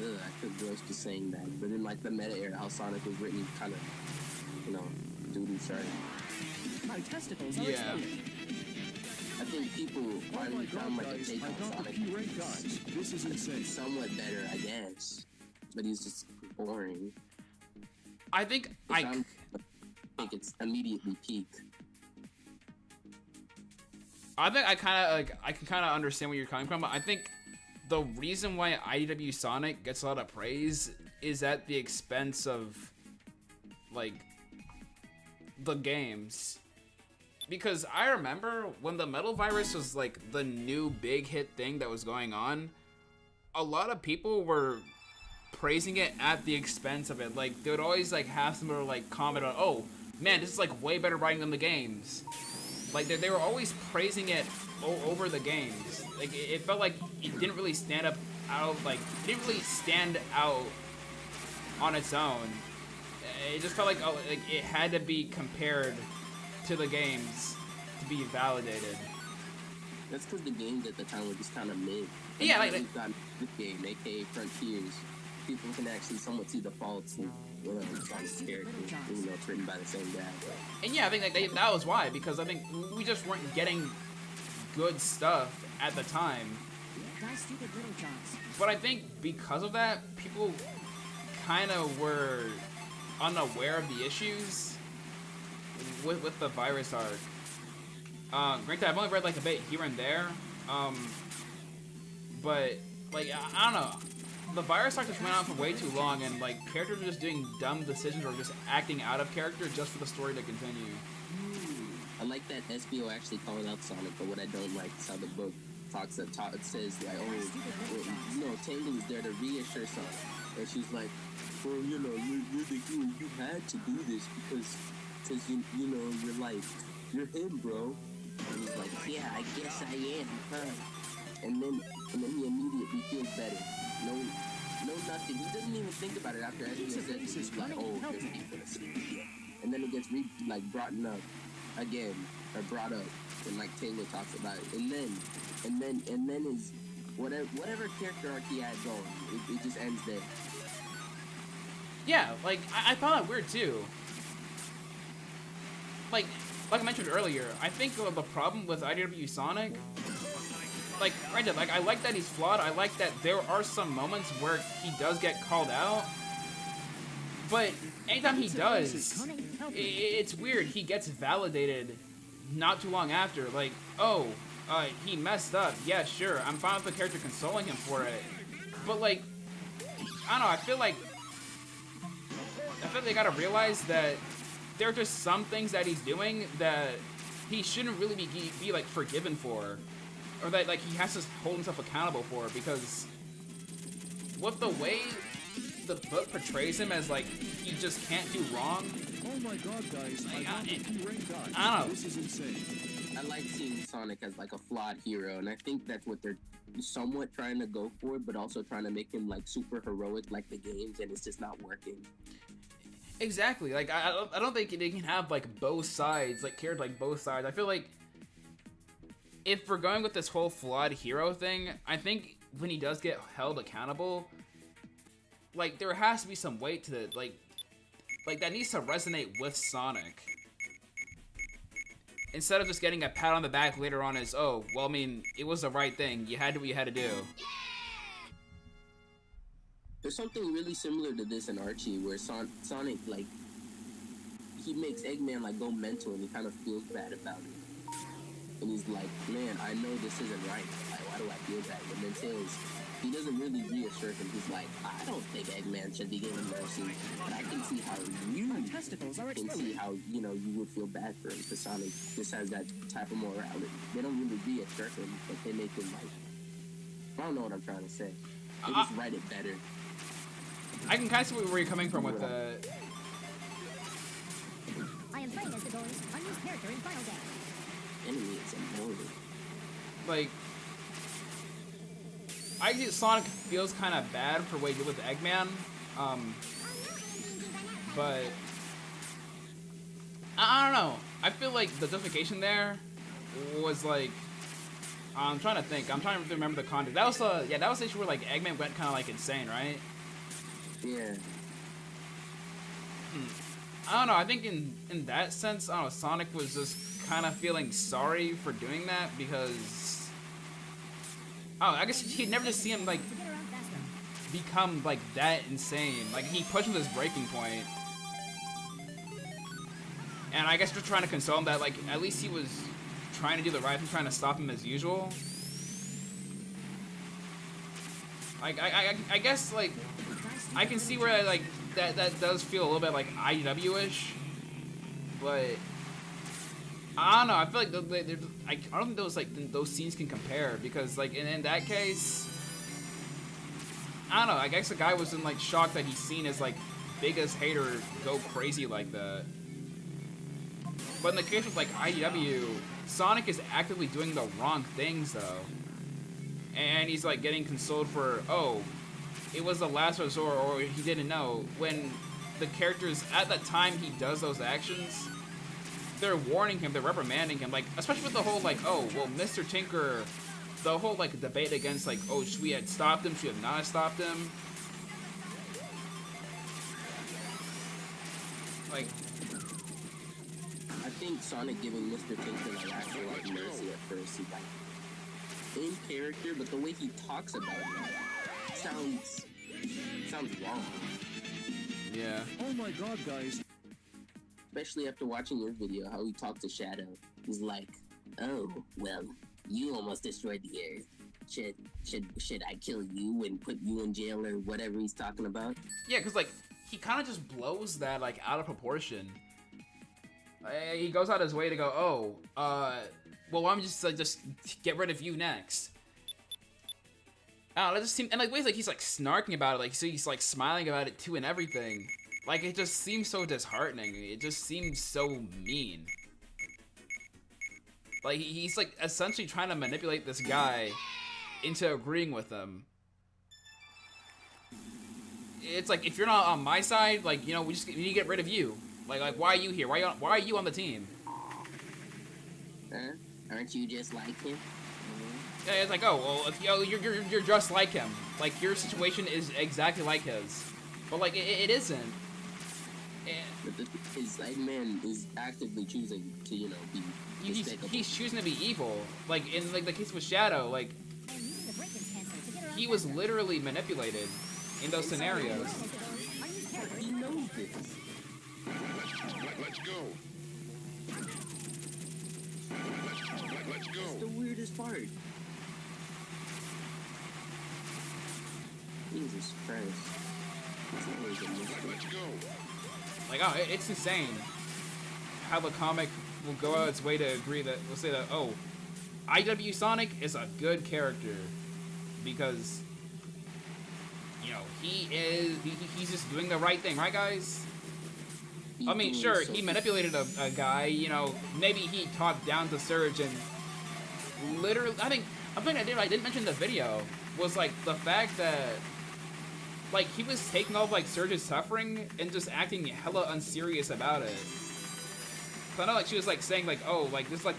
I feel gross just saying that, but in, like, the meta era, how Sonic was written kind of, you know, doo-doo sharp. My testicles are Yeah. exploding. I think people Oh my finally god, found, like, a guys, take I on got the Sonic. P rank, guys. This is insane. Somewhat better, I guess. But he's just boring. I think I think it's immediately peaked. I think I can kind of understand where you're coming from, but I think the reason why IDW Sonic gets a lot of praise is at the expense of like the games. Because I remember when the Metal Virus was like the new big hit thing that was going on, a lot of people were praising it at the expense of it. Like they would always like have some sort of like comment on, oh man, this is like way better writing than the games. Like they were always praising it over the games. Like it felt like it didn't really stand up out, like it didn't really stand out on its own. It just felt like, oh, like it had to be compared to the games to be validated. That's because the games at the time were just kind of mid. Yeah, like we've got this game, aka Frontiers. people can actually somewhat see the faults in Sonic's character, even though it's written by the same guy. And yeah, I think that was why, because I think we just weren't getting good stuff at the time. But I think because of that, people kind of were unaware of the issues with the virus arc. Granted, I've only read like a bit here and there, but like I don't know. The virus arc just went on for way too long, and like characters were just doing dumb decisions or just acting out of character just for the story to continue. I like that SBO actually called out Sonic, but what I don't like is how the book it says like, Tangle is there to reassure Sonic, and she's like, well, you're the hero, you had to do this because you're like, you're him, bro. And he's like, yeah, I guess I am, huh? And then he immediately feels better. No, nothing. He doesn't even think about it after SBO says he's like, oh, there's people to see. And then it gets brought up again, or brought up, and like Taylor talks about it. And then his whatever character arc he had going, it just ends there. Yeah, like I found that weird too. Like I mentioned earlier, I think the problem with IDW Sonic, like granted, like I like that he's flawed. I like that there are some moments where he does get called out, but anytime he does, it's weird. He gets validated not too long after. Like, oh, he messed up. Yeah, sure. I'm fine with the character consoling him for it, but like, I don't know. I feel like they gotta realize that there are just some things that he's doing that he shouldn't really be like forgiven for, or that like he has to hold himself accountable for, because with the way the book portrays him as like he just can't do wrong. Oh my god, guys, I got the key ring guy. I don't know. This is insane. I like seeing Sonic as like a flawed hero, and I think that's what they're somewhat trying to go for, but also trying to make him like super heroic like the games, and it's just not working. Exactly. Like I don't think they can have like both sides, like cared like both sides. I feel like if we're going with this whole flawed hero thing, I think when he does get held accountable, like there has to be some weight to it. Like that needs to resonate with Sonic. Instead of just getting a pat on the back later on as, oh, well, I mean, it was the right thing. You had to do what you had to do. There's something really similar to this in Archie, where Sonic, like, he makes Eggman, like, go mental, and he kind of feels bad about it. And he's like, man, I know this isn't right. Like, why do I feel bad? And then Tails, he doesn't really reassure him. He's like, I don't think Eggman should be given mercy, but I can see how you can see how, you would feel bad for him, because Sonic just has that type of morality. They don't really reassure him, but they make him, like, I don't know what I'm trying to say. They just write it better. I can kind of see where you're coming from with the... I am playing as the goalie's unused character in Final Game. Enemy is immortal. Like, I think Sonic feels kind of bad for what he did with Eggman, but I don't know. I feel like the justification there was like, I'm trying to think. I'm trying to remember the context. That was that was the issue where like Eggman went kind of like insane, right? Yeah. I don't know. I think in that sense, I don't know. Sonic was just kind of feeling sorry for doing that because, I guess he'd never just see him like become like that insane. Like he pushed him to his breaking point, and I guess just trying to console him that like at least he was trying to do the right thing, trying to stop him as usual. Like I guess like I can see where like that does feel a little bit like IDW-ish, but I don't know. I feel like I don't think those scenes can compare because like in that case, I don't know. I guess the guy was in like shock that he's seen his like biggest hater go crazy like that. But in the case of like IDW, Sonic is actively doing the wrong things though, and he's like getting consoled for it was the last resort, or he didn't know. When the characters, at the time he does those actions, they're warning him, they're reprimanding him. Like, especially with the whole, like, Mr. Tinker, the whole, like, debate against, like, should we have stopped him, should we have not stopped him? Like, I think Sonic giving Mr. Kingston like actual like mercy at first. He like in character, but the way he talks about it sounds wrong. yeah. Oh my god, guys. Especially after watching your video, how he talked to Shadow. He's like, "Oh, well, you almost destroyed the Earth. Should I kill you and put you in jail or whatever he's talking about?" Yeah, because, like, he kind of just blows that, like, out of proportion. He goes out his way to go, well, I'm just, like, just get rid of you next. I don't know, that just seems, and, like, ways, like, he's, like, snarking about it, like, so he's, like, smiling about it, too, and everything. Like, it just seems so disheartening. It just seems so mean. Like, he's, like, essentially trying to manipulate this guy into agreeing with him. It's like, if you're not on my side, like, you know, we need to get rid of you. Like, why are you here? Why are you on the team? Huh? Aren't you just like him? Yeah, it's like, oh, well, if you're just like him. Like, your situation is exactly like his. But, like, it isn't. But the thing is, Eggman is actively choosing to, you know, be despicable. He's choosing to be evil. Like, in, like, the case with Shadow, like, I am using the break pencil to get around he was faster. literally manipulated in those scenarios. Unused character He in final knows game. this. Let's go. Let's That's go. the weirdest part. Jesus Christ. It's always a mystery. Let's go. Like, oh, it's insane how the comic will go out its way to agree that, we'll say that, oh, IW Sonic is a good character because, you know, he's just doing the right thing, right, guys? I mean, sure, he manipulated a guy, you know, maybe he talked down to Surge and literally, I think I didn't mention in the video was, like, the fact that, like, he was taking all of, like, Surge's suffering and just acting hella unserious about it. So I know, like, she was, like, saying, like, oh, like, this is, like,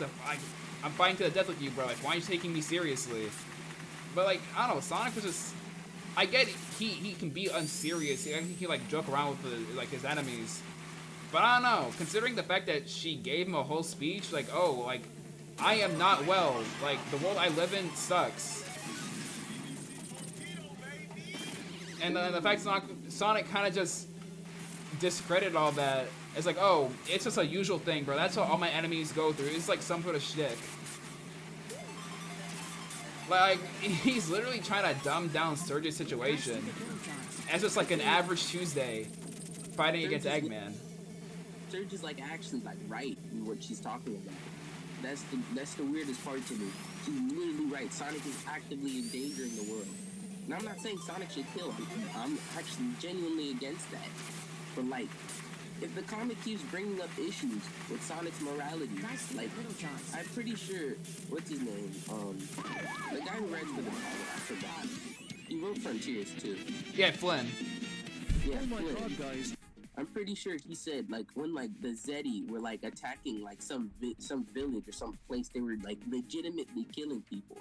I'm fighting to the death with you, bro. Like, why are you taking me seriously? But, like, I don't know, Sonic was just, I get it, he can be unserious. He can, like, joke around with, like, his enemies. But I don't know, considering the fact that she gave him a whole speech, like, oh, like, I am not well. Like, the world I live in sucks. And then the fact Sonic kind of just discredited all that. It's like, oh, it's just a usual thing, bro. That's what all my enemies go through. It's like some sort of shtick. Like, he's literally trying to dumb down Surge's situation as just like an average Tuesday fighting against Eggman. Surge is like actually like right in what she's talking about. That's the weirdest part to me. She's literally right. Sonic is actively endangering the world. And I'm not saying Sonic should kill him. I'm actually genuinely against that. But like, if the comic keeps bringing up issues with Sonic's morality, like, I'm pretty sure, what's his name? The guy who writes for the comic, I forgot. He wrote Frontiers too. Yeah, Flynn. Yeah, Oh my Flynn. god, guys. I'm pretty sure he said, like, when, like, the Zeti were, like, attacking, like, some village or some place, they were, like, legitimately killing people,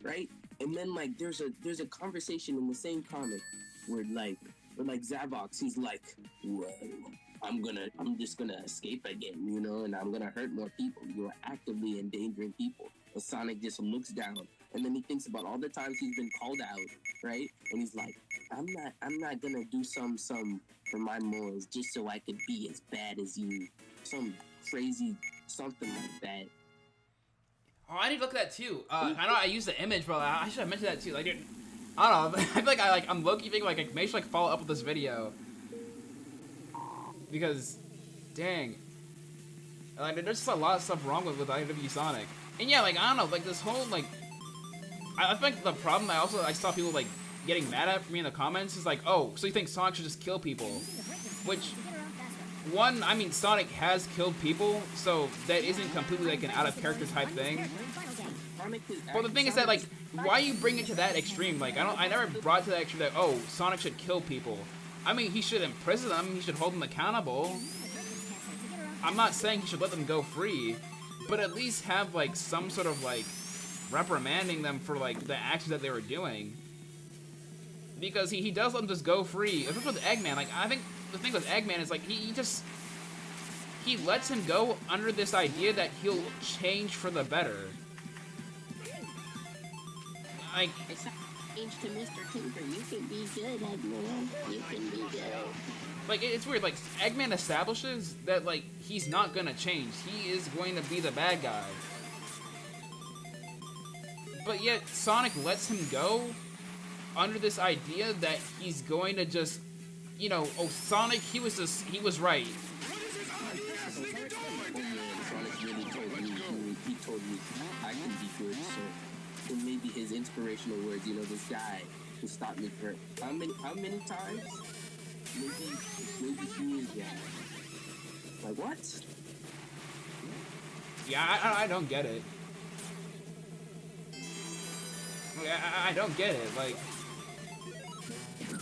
right? And then, like, there's a conversation in the same comic where Zavox, he's like, whoa, I'm just gonna escape again, you know, and I'm gonna hurt more people. You're actively endangering people. And Sonic just looks down, and then he thinks about all the times he's been called out, right? And he's like, I'm not gonna do some for my morals just so I could be as bad as you. Some crazy something like that. Oh, I need to look at that too. I know I used the image, but I should have mentioned that too. Like, dude, I don't know. I feel like I'm low-key thinking like maybe should follow up with this video because, dang, like there's just a lot of stuff wrong with IW Sonic. And yeah, like I don't know, like this whole like, I think the problem I saw people like getting mad at me in the comments is like, oh, so you think Sonic should just kill people? Which, one, I mean, Sonic has killed people, so that isn't completely like an out of character type thing. But the thing is that like, why you bring it to that extreme? Like, I never brought to that extreme that, oh, Sonic should kill people. I mean, he should imprison them, he should hold them accountable. I'm not saying he should let them go free, but at least have like some sort of like reprimanding them for like the actions that they were doing. because he does let him just go free. Especially with Eggman, like I think the thing with Eggman is like he lets him go under this idea that he'll change for the better. Like It's not change to Mr. Tinker. You can be good, Eggman. You can be good. Like, it's weird, like, Eggman establishes that, like, he's not gonna change. He is going to be the bad guy. But yet, Sonic lets him go under this idea that he's going to just, you know, oh, Sonic, he was right. Sonic really told me, he told me I can be good, so it may be his inspirational words, you know, this guy who stopped me for how many times? Maybe he is, yeah. Like, what? Yeah, I don't get it. I don't get it, like...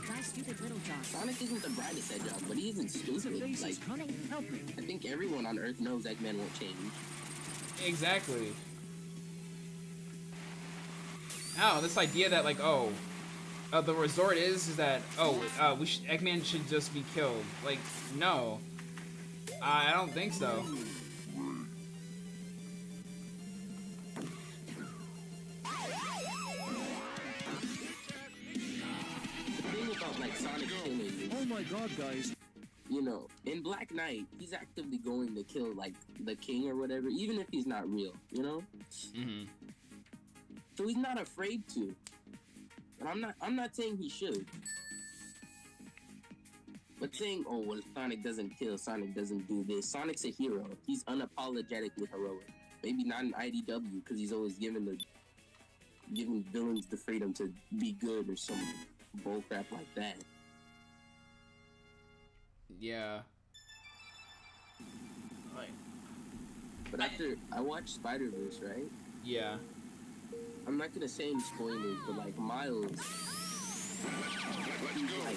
My stupid little dog. Sonic isn't the brightest hedgehog, but he isn't stupid. Like, Coming, help me. I think everyone on Earth knows Eggman won't change. Exactly. Oh, this idea that, like, oh... the resort is that, oh, Eggman should just be killed. Like, no. I don't think so. The thing about, like, Sonic killing is, Oh my god, guys. you know, in Black Knight, he's actively going to kill, like, the king or whatever, even if he's not real, you know? Mm-hmm. So he's not afraid to. And I'm not saying he should. But saying, oh, well, Sonic doesn't kill, Sonic doesn't do this. Sonic's a hero. He's unapologetically heroic. Maybe not in IDW, because he's always giving villains the freedom to be good or some bullcrap like that. Yeah. Like, But after I watched Spider-Verse, right? yeah. I'm not gonna say any spoilers, but like Miles, he's like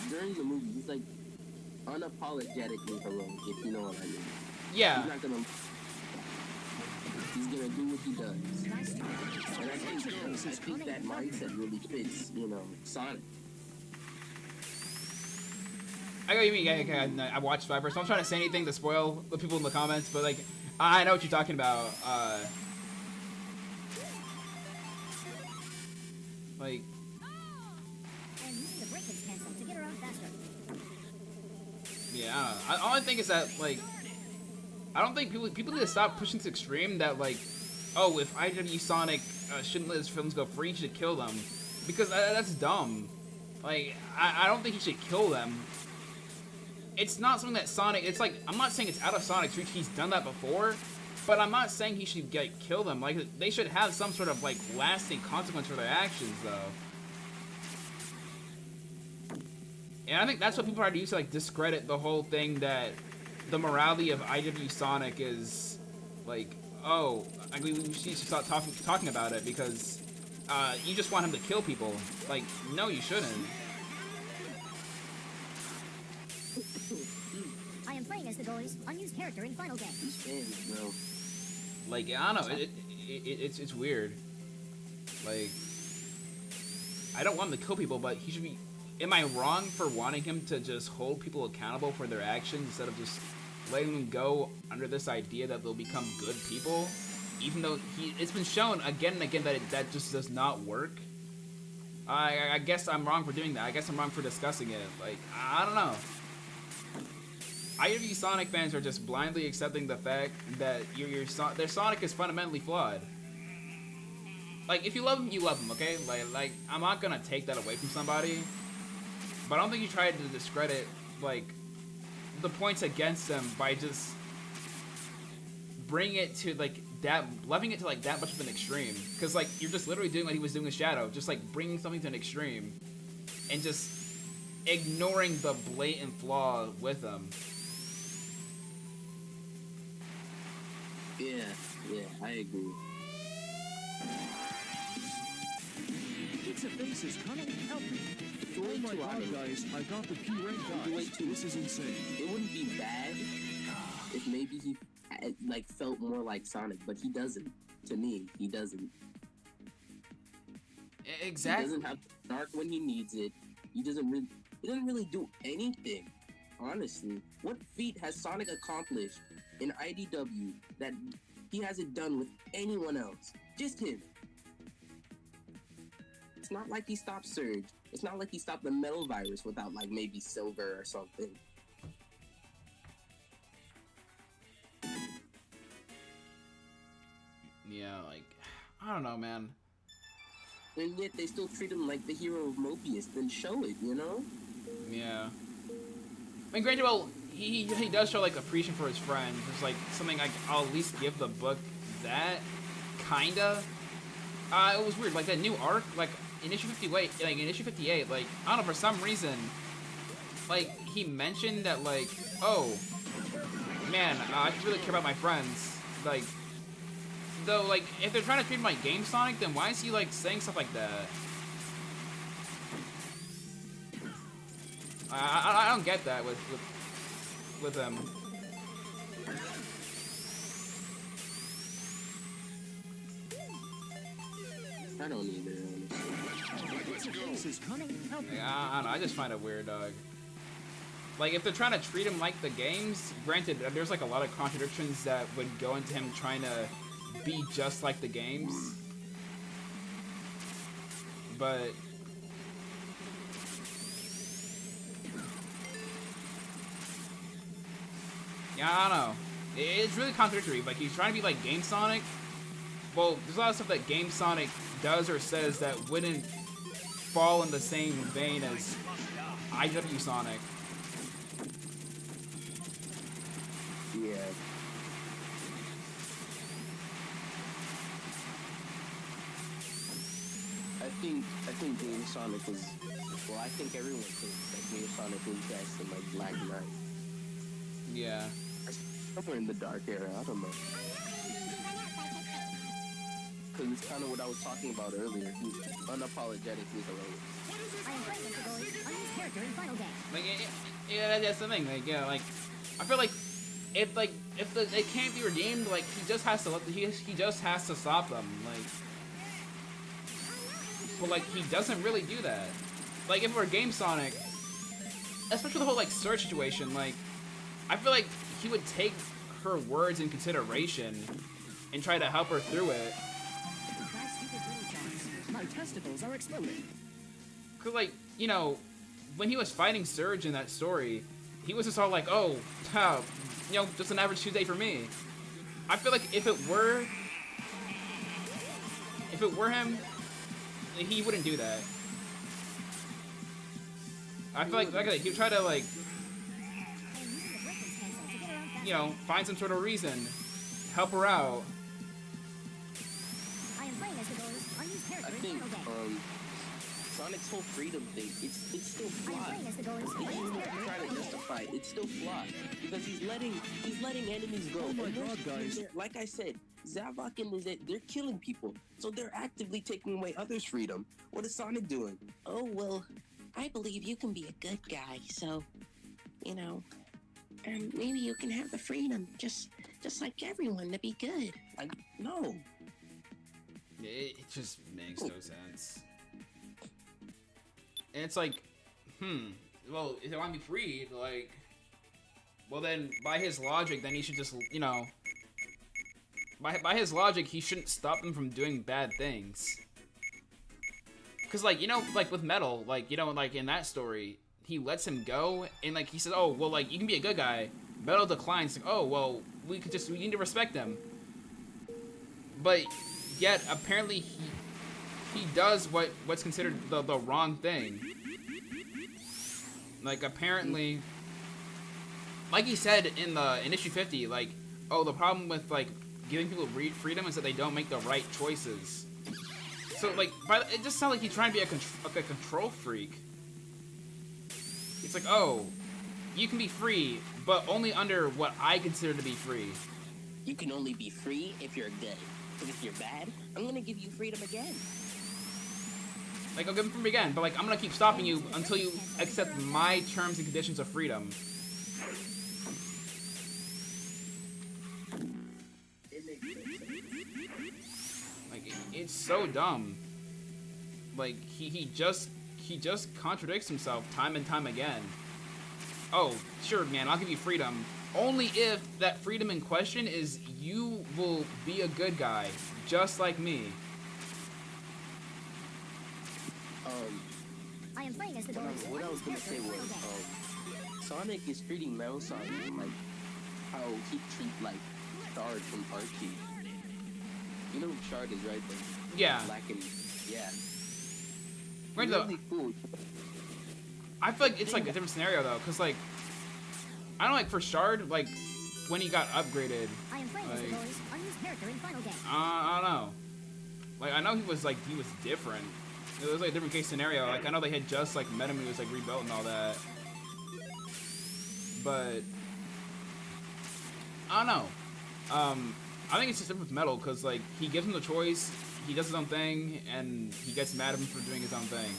during the movie, he's like unapologetically heroic, if you know what I mean. Yeah. He's not gonna. He's gonna do what he does. And I think that mindset really fits, you know, Sonic. I know what you mean. Yeah, I watched Fiber, so I'm trying to say anything to spoil the people in the comments, but like, I know what you're talking about. Like, And using the braking pencil to get around faster. yeah, I don't know. All I think is that, like, I don't think people need to stop pushing to extreme that, like, oh, if IW Sonic shouldn't let his films go free, he should kill them. Because that's dumb. Like, I don't think he should kill them. It's not something that Sonic, it's like, I'm not saying it's out of Sonic's reach, he's done that before, but I'm not saying he should kill them. Like, they should have some sort of, like, lasting consequence for their actions, though. And I think that's what people try to use to, like, discredit the whole thing that the morality of IW Sonic is, like, oh, I mean, we should stop talking about it because you just want him to kill people. Like, no, you shouldn't. I am playing as the goalie's unused character in final game. These fans, bro. Like, I don't know, it's weird. Like, I don't want him to kill people, but he should be... Am I wrong for wanting him to just hold people accountable for their actions instead of just letting them go under this idea that they'll become good people? Even though it's been shown again and again that that just does not work. I guess I'm wrong for doing that. I guess I'm wrong for discussing it. Like, I don't know. IW Sonic fans are just blindly accepting the fact that their Sonic is fundamentally flawed. Like, if you love him, you love him, okay? Like I'm not gonna take that away from somebody. But I don't think you tried to discredit, like, the points against him by just bringing it to, like, that, loving it to, like, that much of an extreme. Because, like, you're just literally doing what he was doing with Shadow. Just, like, bringing something to an extreme. And just ignoring the blatant flaw with him. Yeah, I agree. Pizza Face is coming, help me. It's way Oh my too god, obvious. guys, I got the P rank Way guys. too- This is insane. It wouldn't be bad if maybe he like felt more like Sonic, but he doesn't. To me, he doesn't. Exactly. He doesn't have dark when he needs it. He doesn't really do anything. Honestly, what feat has Sonic accomplished in IDW that he hasn't done with anyone else? Just him. It's not like he stopped Surge. It's not like he stopped the Metal Virus without, like, maybe Silver or something. Yeah, like, I don't know, man. And yet they still treat him like the hero of Mobius, then show it, you know? Yeah. I mean, granted, well, he does show, like, appreciation for his friends. It's, like, something like, I'll at least give the book that, kinda. It was weird, like, that new arc, like, in issue 58, like, I don't know, for some reason, like, he mentioned that, like, oh, man, I really care about my friends, like, though, like, if they're trying to treat him like Game Sonic, then why is he, like, saying stuff like that? I don't get that with him. I don't either, Pizza Face is coming out. Like, I don't know, I just find it weird, dog. Like, if they're trying to treat him like the games, granted, there's, like, a lot of contradictions that would go into him trying to be just like the games. But yeah, I don't know. It's really contradictory. Like, he's trying to be like Game Sonic. Well, there's a lot of stuff that Game Sonic does or says that wouldn't fall in the same vein as IW Sonic. Yeah. I think Game Sonic was, well, I think everyone thinks that Game Sonic was best in, like, Black Knight. Yeah. Somewhere in the Dark Era, I don't know. Because it's kind of what I was talking about earlier. He's unapologetically heroic. I am playing Mr. Gold, unused character in Final Game. Like, yeah, that's the thing. Like, yeah, like, I feel like if it can't be redeemed, like, he just has to stop them. Like, but like, he doesn't really do that. Like, if it were Game Sonic, especially the whole like Surge situation, like, I feel like he would take her words in consideration and try to help her through it. Guys, stupid little jobs. My testicles are exploding. Cause, like, you know, when he was fighting Surge in that story, he was just all like, oh, you know, just an average Tuesday for me. I feel like if it were him, he wouldn't do that. I feel like he would try to, like, you know, find some sort of reason, help her out. I am playing Mr. Gold, unused character I in think, Final Game. Sonic's whole freedom thing, it's still I am flawed. playing Mr. Gold, Even unused when character you in try to Final Game. justify it, it's still flawed. Because he's letting enemies go. Oh my And God, guys. like I said, Zavok and Lizette, they're killing people. So they're actively taking away others' freedom. What is Sonic doing? Oh, well, I believe you can be a good guy, so, you know, maybe you can have the freedom, just like everyone, to be good. No. It just makes no sense. And it's like, well, if they want to be freed, like, well then, by his logic, then he should just, you know, by his logic, he shouldn't stop them from doing bad things. Because, like, you know, like, with Metal, like, you know, like, in that story, he lets him go, and, like, he says, oh, well, like, you can be a good guy. Metal declines, like, oh, well, we need to respect him. But yet, apparently, he does what's considered the wrong thing. Like, apparently, like he said in issue 50, like, oh, the problem with, like, giving people freedom is that they don't make the right choices. So, like, it just sounds like he's trying to be a control freak. It's like, oh, you can be free, but only under what I consider to be free. You can only be free if you're good. Because if you're bad, I'm gonna give you freedom again. Like, I'll give him freedom again, but, like, I'm gonna keep stopping you until you accept my terms and conditions of freedom. Like, it's so dumb. Like, he just he just contradicts himself time and time again. Oh, sure, man, I'll give you freedom. Only if that freedom in question is you will be a good guy, just like me. I am playing as the What I was gonna say was, Sonic is treating Metal Sonic like how he treats like Shard from Archie. You know who Shard is, right? Yeah. Black and yeah. Right, Really cool. I feel like it's like a different scenario though, cause like I don't like for Shard, like when he got upgraded. I am playing as the boys. Unused character in final game. I don't know. Like I know he was different. It was like a different case scenario. Like I know they had just like met him, he was like rebuilt and all that. But I don't know. I think it's just different with Metal, cause like he gives him the choice, he does his own thing, and he gets mad at him for doing his own thing.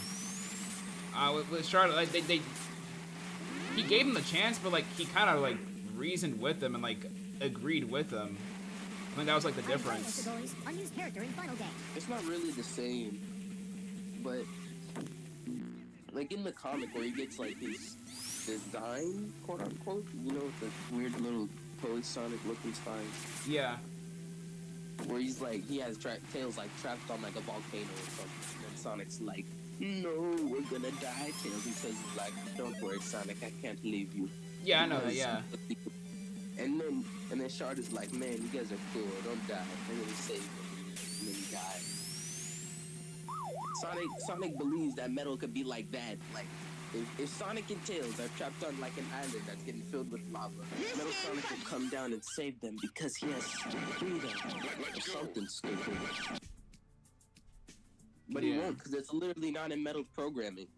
With Charlotte, like he gave him the chance, but like he kind of like reasoned with him and like agreed with him. I think that was like the difference. Unused character in final game. It's not really the same, but like in the comic where he gets like his design, quote unquote, you know, with the weird little Toy Sonic looking spine. Yeah. Where he's like, he has Tails like trapped on like a volcano or something, and Sonic's like, no, we're gonna die, Tails. He says like, don't worry, Sonic, I can't leave you. Yeah, I know that. Yeah. And then Shard is like, man, you guys are cool, don't die. And then he saves him, and then he dies. Sonic believes that Metal could be like that. Like, if Sonic and Tails are trapped on like an island that's getting filled with lava, Metal Sonic will come down and save them because he has freedom or something stupid. But he won't, because it's literally not in Metal's programming.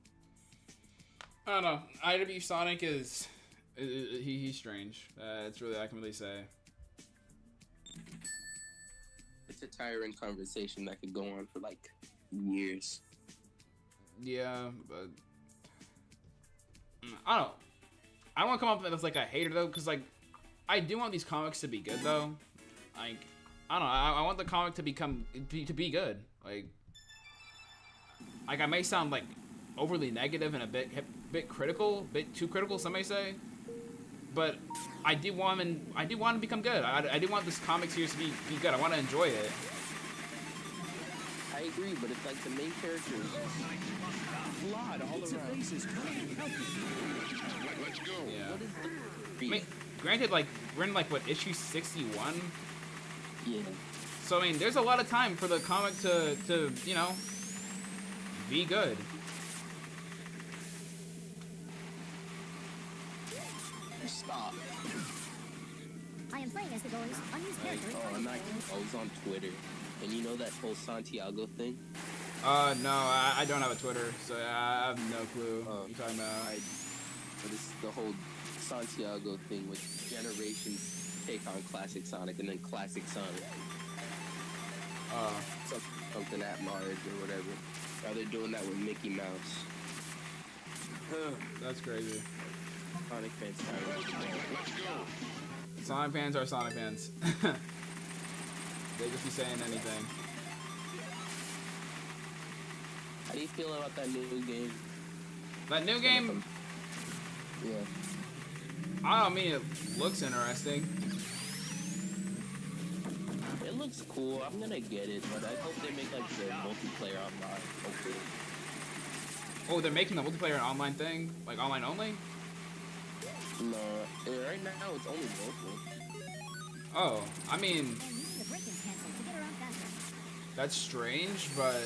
I don't know. IW Sonic is he's strange. It's really all I can really say. It's a tiring conversation that could go on for like years. Yeah, but I don't know. I don't want to come up as like a hater though, because like I do want these comics to be good though. Like I don't know. I want the comic to be good. Like I may sound like overly negative and a bit critical, bit too critical, some may say. But I do want him to become good. I do want this comic series to be good. I want to enjoy it. I agree, but it's like the main character is flawed all around. Let's go. Yeah. What is the... I mean, granted, like we're in like what, issue 61. Yeah. So I mean, there's a lot of time for the comic to you know, be good. Stop. I am playing as the boys. Unused character in final game. I was on Twitter, and you know that whole Santiago thing? No, I don't have a Twitter, so I have no clue what you're talking about. But it's the whole Santiago thing with generations take on classic Sonic and then classic Sonic. Something at large or whatever. Now they're doing that with Mickey Mouse. That's crazy. Sonic fans Let's go. Sonic fans are Sonic fans. They just be saying anything. How do you feel about that new game? That new game, Yeah. I don't mean, it looks interesting. It looks cool. I'm gonna get it, but I hope they make like the multiplayer online. Hopefully. Oh, they're making the multiplayer an online thing? Like online only? No, right now it's only local. Oh, I mean, And using the braking pencil to get around faster. that's strange, but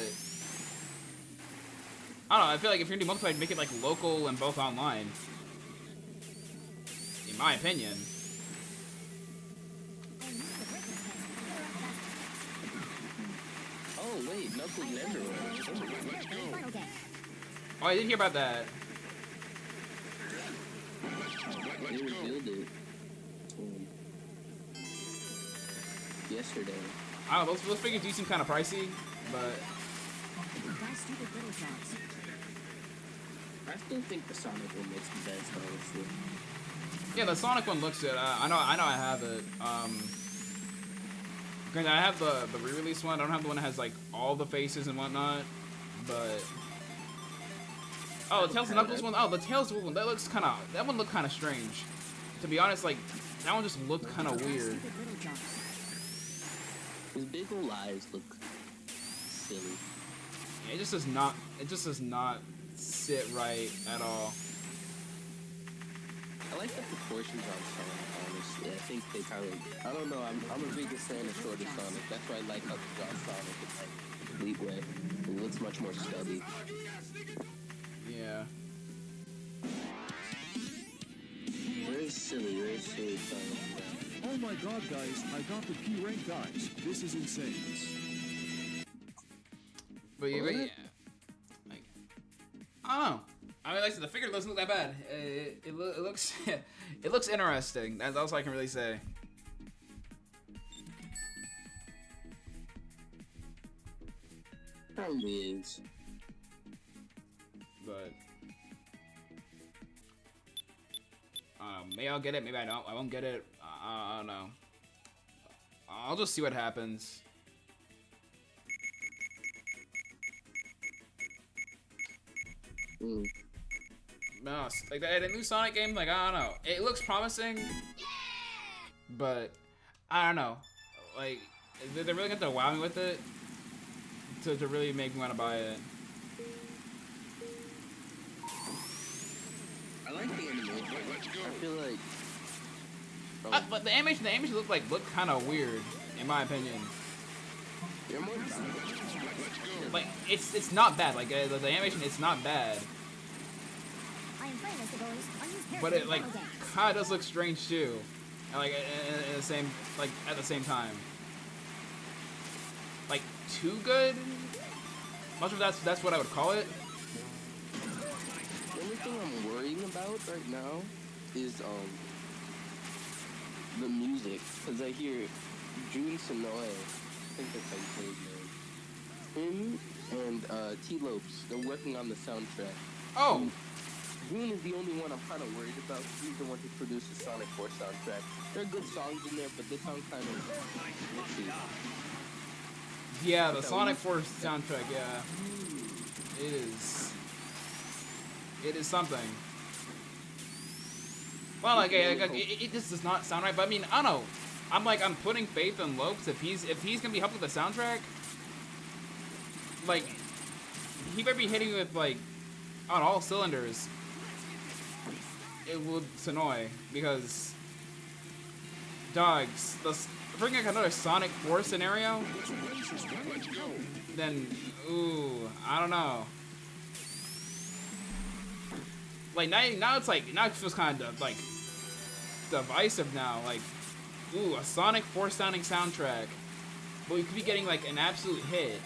I don't know, I feel like if you're gonna do multiplayer, make it like local and both online. In my opinion. And using the braking pencil to get around faster. Oh wait, Knuckles never Let's go. Final game. Oh, I didn't hear about that. They revealed it yesterday. I don't know, those figures do seem kind of pricey, but Buy stupid little frogs. I still think the Sonic one looks the best, honestly. yeah, the Sonic one looks good. I know I have it. Granted, I have the re-release one. I don't have the one that has like all the faces and whatnot, but Oh, the Tails and Knuckles one. Oh, the Tails one. That one looked kind of strange. To be honest, like that one just looked kind of weird. His big ol' eyes look silly. Yeah, it just does not. It just does not sit right at all. I like the proportions on Sonic, honestly. I think they kind of... I don't know, I'm a biggest fan of shorter Sonic. That's why I like how they draw Sonic in like a complete way. It looks much more stubby. Yeah. Very silly Sonic. Oh my god, guys, I got the P rank, guys. This is insane. But yeah, like, I don't know. I mean, like I said, the figure doesn't look that bad. It looks it looks interesting. That's all I can really say. Probably is. But maybe I'll get it. Maybe I don't. I won't get it. I don't know. I'll just see what happens. No, like the new Sonic game, like I don't know. It looks promising, but I don't know. Like they're really gonna wow me with it to really make me want to buy it. I like the animation. Let's go. I feel like... But the animation looked kind of weird, in my opinion. You're more Like it's not bad. Like the animation, it's not bad. I am playing as the boys. Unused But characters it like in Final Dance. kind of does look strange too, and, like in the same at the same time. Like too good. Much of that's what I would call it. The only thing I'm worrying about right now is the music, because I hear Jun Sonoe, I think that's how you say his name. Him and T-Lopes, they're working on the soundtrack. Oh. Jun is the only one I'm kind of worried about. He's the one who produced the Sonic 4 soundtrack. There are good songs in there, but they sound kind of mixy. Yeah, the Sonic 4 soundtrack. Yeah, it is something. Well, like it just does not sound right. But I mean, I don't know. I'm putting faith in Lopes if he's gonna be helping with the soundtrack. Like he better be hitting with like on all cylinders. It would Sonoy, because dogs, bring like another Sonic 4 scenario, then ooh, I don't know. Like now it feels kind of like divisive now. Like ooh, a Sonic 4 sounding soundtrack, but we could be getting like an absolute hit.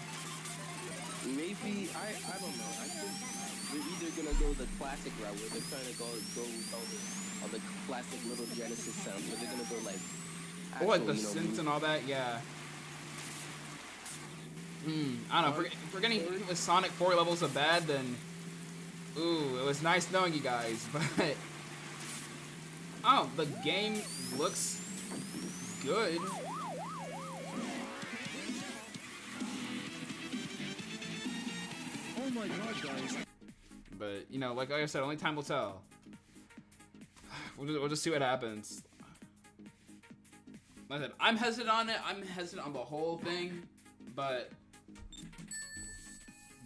Maybe I don't know. I think they're either gonna go the classic route where they're trying to go with all the classic little Genesis sounds, or they're gonna go like Or like the synths and all that, yeah. I don't know. If we're getting with Sonic 4 levels of bad, then ooh, it was nice knowing you guys, but oh, the game looks good. Oh my god, guys. But you know, like I said, only time will tell. We'll just see what happens. Like I said, I'm hesitant on it. I'm hesitant on the whole thing, but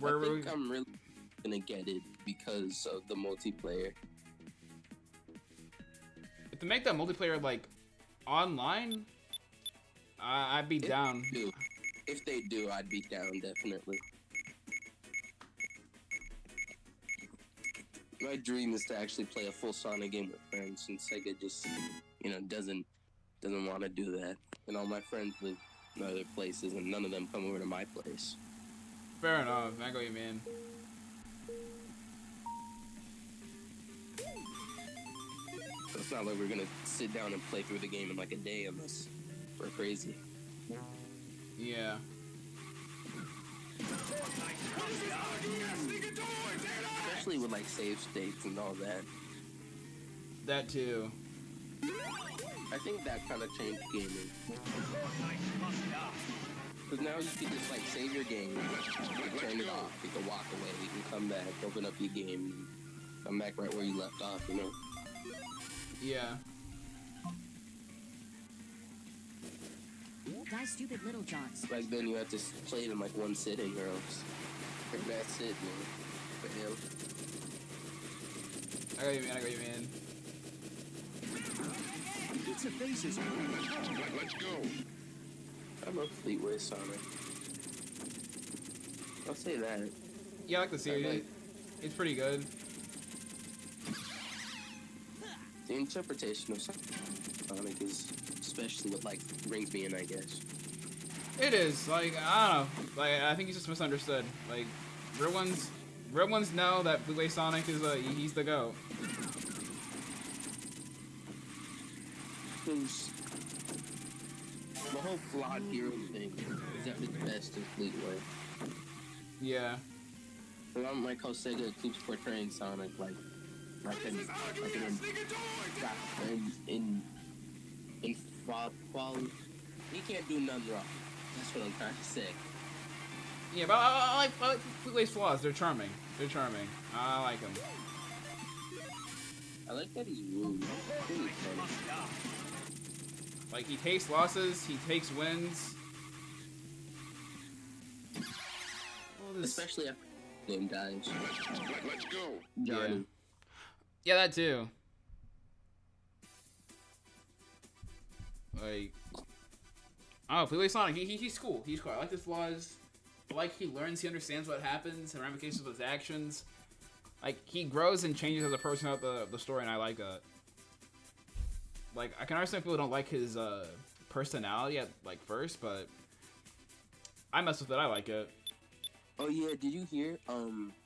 I think I'm really gonna get it because of the multiplayer. If they make that multiplayer like online, I'd be down. If they do, I'd be down definitely. My dream is to actually play a full Sonic game with friends, and Sega just, doesn't want to do that. And all my friends live in other places, and none of them come over to my place. Fair enough. I go, you man. So it's not like we're gonna sit down and play through the game in like a day unless we're crazy. Yeah. Especially with like save states and all that. That too. I think that kind of changed gaming. Because now you can just like save your game, you can turn it off, you can walk away, you can come back, open up your game, come back right where you left off, you know? Yeah. Die stupid little Johns. Back then you had to play it in like one sitting or else. And that's it, man. Fail. I got you, man. I got you, man. Pizza Face is holding hell. Let's go. I love Fleetway Sonic. I'll say that. Yeah, I like the series. It's pretty good. The interpretation of Sonic is especially what like brings me in, I guess. It is, like, I don't know. Like, I think he's just misunderstood. Like, real ones know that Blue Sonic is he's the GOAT. Because the whole flawed hero thing is at its best in Fleetway. Yeah. I don't like how Sega keeps portraying Sonic like in fraud quality. He can't do nothing wrong. That's what I'm trying to say. Yeah, but I like Fleetway's flaws. They're charming. They're charming. I like them. I like that he's rude. Really funny. Like, he takes losses, he takes wins. Especially after the game dies. Let's go. Johnny. Yeah, that too. Like, oh, Fleetway Sonic, he's cool. He's cool. I like his flaws. I like he learns, he understands what happens, the ramifications of his actions. Like, he grows and changes as a person out the story, and I like that. Like, I can understand people don't like his personality at like first, but I mess with it. I like it. Oh yeah, did you hear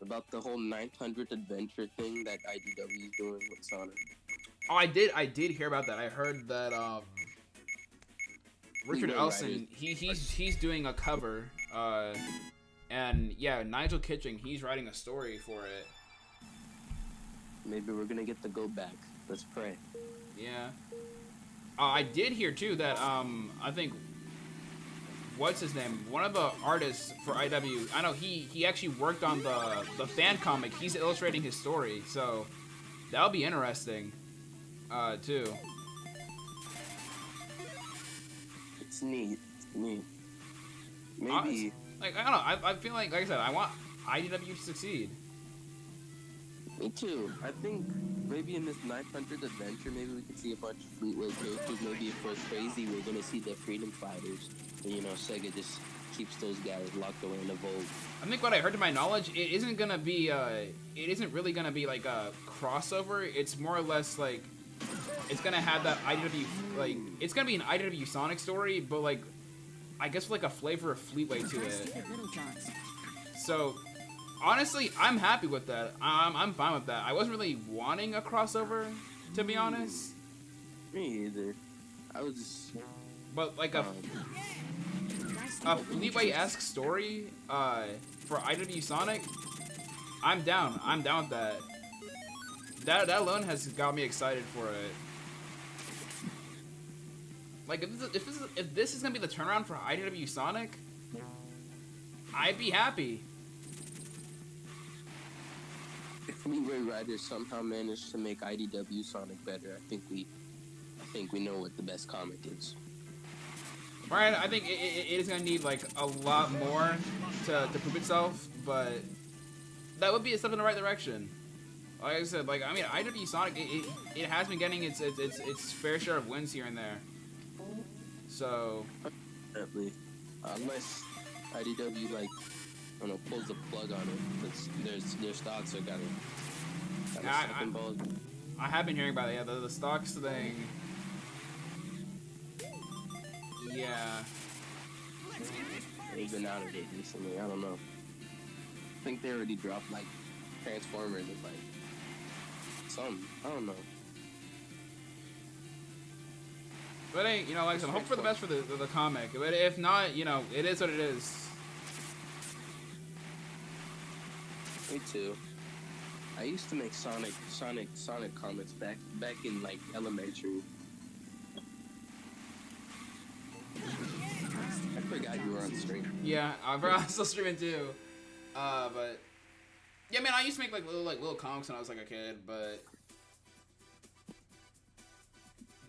about the whole 900 adventure thing that IDW is doing with Sonic? Oh, I did hear about that. I heard that Richard Elson, he's doing a cover, and yeah, Nigel Kitching, he's writing a story for it. Maybe we're gonna get the go back. Let's pray. Yeah. I did hear too that I think what's his name? One of the artists for IW. I know he actually worked on the fan comic. He's illustrating his story, so that'll be interesting, too. It's neat. Neat. Maybe. Honestly, like, I don't know. I feel like I said, I want IDW to succeed. Me too. I think maybe in this 900 adventure, maybe we could see a bunch of Fleetway characters. Maybe if we're crazy, we're gonna see the Freedom Fighters. And, you know, Sega just keeps those guys locked away in a vault. I think what I heard to my knowledge, it isn't gonna be it isn't really gonna be like a crossover. It's more or less like it's gonna have that IDW, like, it's gonna be an IDW Sonic story, but like I guess with like a flavor of Fleetway to it. So honestly, I'm happy with that. I'm fine with that. I wasn't really wanting a crossover, to be honest. Me either. I was just... But like a Fleetway-esque story for IW Sonic, I'm down. I'm down with that. That alone has got me excited for it. Like, if this is gonna be the turnaround for IW Sonic, I'd be happy. If Fleetway Riders somehow managed to make IDW Sonic better, I think we know what the best comic is. Right, I think it is gonna need like a lot more to prove itself, but that would be a step in the right direction. Like I said, like, I mean, IW Sonic, it has been getting its fair share of wins here and there. So Definitely, unless IDW like, I don't know, pulls the plug on it, because their stocks are kind of involved. I have been hearing about it. Yeah, the stocks thing. Yeah. They've been out of it recently. I don't know. I think they already dropped like Transformers and like some. I don't know. But hey, you know, like I said, hope for the best for the comic. But if not, you know, it is what it is. Me too. I used to make Sonic comics back in like elementary. I forgot you were on stream. Yeah, I'm still streaming too. But yeah, man, I used to make little comics when I was like a kid, but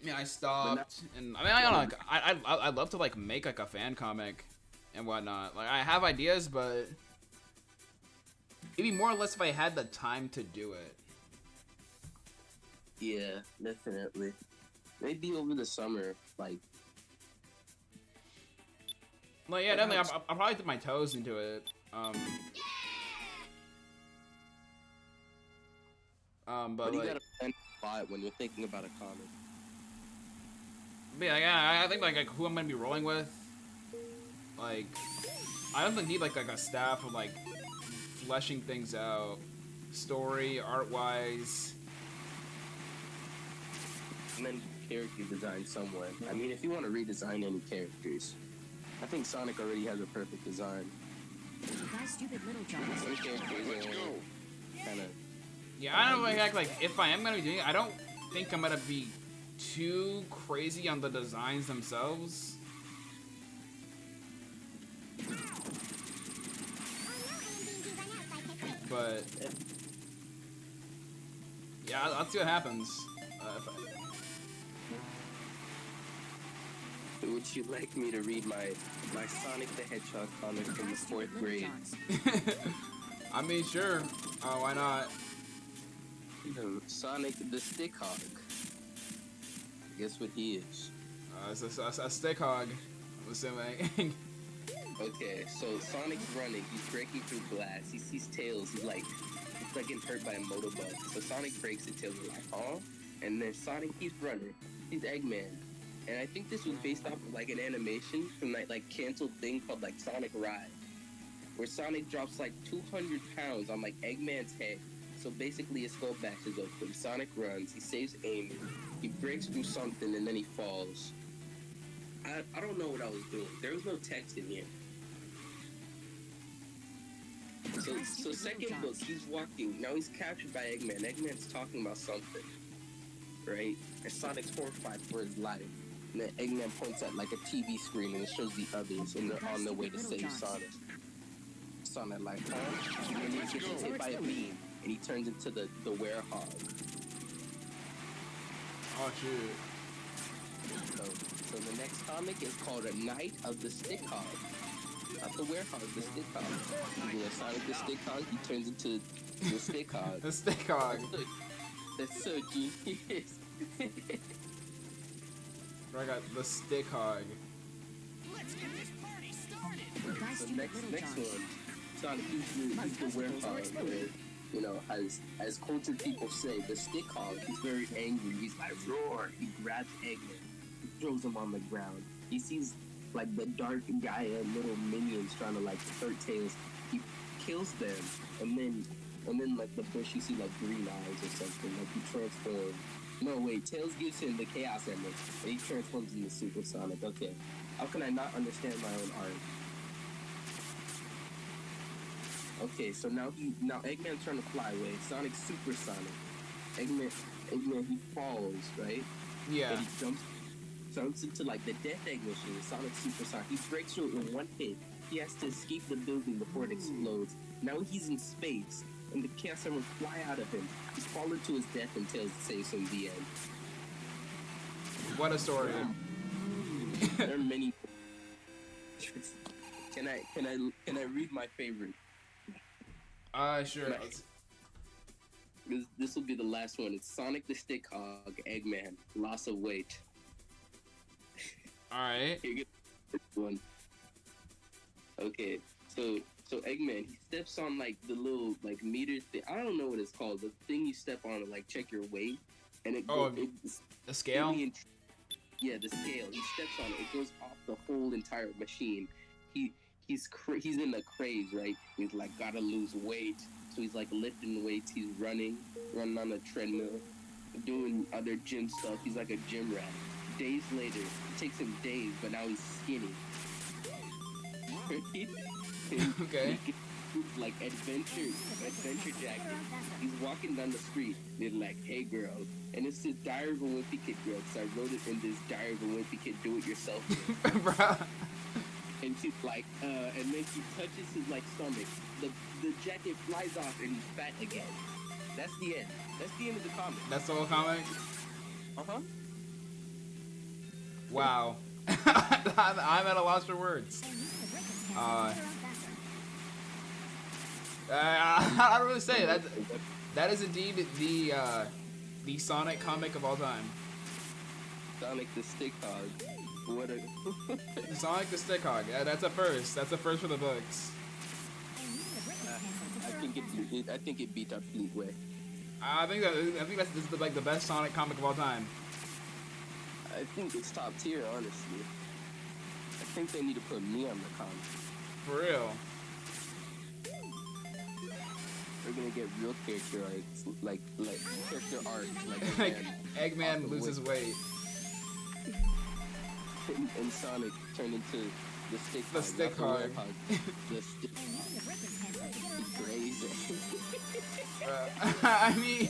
yeah, I stopped. And I mean, I don't know, like, I'd love to like make like a fan comic and whatnot. Like I have ideas, but maybe more or less if I had the time to do it. Yeah, definitely. Maybe over the summer, like. Like yeah, definitely. I'll probably dip my toes into it. But What do you like, gotta plan to buy it when you're thinking about a comic? but yeah, I think like who I'm gonna be rolling with. Like, I don't think need like a staff of like fleshing things out, story, art wise. And then character design somewhere. I mean, if you want to redesign any characters, I think Sonic already has a perfect design. You guys stupid little jobs. Some characters Let's go. kind of. Yeah, I don't know, like if I am gonna be doing it, I don't think I'm gonna be too crazy on the designs themselves. But yeah, I'll see what happens. Would you like me to read my Sonic the Hedgehog comic from the 4th grade? I mean, sure. Why not? Sonic the Stick Hog. Guess what he is? It's a stick hog, I'm assuming. Okay, so Sonic's running. He's breaking through glass. He sees Tails. He's like getting hurt by a motorbike. So Sonic breaks it. Tails is like, huh? And then Sonic keeps running. He's Eggman. And I think this was based off of like an animation from that like canceled thing called like Sonic Ride, where Sonic drops like 200 pounds on like Eggman's head. So basically his skull bashes open. Sonic runs. He saves Amy. He breaks through something and then he falls. I don't know what I was doing. There was no text in here. So second book, he's walking. Now he's captured by Eggman. Eggman's talking about something, right? And Sonic's horrified for his life. And then Eggman points at like a TV screen and it shows the others and they're on their way to save Sonic. Sonic like, huh? And then he gets hit by a beam and he turns into the werehog. Oh shoot. So the next comic is called A Night of the Stick Hog. Not the werehog, the stick hog. You know, Sonic the Stick Hog, he turns into the Stick Hog. The stick hog. That's so genius. I got the stick hog. Let's get this party started. So next one, Sonic, he's the werehog. Where, you know, as cultured people say, the Stick Hog, he's very angry. He's like, roar. He grabs Eggman. He throws him on the ground. He sees like the dark guy and little minions trying to like hurt Tails. He kills them, and then like the bush, you see like green eyes or something. Like he transforms. No wait, Tails gives him the Chaos Emerald, and he transforms into Super Sonic. Okay, how can I not understand my own art? Okay, so now Eggman's trying to fly away. Sonic's Super Sonic. Eggman he falls, right? Yeah. And he jumps into like the Death Egg machine. Sonic Super Sonic. He breaks through in one hit. He has to escape the building before it explodes. Now he's in space, and the Chaos Emeralds fly out of him. He's fallen to his death and Tails saves him. The end. What a story. There are many. Can I read my favorite? Sure. This will be the last one. It's Sonic the Stick Hog, Eggman, loss of weight. Alright. Here, get this one. Okay, so Eggman, he steps on like the little like meter thing. I don't know what it's called. The thing you step on to like check your weight, and it the scale. Yeah, the scale. He steps on it. It goes off the whole entire machine. He's in a craze, right? He's like gotta lose weight, so he's like lifting weights. He's running on a treadmill, doing other gym stuff. He's like a gym rat. Days later, it takes him days, but now he's skinny. Okay. Like adventure jacket. He's walking down the street. They're like, "Hey, girl," and it's this Diary of a Wimpy Kid girl. Because I wrote it in this Diary of a Wimpy Kid do-it-yourself. Bruh. and she's like, and then she touches his like stomach. The jacket flies off and he's fat again. That's the end. That's the end of the comic. That's the whole comic? Uh-huh. Wow. I'm at a loss for words. I don't really say that. That is indeed the Sonic comic of all time. Sonic the Stick Hog. What a Sonic the Stick Hog. That's a first. That's a first for the books. I think it beat up Fleetway. I think this is like the best Sonic comic of all time. I think it's top tier, honestly. I think they need to put me on the comic. For real. We're gonna get real character like character art, like Eggman loses weight. And Sonic turned into the Stick The Hog. Stick Hog. The Stick Crazy. I mean,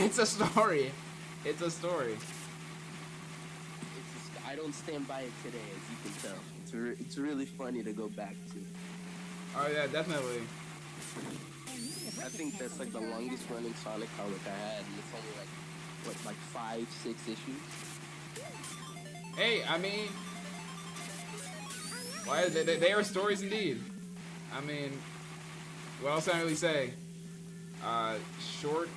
it's a story. It's a story. I don't stand by it today, as you can tell. It's really funny to go back to. Oh yeah, definitely. I think that's like the longest running Sonic comic I had, and it's only like what, like 5-6 issues. Hey, I mean, why they are stories indeed. I mean, what else can I really say? Short,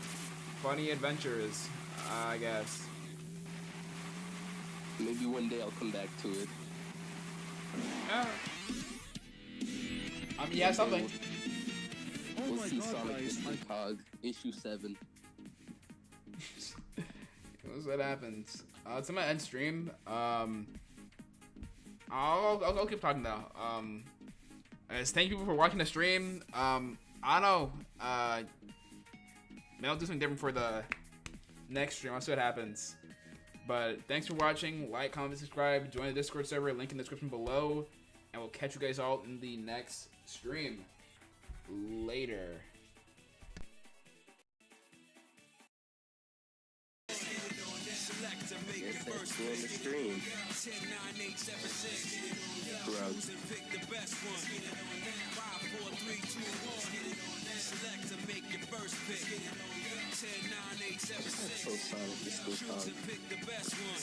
funny adventures, I guess. Maybe one day I'll come back to it. Yeah. I mean, yeah, something. We'll my see God, Sonic the guys, Stick Hog, issue 7. We'll see what happens. It's my end stream. I'll keep talking though. Thank you for watching the stream. I don't know. Maybe I'll do something different for the next stream. I'll see what happens. But thanks for watching. Like, comment, subscribe. Join the Discord server. Link in the description below. And we'll catch you guys all in the next stream. Later. Select to make Yes, your that's first doing the pick. stream. 10, 9, 8, 7, 6. Drugs. Choose and pick the best one. 5, 4, 3, 2, 1. Select to make your first pick. 10, 9, 8, 7, 6. So Sonic the Stick Choose Hog. and pick the best one.